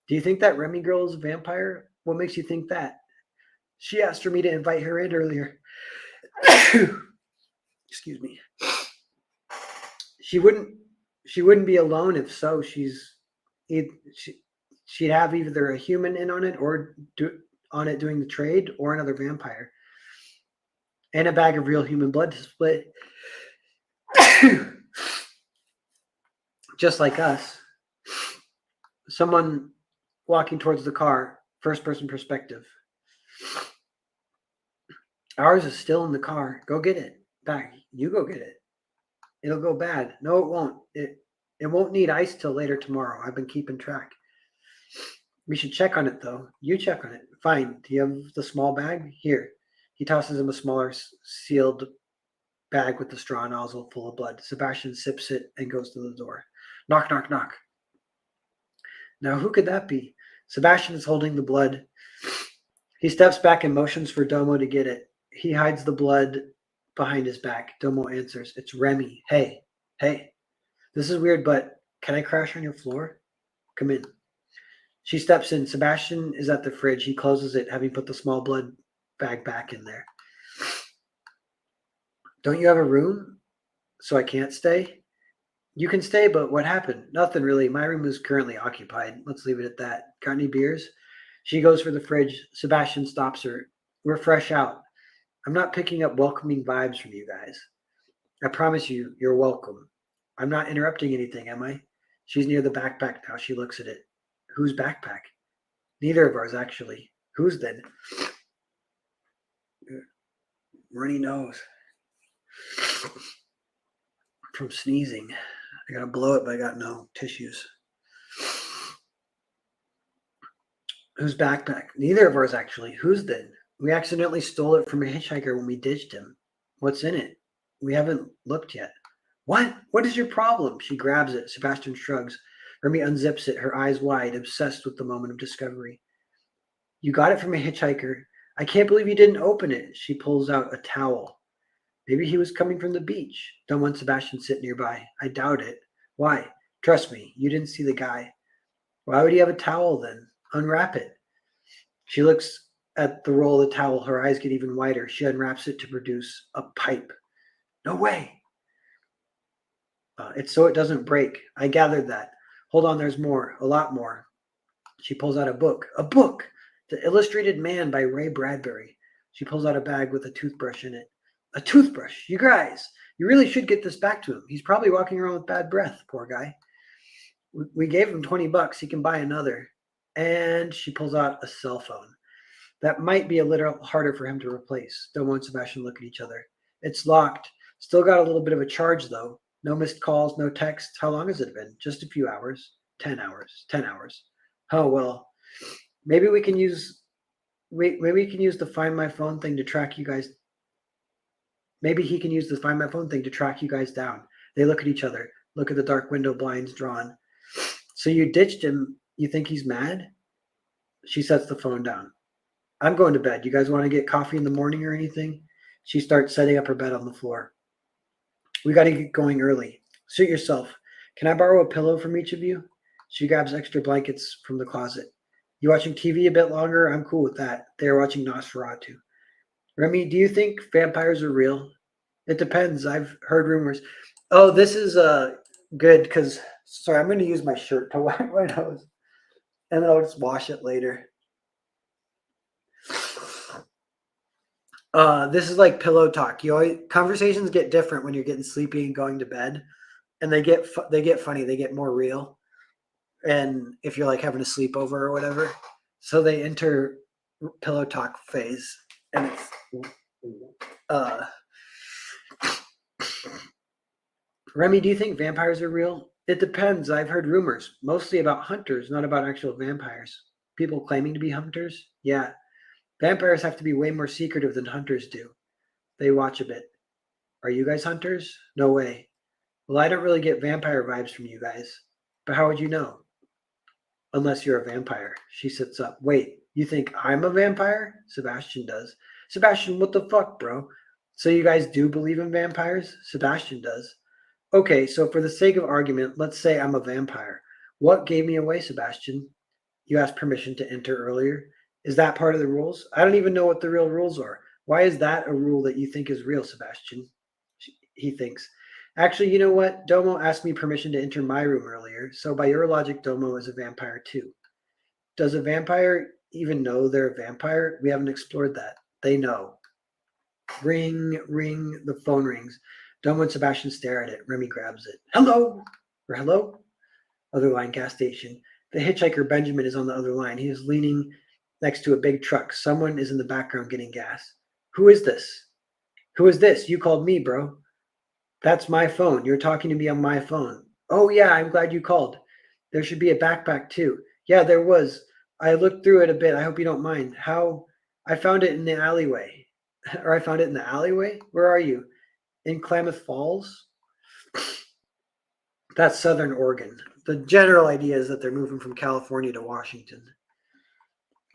Speaker 1: Do you think that Remy girl is a vampire? What makes you think that? She asked for me to invite her in earlier. Excuse me. She wouldn't be alone if so. She'd have either a human in on it or doing the trade, or another vampire. And a bag of real human blood to split. Just like us. Someone walking towards the car, first person perspective. Ours is still in the car. Go get it. Back. You go get it. It'll go bad. No, it won't. It won't need ice till later tomorrow. I've been keeping track. We should check on it, though. You check on it. Fine. Do you have the small bag? Here. He tosses him a smaller sealed bag with the straw nozzle full of blood. Sebastian sips it and goes to the door. Knock, knock, knock. Now, who could that be? Sebastian is holding the blood. He steps back and motions for Domo to get it. He hides the blood behind his back. Domo answers. It's Remy. Hey, hey. This is weird, but can I crash on your floor? Come in. She steps in. Sebastian is at the fridge. He closes it, having put the small blood bag back in there. Don't you have a room? So I can't stay? You can stay, but what happened? Nothing really. My room is currently occupied. Let's leave it at that. Got any beers? She goes for the fridge. Sebastian stops her. We're fresh out. I'm not picking up welcoming vibes from you guys. I promise you, you're welcome. I'm not interrupting anything, am I? She's near the backpack now. She looks at it. Whose backpack? Neither of ours, actually. Whose then? Runny nose. From sneezing. I gotta blow it, but I got no tissues. Whose backpack? Neither of ours, actually. Whose then? We accidentally stole it from a hitchhiker when we ditched him. What's in it? We haven't looked yet. What? What is your problem? She grabs it. Sebastian shrugs. Remy unzips it, her eyes wide, obsessed with the moment of discovery. You got it from a hitchhiker. I can't believe you didn't open it. She pulls out a towel. Maybe he was coming from the beach. Don't want Sebastian sit nearby. I doubt it. Why? Trust me, you didn't see the guy. Why would he have a towel then? Unwrap it. She looks at the roll of the towel. Her eyes get even wider. She unwraps it to produce a pipe. No way. It's so it doesn't break. I gathered that. Hold on, there's more. A lot more. She pulls out a book. A book! The Illustrated Man by Ray Bradbury. She pulls out a bag with a toothbrush in it. A toothbrush! You guys! You really should get this back to him. He's probably walking around with bad breath, poor guy. We gave him $20. He can buy another. And she pulls out a cell phone. That might be a little harder for him to replace. Domo and Sebastian look at each other. It's locked. Still got a little bit of a charge, though. No missed calls, no texts. How long has it been? Just a few hours. 10 hours. 10 hours. Oh, well. Maybe we can use the Find My Phone thing to track you guys. Maybe he can use the Find My Phone thing to track you guys down. They look at each other. Look at the dark window blinds drawn. So you ditched him. You think he's mad? She sets the phone down. I'm going to bed. You guys want to get coffee in the morning or anything? She starts setting up her bed on the floor. We got to get going early. Suit yourself. Can I borrow a pillow from each of you? She grabs extra blankets from the closet. You watching TV a bit longer? I'm cool with that. They are watching Nosferatu. Remy, do you think vampires are real? It depends. I've heard rumors. Oh, this is good because, sorry, I'm going to use my shirt to wipe my nose. And then I'll just wash it later. This is like pillow talk. Conversations get different when you're getting sleepy and going to bed, and they get funny. They get more real, and if you're like having a sleepover or whatever, so they enter pillow talk phase, and it's Remy, do you think vampires are real? It depends. I've heard rumors, mostly about hunters, not about actual vampires. People claiming to be hunters? Yeah. Vampires have to be way more secretive than hunters do. They watch a bit. Are you guys hunters? No way. Well, I don't really get vampire vibes from you guys. But how would you know? Unless you're a vampire. She sits up. Wait, you think I'm a vampire? Sebastian does. Sebastian, what the fuck, bro? So you guys do believe in vampires? Sebastian does. Okay, so for the sake of argument, let's say I'm a vampire. What gave me away, Sebastian? You asked permission to enter earlier. Is that part of the rules? I don't even know what the real rules are. Why is that a rule that you think is real, Sebastian? He thinks. Actually, you know what? Domo asked me permission to enter my room earlier, so by your logic, Domo is a vampire too. Does a vampire even know they're a vampire? We haven't explored that. They know. Ring, ring, the phone rings. Domo and Sebastian stare at it. Remy grabs it. Hello? Or hello? Other line, gas station. The hitchhiker Benjamin is on the other line. He is leaning next to a big truck. Someone is in the background getting gas. Who is this? Who is this? You called me, bro. That's my phone. You're talking to me on my phone. Oh, yeah, I'm glad you called. There should be a backpack, too. Yeah, there was. I looked through it a bit. I hope you don't mind. How? I found it in the alleyway. Or I found it in the alleyway. Where are you? In Klamath Falls? That's Southern Oregon. The general idea is that they're moving from California to Washington.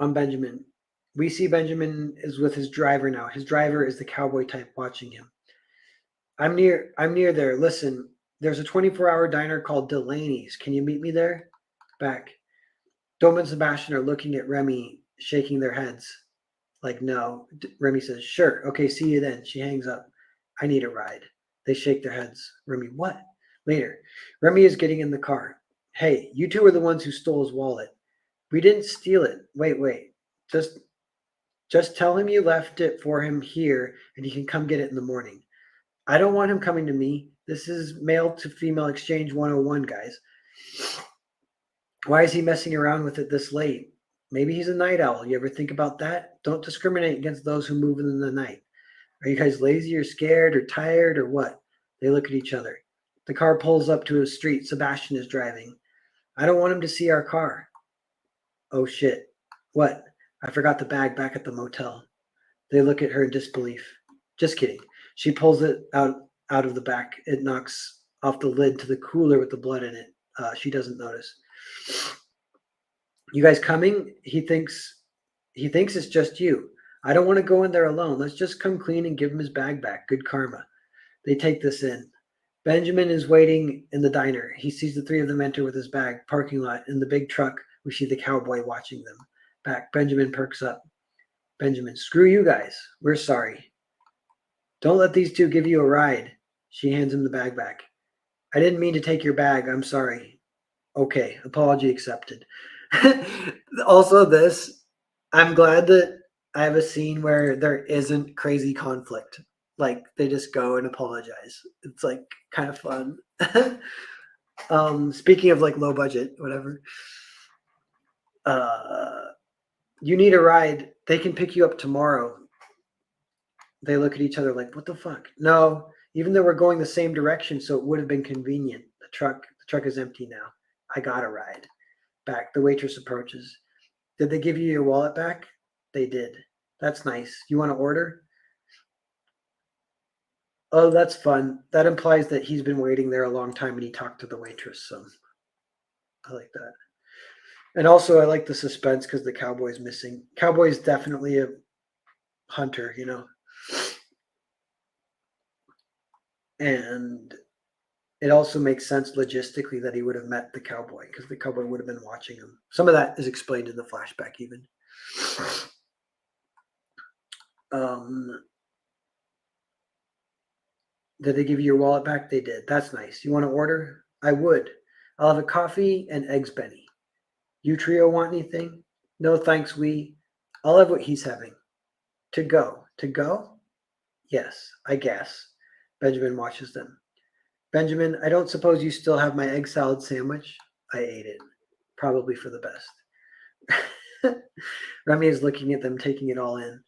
Speaker 1: I'm Benjamin. We see Benjamin is with his driver now. His driver is the cowboy type watching him. I'm near there. Listen, there's a 24-hour diner called Delaney's. Can you meet me there? Back. Dom and Sebastian are looking at Remy, shaking their heads. Like, no. Remy says, sure. Okay, see you then. She hangs up. I need a ride. They shake their heads. Remy, what? Later. Remy is getting in the car. Hey, you two are the ones who stole his wallet. We didn't steal it. Wait. Just just tell him you left it for him here and he can come get it in the morning. I don't want him coming to me. This is male to female exchange 101, guys. Why is he messing around with it this late? Maybe he's a night owl. You ever think about that? Don't discriminate against those who move in the night. Are you guys lazy or scared or tired or what? They look at each other. The car pulls up to a street. Sebastian is driving. I don't want him to see our car. Oh shit. What? I forgot the bag back at the motel. They look at her in disbelief. Just kidding. She pulls it out of the back. It knocks off the lid to the cooler with the blood in it. She doesn't notice. You guys coming? He thinks it's just you. I don't want to go in there alone. Let's just come clean and give him his bag back. Good karma. They take this in. Benjamin is waiting in the diner. He sees the three of them enter with his bag. Parking lot. In the big truck, we see the cowboy watching them. Back. Benjamin perks up. Benjamin, screw you guys. We're sorry. Don't let these two give you a ride. She hands him the bag back. I didn't mean to take your bag. I'm sorry. Okay, apology accepted. Also, I'm glad that I have a scene where there isn't crazy conflict. Like they just go and apologize. It's like kind of fun. Speaking of like low budget, whatever. You need a ride. They can pick you up tomorrow. They look at each other like, what the fuck? No, even though we're going the same direction, so it would have been convenient. The truck is empty now. I got a ride. Back. The waitress approaches. Did they give you your wallet back? They did. That's nice. You want to order? Oh, that's fun. That implies that he's been waiting there a long time and he talked to the waitress. So I like that. And also, I like the suspense because the cowboy's missing. Cowboy's definitely a hunter, And it also makes sense logistically that he would have met the cowboy because the cowboy would have been watching him. Some of that is explained in the flashback, even. Did they give you your wallet back? They did. That's nice. You want to order? I would. I'll have a coffee and eggs Benny. You trio want anything? No, thanks, I'll have what he's having. To go. To go? Yes, I guess. Benjamin watches them. Benjamin, I don't suppose you still have my egg salad sandwich? I ate it. Probably for the best. Remy is looking at them, taking it all in.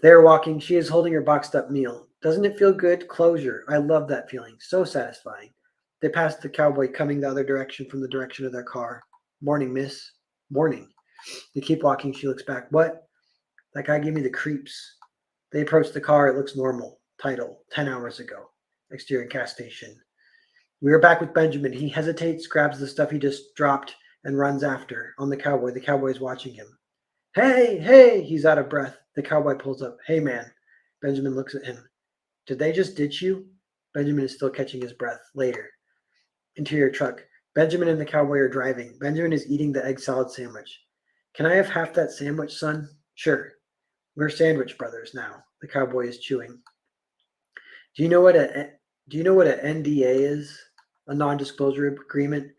Speaker 1: They're walking. She is holding her boxed up meal. Doesn't it feel good? Closure. I love that feeling. So satisfying. They pass the cowboy coming the other direction from the direction of their car. Morning, miss. Morning. They keep walking. She looks back. What? That guy gave me the creeps. They approach the car. It looks normal. Title, 10 hours ago. Exterior gas station. We are back with Benjamin. He hesitates, grabs the stuff he just dropped, and runs after on the cowboy. The cowboy is watching him. Hey, he's out of breath. The cowboy pulls up. Hey, man. Benjamin looks at him. Did they just ditch you? Benjamin is still catching his breath. Later. Interior truck. Benjamin and the cowboy are driving. Benjamin is eating the egg salad sandwich. Can I have half that sandwich, son? Sure. We're sandwich brothers now. The cowboy is chewing. Do you know what an NDA is? A non-disclosure agreement?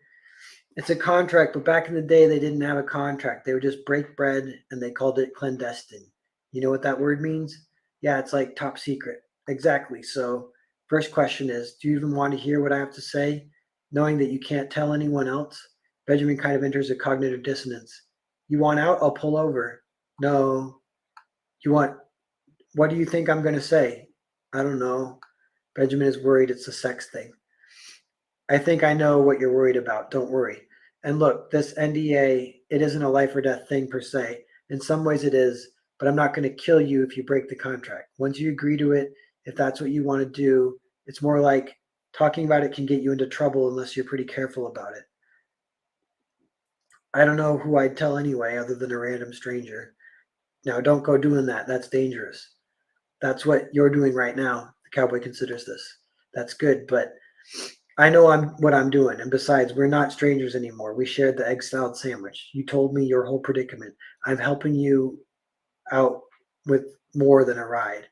Speaker 1: It's a contract, but back in the day, they didn't have a contract. They would just break bread, and they called it clandestine. You know what that word means? Yeah, it's like top secret. Exactly. So, first question is, do you even want to hear what I have to say, knowing that you can't tell anyone else? Benjamin kind of enters a cognitive dissonance. You want out? I'll pull over. No. What do you think I'm going to say? I don't know. Benjamin is worried it's a sex thing. I think I know what you're worried about. Don't worry. And look, this NDA, it isn't a life or death thing per se. In some ways it is, but I'm not going to kill you if you break the contract. Once you agree to it, if that's what you want to do, it's more like talking about it can get you into trouble unless you're pretty careful about it. I don't know who I'd tell anyway, other than a random stranger. Now, don't go doing that. That's dangerous. That's what you're doing right now. The cowboy considers this. That's good, but I know what I'm doing. And besides, we're not strangers anymore. We shared the egg salad sandwich. You told me your whole predicament. I'm helping you out with more than a ride.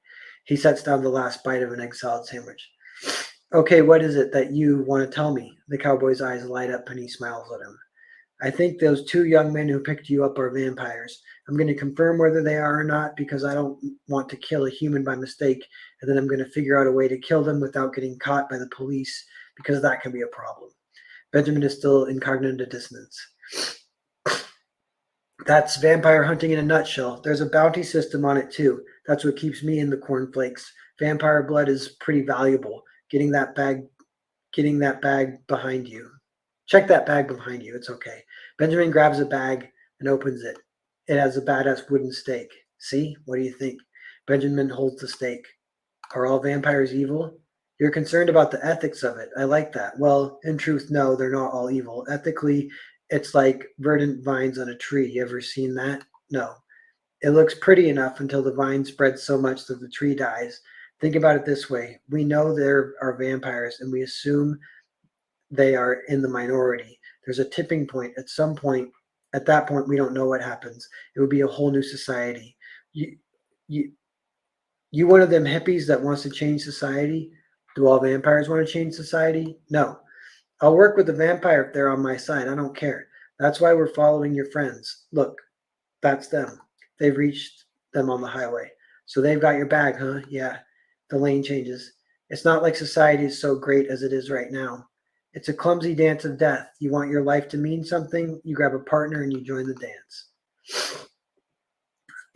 Speaker 1: He sets down the last bite of an egg salad sandwich. Okay, what is it that you want to tell me? The cowboy's eyes light up and he smiles at him. I think those two young men who picked you up are vampires. I'm going to confirm whether they are or not because I don't want to kill a human by mistake, and then I'm going to figure out a way to kill them without getting caught by the police because that can be a problem. Benjamin is still in cognitive dissonance. That's vampire hunting in a nutshell. There's a bounty system on it too. That's what keeps me in the cornflakes. Vampire blood is pretty valuable. Getting that bag behind you. Check that bag behind you. It's okay. Benjamin grabs a bag and opens it. It has a badass wooden stake. See? What do you think? Benjamin holds the stake. Are all vampires evil? You're concerned about the ethics of it. I like that. Well, in truth, no, they're not all evil. Ethically, it's like verdant vines on a tree. You ever seen that? No. It looks pretty enough until the vine spreads so much that the tree dies. Think about it this way. We know there are vampires, and we assume they are in the minority. There's a tipping point. At that point, we don't know what happens. It would be a whole new society. You, you, you one of them hippies that wants to change society? Do all vampires want to change society? No. I'll work with the vampire if they're on my side. I don't care. That's why we're following your friends. Look, that's them. They've reached them on the highway. So they've got your bag, huh? Yeah. The lane changes. It's not like society is so great as it is right now. It's a clumsy dance of death. You want your life to mean something, you grab a partner and you join the dance.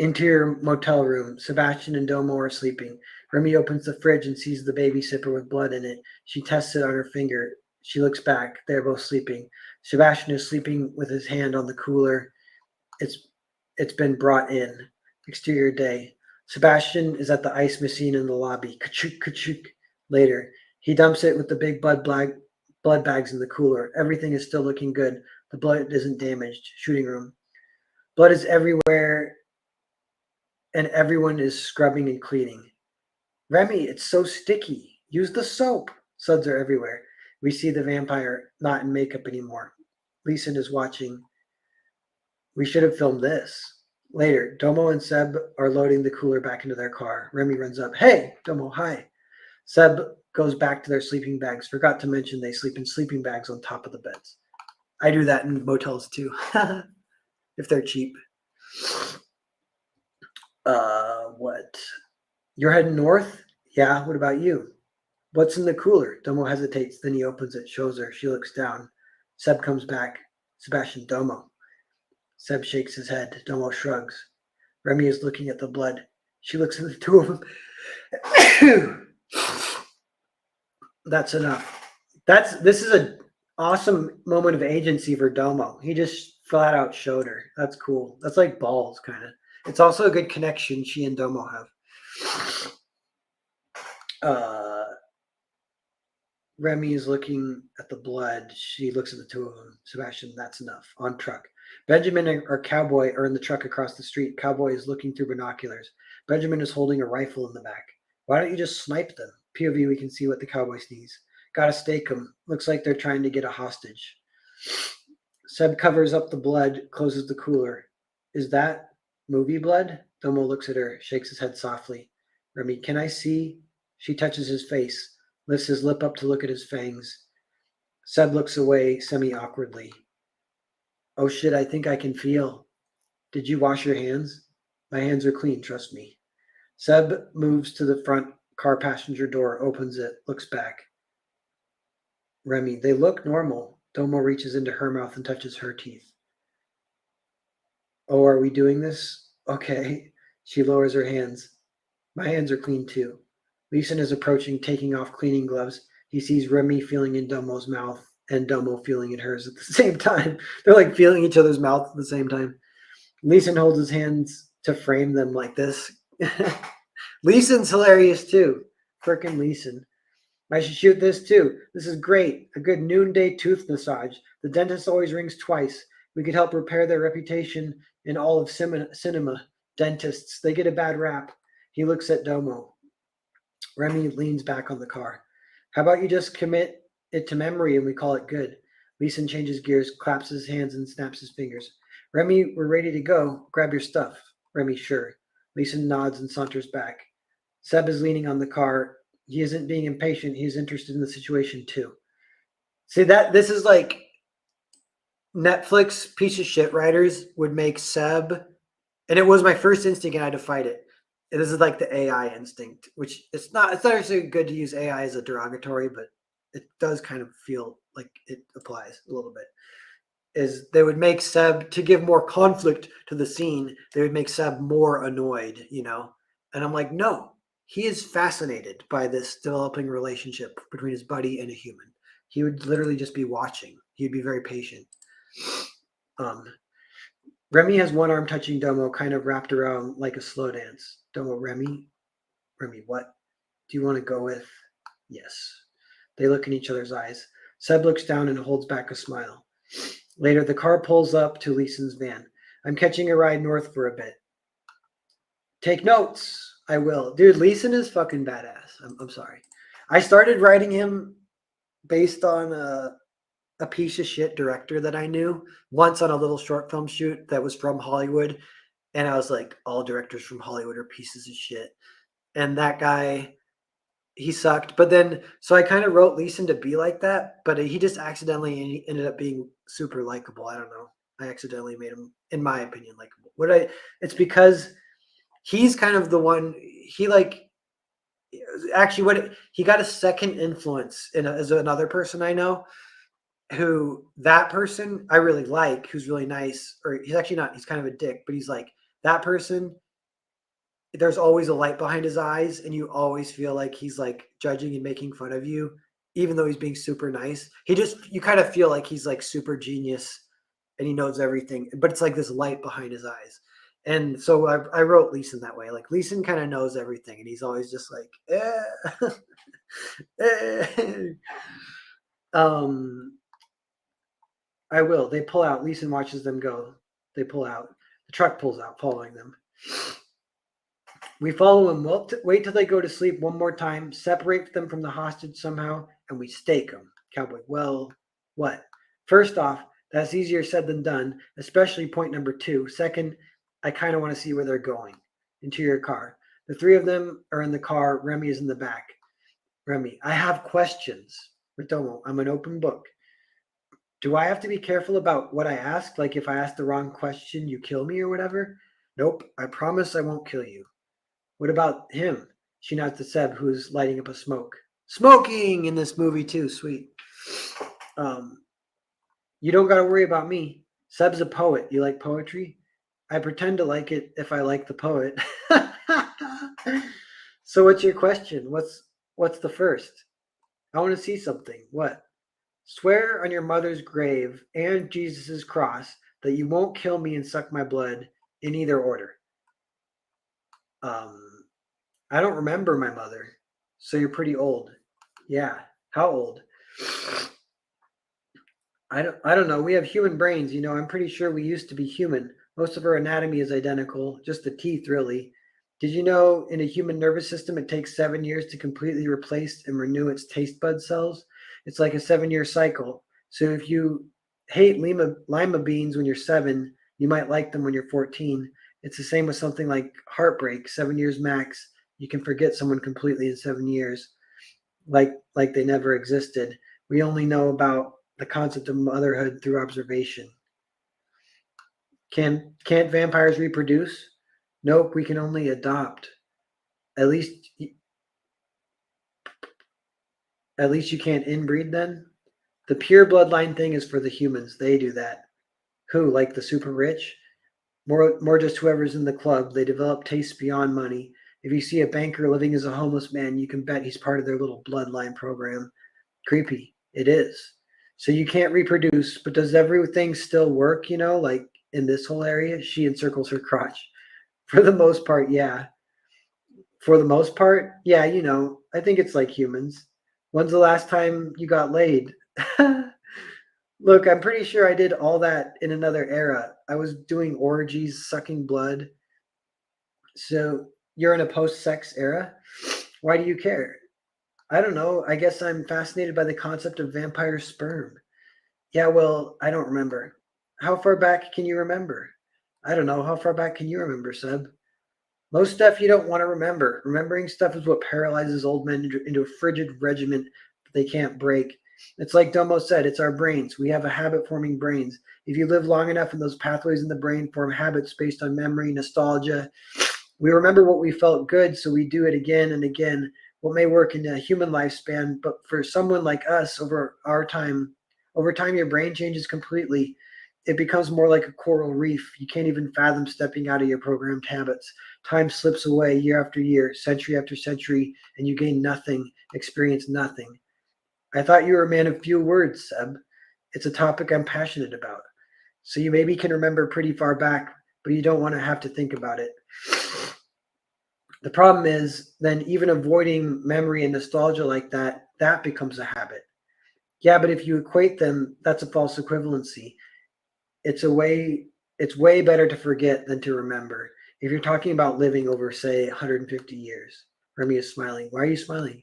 Speaker 1: Interior motel room. Sebastian and Domo are sleeping. Remy opens the fridge and sees the baby sipper with blood in it. She tests it on her finger. She looks back. They're both sleeping. Sebastian is sleeping with his hand on the cooler. It's been brought in. Exterior day. Sebastian is at the ice machine in the lobby. Ka-chook, ka-chook. Later. He dumps it with the big blood bags in the cooler. Everything is still looking good. The blood isn't damaged. Shooting room. Blood is everywhere, and everyone is scrubbing and cleaning. Remy, it's so sticky. Use the soap. Suds are everywhere. We see the vampire not in makeup anymore. Leeson is watching. We should have filmed this. Later, Domo and Seb are loading the cooler back into their car. Remy runs up. Hey, Domo, hi. Seb goes back to their sleeping bags. Forgot to mention they sleep in sleeping bags on top of the beds. I do that in motels too, if they're cheap. What? You're heading north? Yeah, what about you? What's in the cooler? Domo hesitates, then he opens it, shows her. She looks down. Seb comes back. Sebastian, Domo. Seb shakes his head. Domo shrugs. Remy is looking at the blood. She looks at the two of them. That's enough. This is an awesome moment of agency for Domo. He just flat out showed her. That's cool. That's like balls, kind of. It's also a good connection she and Domo have. Remy is looking at the blood. She looks at the two of them. Sebastian, that's enough. On truck. Benjamin and Cowboy are in the truck across the street. Cowboy is looking through binoculars. Benjamin is holding a rifle in the back. Why don't you just snipe them? POV, we can see what the cowboy sees. Gotta stake them. Looks like they're trying to get a hostage. Seb covers up the blood, closes the cooler. Is that movie blood? Domo looks at her, shakes his head softly. Remy, can I see? She touches his face, lifts his lip up to look at his fangs. Seb looks away semi-awkwardly. Oh shit, I think I can feel. Did you wash your hands? My hands are clean, trust me. Seb moves to the front car passenger door, opens it, looks back. Remy, they look normal. Domo reaches into her mouth and touches her teeth. Oh, are we doing this? Okay. She lowers her hands. My hands are clean too. Leeson is approaching, taking off cleaning gloves. He sees Remy feeling in Domo's mouth and Domo feeling in hers at the same time. They're like feeling each other's mouth at the same time. Leeson holds his hands to frame them like this. Leeson's hilarious too. Frickin' Leeson. I should shoot this too. This is great. A good noonday tooth massage. The dentist always rings twice. We could help repair their reputation in all of cinema. Dentists, they get a bad rap. He looks at Domo. Remy leans back on the car. How about you just commit it to memory and we call it good? Leeson changes gears, claps his hands, and snaps his fingers. Remy, we're ready to go. Grab your stuff. Remy, sure. Leeson nods and saunters back. Seb is leaning on the car. He isn't being impatient. He's interested in the situation too. See that this is like Netflix piece of shit writers would make Seb, and it was my first instinct, and I had to fight it. This is like the AI instinct, which it's not. It's not actually good to use AI as a derogatory, but it does kind of feel like it applies a little bit. Is they would make Seb to give more conflict to the scene. They would make Seb more annoyed, And I'm like, no, he is fascinated by this developing relationship between his buddy and a human. He would literally just be watching. He'd be very patient. Remy has one arm touching Domo, kind of wrapped around like a slow dance. Domo, Remy, what do you want to go with? Yes. They look in each other's eyes. Seb looks down and holds back a smile. Later, the car pulls up to Leeson's van. I'm catching a ride north for a bit. Take notes. I will. Dude, Leeson is fucking badass. I'm sorry. I started writing him based on a piece of shit director that I knew once on a little short film shoot that was from Hollywood. And I was like, all directors from Hollywood are pieces of shit. And that guy, he sucked. But then, so I kind of wrote Leeson to be like that, but he just accidentally ended up being super likable. I don't know. I accidentally made him, in my opinion, likable. It's because he's kind of the one, he got a second influence as another person I know, who that person I really like, who's really nice, or he's actually not, he's kind of a dick, but he's like that person. There's always a light behind his eyes, and you always feel like he's like judging and making fun of you, even though he's being super nice. You kind of feel like he's like super genius and he knows everything, but it's like this light behind his eyes. And so I wrote Leeson that way. Like Leeson kind of knows everything, and he's always just like, I will. They pull out. Leeson watches them go. They pull out. The truck pulls out, following them. We follow him. We'll wait till they go to sleep one more time, separate them from the hostage somehow, and we stake them. Cowboy, well, what? First off, that's easier said than done, especially point number 2. Second, I kind of want to see where they're going. Interior car. The 3 of them are in the car. Remy is in the back. Remy, I have questions. Ritomo, I'm an open book. Do I have to be careful about what I ask? Like if I ask the wrong question, you kill me or whatever? Nope, I promise I won't kill you. What about him? She nods to Seb, who's lighting up a smoke. Smoking in this movie too, sweet. You don't got to worry about me. Seb's a poet. You like poetry? I pretend to like it if I like the poet. So what's your question? What's the first? I want to see something. What? Swear on your mother's grave and Jesus' cross that you won't kill me and suck my blood in either order. I don't remember my mother. So you're pretty old. Yeah. How old? I don't know. We have human brains, I'm pretty sure we used to be human. Most of our anatomy is identical, just the teeth really. Did you know in a human nervous system it takes 7 years to completely replace and renew its taste bud cells? It's like a 7-year cycle. So if you hate lima beans when you're 7, you might like them when you're 14. It's the same with something like heartbreak, 7 years max. You can forget someone completely in 7 years, like they never existed. We only know about the concept of motherhood through observation. Can't vampires reproduce? Nope, we can only adopt. At least you can't inbreed then? The pure bloodline thing is for the humans. They do that. Who, like the super rich? More just whoever's in the club. They develop tastes beyond money. If you see a banker living as a homeless man, you can bet he's part of their little bloodline program. Creepy. It is. So you can't reproduce, but does everything still work, like in this whole area? She encircles her crotch. For the most part, yeah. For the most part, yeah, I think it's like humans. When's the last time you got laid? Look, I'm pretty sure I did all that in another era. I was doing orgies, sucking blood. So you're in a post sex era? Why do you care? I don't know. I guess I'm fascinated by the concept of vampire sperm. Yeah, well, I don't remember. How far back can you remember? I don't know. How far back can you remember, Seb? Most stuff you don't want to remember. Remembering stuff is what paralyzes old men into a frigid regiment that they can't break. It's like Domo said, it's our brains. We have a habit forming brains. If you live long enough and those pathways in the brain form habits based on memory, nostalgia, we remember what we felt good, so we do it again and again. What may work in a human lifespan, but for someone like us, over time, your brain changes completely. It becomes more like a coral reef. You can't even fathom stepping out of your programmed habits. Time slips away year after year, century after century, and you gain nothing, experience nothing. I thought you were a man of few words, Seb. It's a topic I'm passionate about. So you maybe can remember pretty far back, but you don't want to have to think about it. The problem is then even avoiding memory and nostalgia like that, that becomes a habit. Yeah, but if you equate them, that's a false equivalency. It's a way it's way better to forget than to remember. If you're talking about living over, say, 150 years. Remy is smiling. Why are you smiling?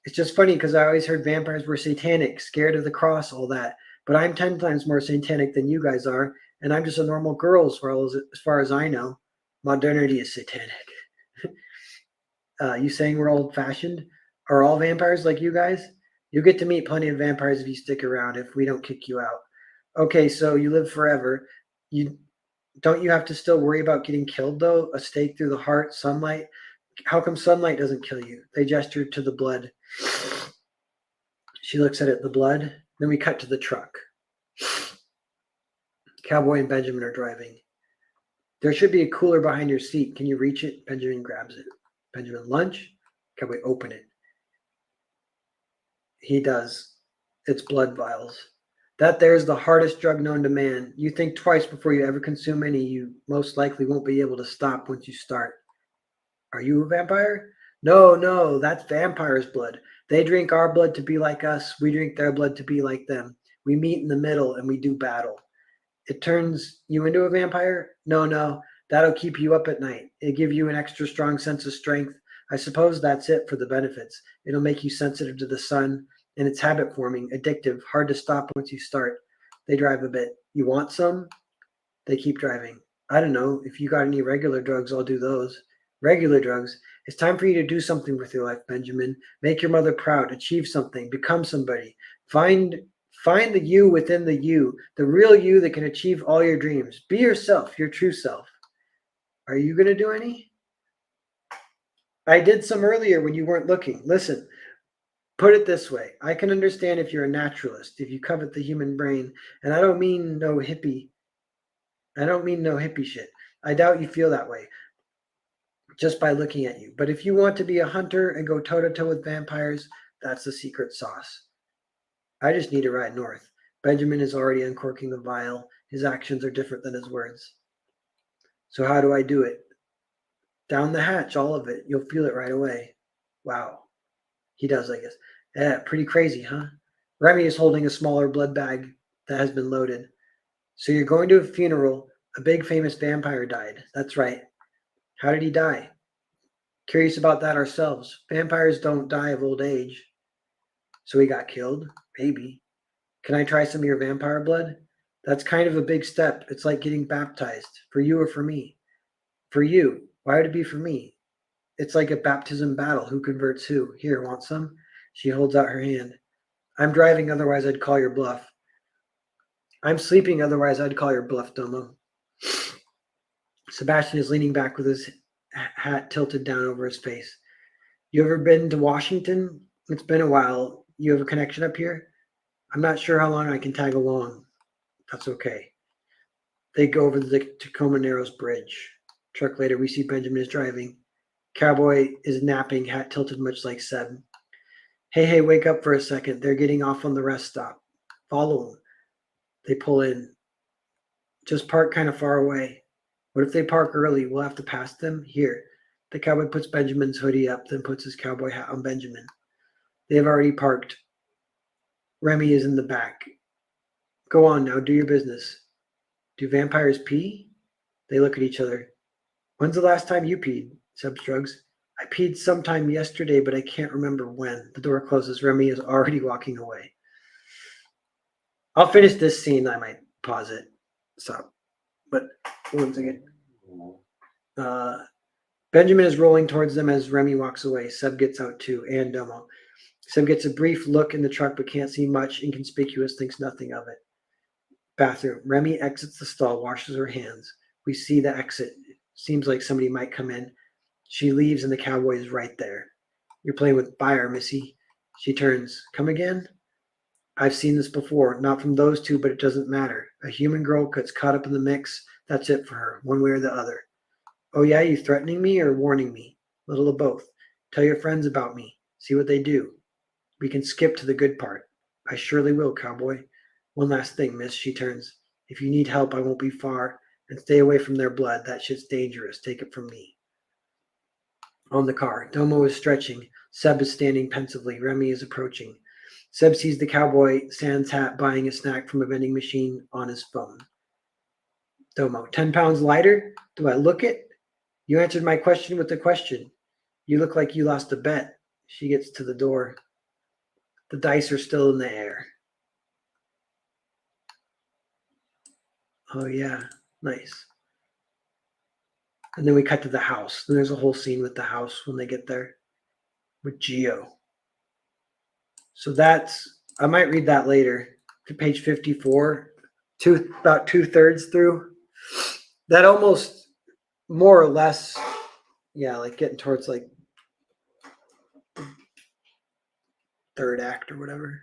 Speaker 1: It's just funny because I always heard vampires were satanic, scared of the cross, all that. But I'm 10 times more satanic than you guys are, and I'm just a normal girl as far as I know. Modernity is satanic. You saying we're old fashioned? Are all vampires like you guys? You'll get to meet plenty of vampires if you stick around, if we don't kick you out. Okay, so you live forever. You don't you have to still worry about getting killed though? A stake through the heart, sunlight. How come sunlight doesn't kill you? They gesture to the blood. She looks at it, the blood. Then we cut to the truck. Cowboy and Benjamin are driving. There should be a cooler behind your seat. Can you reach it? Benjamin grabs it. Benjamin, lunch? Cowboy, open it. He does. It's blood vials. That there's the hardest drug known to man. You think twice before you ever consume any. You most likely won't be able to stop once you start. Are you a vampire? No, no, that's vampires' blood. They drink our blood to be like us. We drink their blood to be like them. We meet in the middle and we do battle. It turns you into a vampire? No, no, that'll keep you up at night. It'll give you an extra strong sense of strength. I suppose that's it for the benefits. It'll make you sensitive to the sun, and it's habit forming, addictive, hard to stop once you start. They drive a bit. You want some? They keep driving. I don't know. If you got any regular drugs, I'll do those. Regular drugs. It's time for you to do something with your life, Benjamin. Make your mother proud. Achieve something. Become somebody. Find find the you within the real you that can achieve all your dreams. Be yourself, your true self. Are you gonna do any? I did some earlier when you weren't looking. Listen, put it this way. I can understand if you're a naturalist, if you covet the human brain, and I don't mean no hippie. I don't mean no hippie shit. I doubt you feel that way just by looking at you. But if you want to be a hunter and go toe to toe with vampires, that's the secret sauce. I just need to ride north. Benjamin is already uncorking the vial. His actions are different than his words. So how do I do it? Down the hatch, all of it. You'll feel it right away. Wow. He does, I guess. Yeah, pretty crazy, huh? Remy is holding a smaller blood bag that has been loaded. So you're going to a funeral. A big famous vampire died. That's right. How did he die? Curious about that ourselves. Vampires don't die of old age. So he got killed? Maybe. Can I try some of your vampire blood? That's kind of a big step. It's like getting baptized. For you or for me? For you. Why would it be for me? It's like a baptism battle. Who converts who? Here, want some? She holds out her hand. I'm driving, otherwise I'd call your bluff. I'm sleeping, otherwise I'd call your bluff, Domo. Sebastian is leaning back with his hat tilted down over his face. You ever been to Washington? It's been a while. You have a connection up here? I'm not sure how long I can tag along. That's okay. They go over the Tacoma Narrows Bridge. Truck later, we see Benjamin is driving. Cowboy is napping, hat tilted much like Seb. Hey, wake up for a second. They're getting off on the rest stop. Follow them. They pull in. Just park kind of far away. What if they park early? We'll have to pass them. Here. The cowboy puts Benjamin's hoodie up, then puts his cowboy hat on Benjamin. They have already parked. Remy is in the back. Go on now, do your business. Do vampires pee? They look at each other. When's the last time you peed? Seb shrugs. I peed sometime yesterday, but I can't remember when. The door closes. Remy is already walking away. I'll finish this scene. I might pause it. Stop. But one second. Benjamin is rolling towards them as Remy walks away. Seb gets out too, and Domo. Seb gets a brief look in the truck but can't see much. Inconspicuous, thinks nothing of it. Bathroom. Remy exits the stall, washes her hands. We see the exit. Seems like somebody might come in. She leaves and the cowboy is right there. You're playing with fire, Missy. She turns. Come again? I've seen this before. Not from those two, but it doesn't matter. A human girl gets caught up in the mix. That's it for her, one way or the other. Oh yeah, you threatening me or warning me? A little of both. Tell your friends about me. See what they do. We can skip to the good part. I surely will, cowboy. One last thing, miss. She turns. If you need help, I won't be far. And stay away from their blood. That shit's dangerous. Take it from me. On the car. Domo is stretching. Seb is standing pensively. Remy is approaching. Seb sees the cowboy sans hat buying a snack from a vending machine on his phone. Domo. 10 pounds lighter? Do I look it? You answered my question with a question. You look like you lost a bet. She gets to the door. The dice are still in the air. Oh, yeah. Nice. And then we cut to the house. And there's a whole scene with the house when they get there with Geo. So that's, I might read that later. To page 54, about 2/3 through. That almost more or less, yeah, like getting towards like third act or whatever.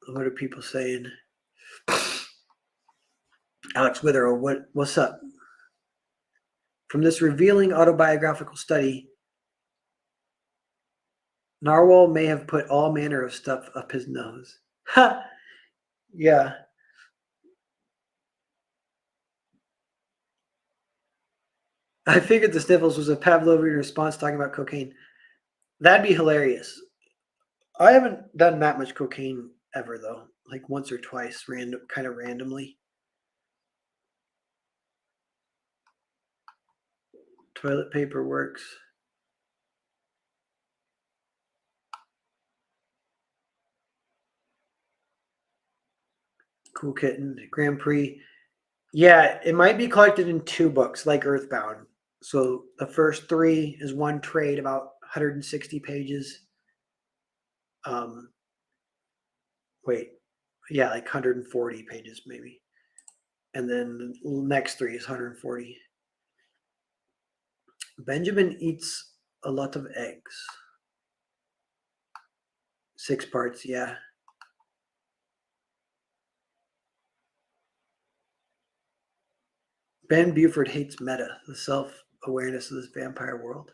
Speaker 1: What are people saying? Alex Withero, what's up? From this revealing autobiographical study, Narwhal may have put all manner of stuff up his nose. Ha! Yeah. I figured the sniffles was a Pavlovian response talking about cocaine. That'd be hilarious. I haven't done that much cocaine ever, though. Like once or twice, kind of randomly. Toilet paper works. Cool Kitten, Grand Prix. Yeah, it might be collected in 2 books, like Earthbound. So the first 3 is one trade, about 160 pages. Wait, yeah, like 140 pages maybe. And then the next 3 is 140. Benjamin eats a lot of eggs. 6 parts, yeah. Ben Buford hates meta, the self-awareness of this vampire world.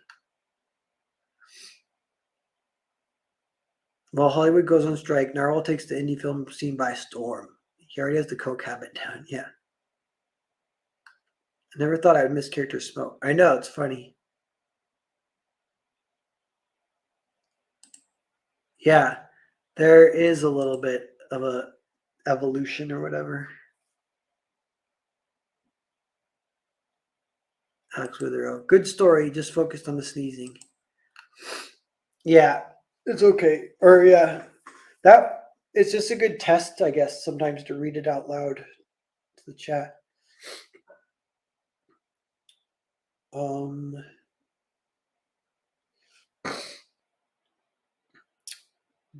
Speaker 1: While Hollywood goes on strike, Narwhal takes the indie film scene by storm. He already has the coke habit down, yeah. I never thought I would miss character smoke. I know, it's funny. Yeah, there is a little bit of a evolution or whatever. Alex Withero. Good story, just focused on the sneezing. Yeah, it's okay. Or yeah, that it's just a good test, I guess, sometimes to read it out loud to the chat.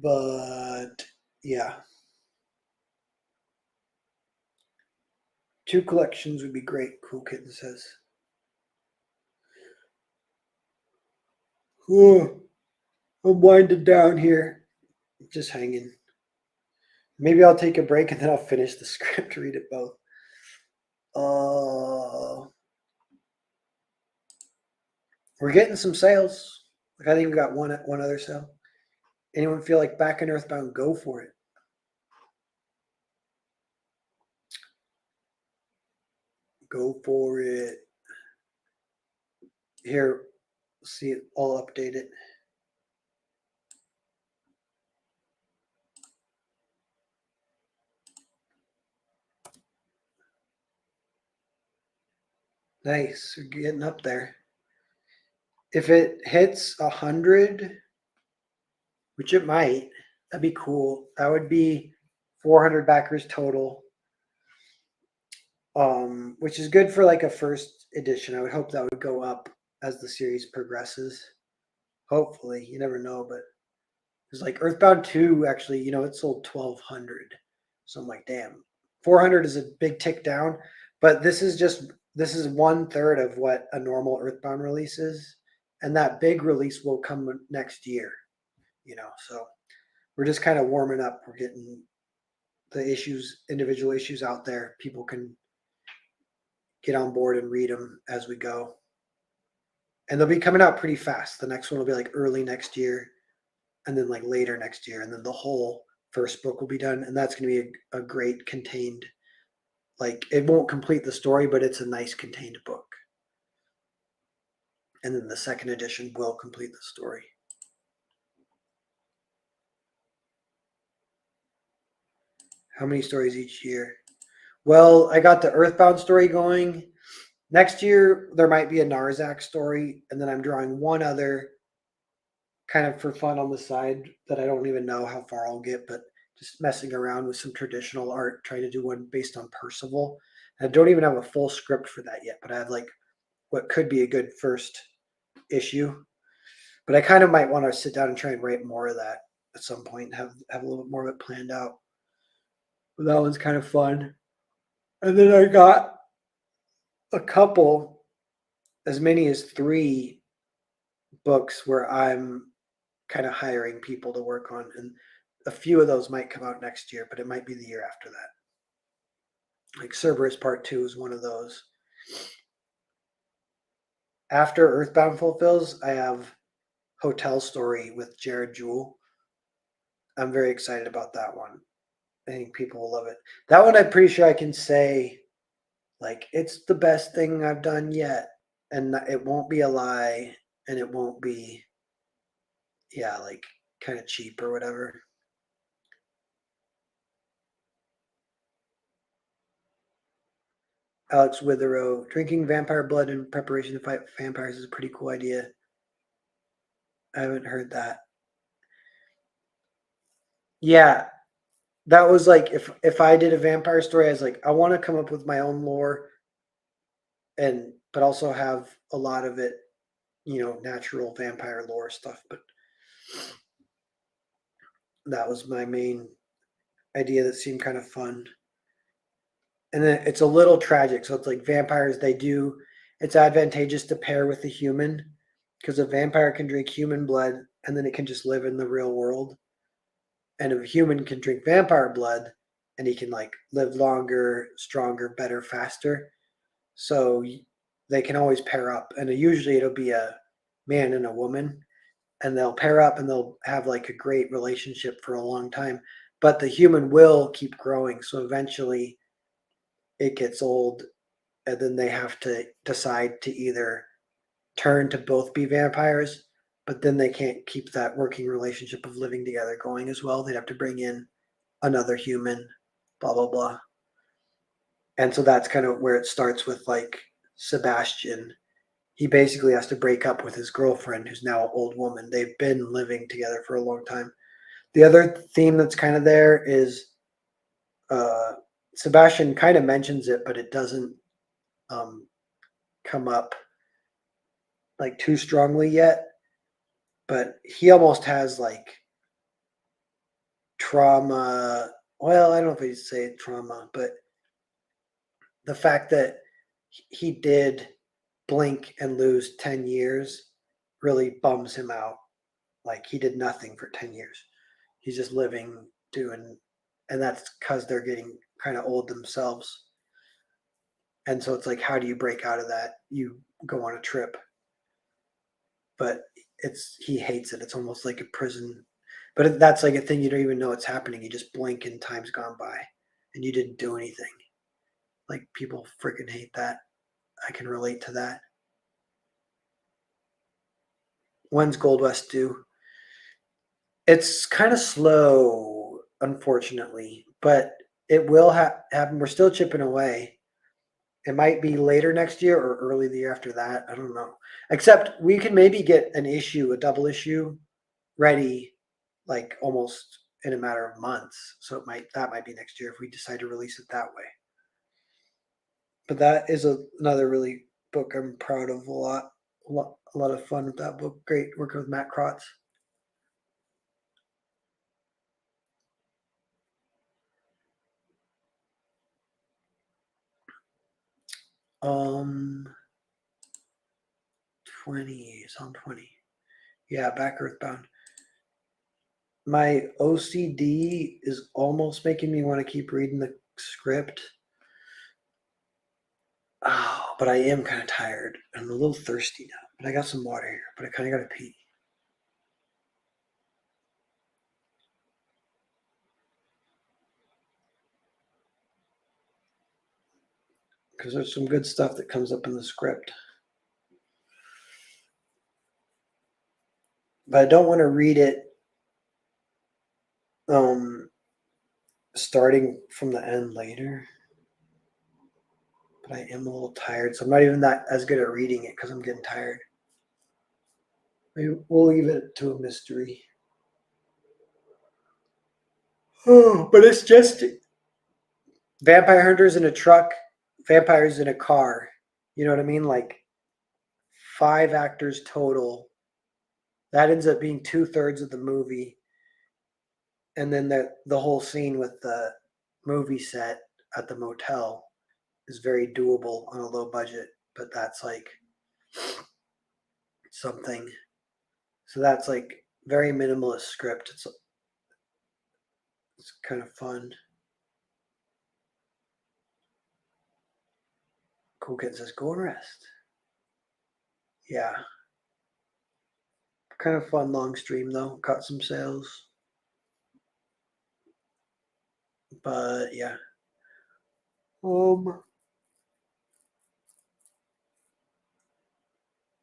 Speaker 1: But yeah. 2 collections would be great, Cool Kitten says. Oh, I'm winding down here. Just hanging. Maybe I'll take a break and then I'll finish the script, read it both. We're getting some sales. Like I think we got one other sale. Anyone feel like back in Earthbound? Go for it. Go for it. Here, see it. I'll update it. Nice. We're getting up there. If it hits 100, which it might, that'd be cool. That would be 400 backers total, which is good for like a first edition. I would hope that would go up as the series progresses. Hopefully, you never know, but it's like Earthbound 2 actually, it sold 1,200. So I'm like, damn, 400 is a big tick down, but this is 1/3 of what a normal Earthbound release is, and that big release will come next year. So we're just kind of warming up. We're getting the individual issues out there. People can get on board and read them as we go, and they'll be coming out pretty fast. The next one will be like early next year, and then like later next year, and then the whole first book will be done, and that's going to be a great contained. Like it won't complete the story, but it's a nice contained book. And then the second edition will complete the story. How many stories each year? Well, I got the Earthbound story going. Next year, there might be a Narzak story, and then I'm drawing one other kind of for fun on the side that I don't even know how far I'll get, but just messing around with some traditional art, trying to do one based on Percival. I don't even have a full script for that yet, but I have like what could be a good first issue. But I kind of might want to sit down and try and write more of that at some point and have a little bit more of it planned out. But that one's kind of fun. And then I got a couple, as many as 3 books where I'm kind of hiring people to work on, and a few of those might come out next year, but it might be the year after that. Like Cerberus Part 2 is one of those. After Earthbound fulfills, I have Hotel Story with Jared Jewell. I'm very excited about that one. I think people will love it. That one I'm pretty sure I can say, like, it's the best thing I've done yet. And it won't be a lie, and it won't be, yeah, like kind of cheap or whatever. Alex Witherow, drinking vampire blood in preparation to fight vampires is a pretty cool idea. I haven't heard that. Yeah, that was like if I did a vampire story, I was like, I want to come up with my own lore, but also have a lot of it, natural vampire lore stuff. But that was my main idea that seemed kind of fun. And then it's a little tragic. So it's like vampires, it's advantageous to pair with a human because a vampire can drink human blood and then it can just live in the real world. And a human can drink vampire blood and he can like live longer, stronger, better, faster. So they can always pair up. And usually it'll be a man and a woman, and they'll pair up and they'll have like a great relationship for a long time. But the human will keep growing. So eventually it gets old, and then they have to decide to either turn to both be vampires, but then they can't keep that working relationship of living together going as well. They'd have to bring in another human, blah, blah, blah. And so that's kind of where it starts with like Sebastian. He basically has to break up with his girlfriend, who's now an old woman. They've been living together for a long time. The other theme that's kind of there is Sebastian kind of mentions it, but it doesn't come up like too strongly yet. But he almost has like trauma. Well, I don't know if he'd say trauma, but the fact that he did blink and lose 10 years really bums him out. Like he did nothing for 10 years. He's just living, doing, and that's because they're getting kind of old themselves. And so it's like, how do you break out of that? You go on a trip. But he hates it. It's almost like a prison. But that's like a thing you don't even know it's happening. You just blink and time's gone by and you didn't do anything. Like people freaking hate that. I can relate to that. When's Gold West due? It's kind of slow, unfortunately, but it will happen. We're still chipping away. It might be later next year or early the year after that. I don't know. Except we can maybe get a double issue, ready, like almost in a matter of months. So that might be next year if we decide to release it that way. But that is another really book I'm proud of a lot. A lot of fun with that book. Great working with Matt Krotz. Um, 20 is on 20. Yeah, back earthbound. My OCD is almost making me want to keep reading the script. Oh, but I am kind of tired. I'm a little thirsty now. But I got some water here, but I kind of got to pee. Because there's some good stuff that comes up in the script. But I don't want to read it starting from the end later. But I am a little tired, so I'm not even that as good at reading it because I'm getting tired. Maybe we'll leave it to a mystery. Oh, but it's just vampire hunters in a truck, vampires in a car. You know what I mean? Like 5 actors total. That ends up being 2/3 of the movie. And then the whole scene with the movie set at the motel is very doable on a low budget, but that's like something. So that's like very minimalist script. It's kind of fun. Cool Kid says, go and rest. Yeah. Kind of fun long stream though. Caught some sales. But yeah.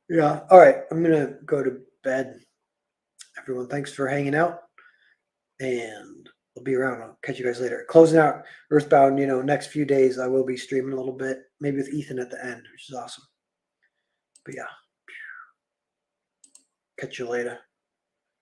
Speaker 1: Yeah. All right. I'm gonna go to bed. Everyone, thanks for hanging out. And I'll be around. I'll catch you guys later. Closing out Earthbound, next few days I will be streaming a little bit, maybe with Ethan at the end, which is awesome. But yeah. Catch you later.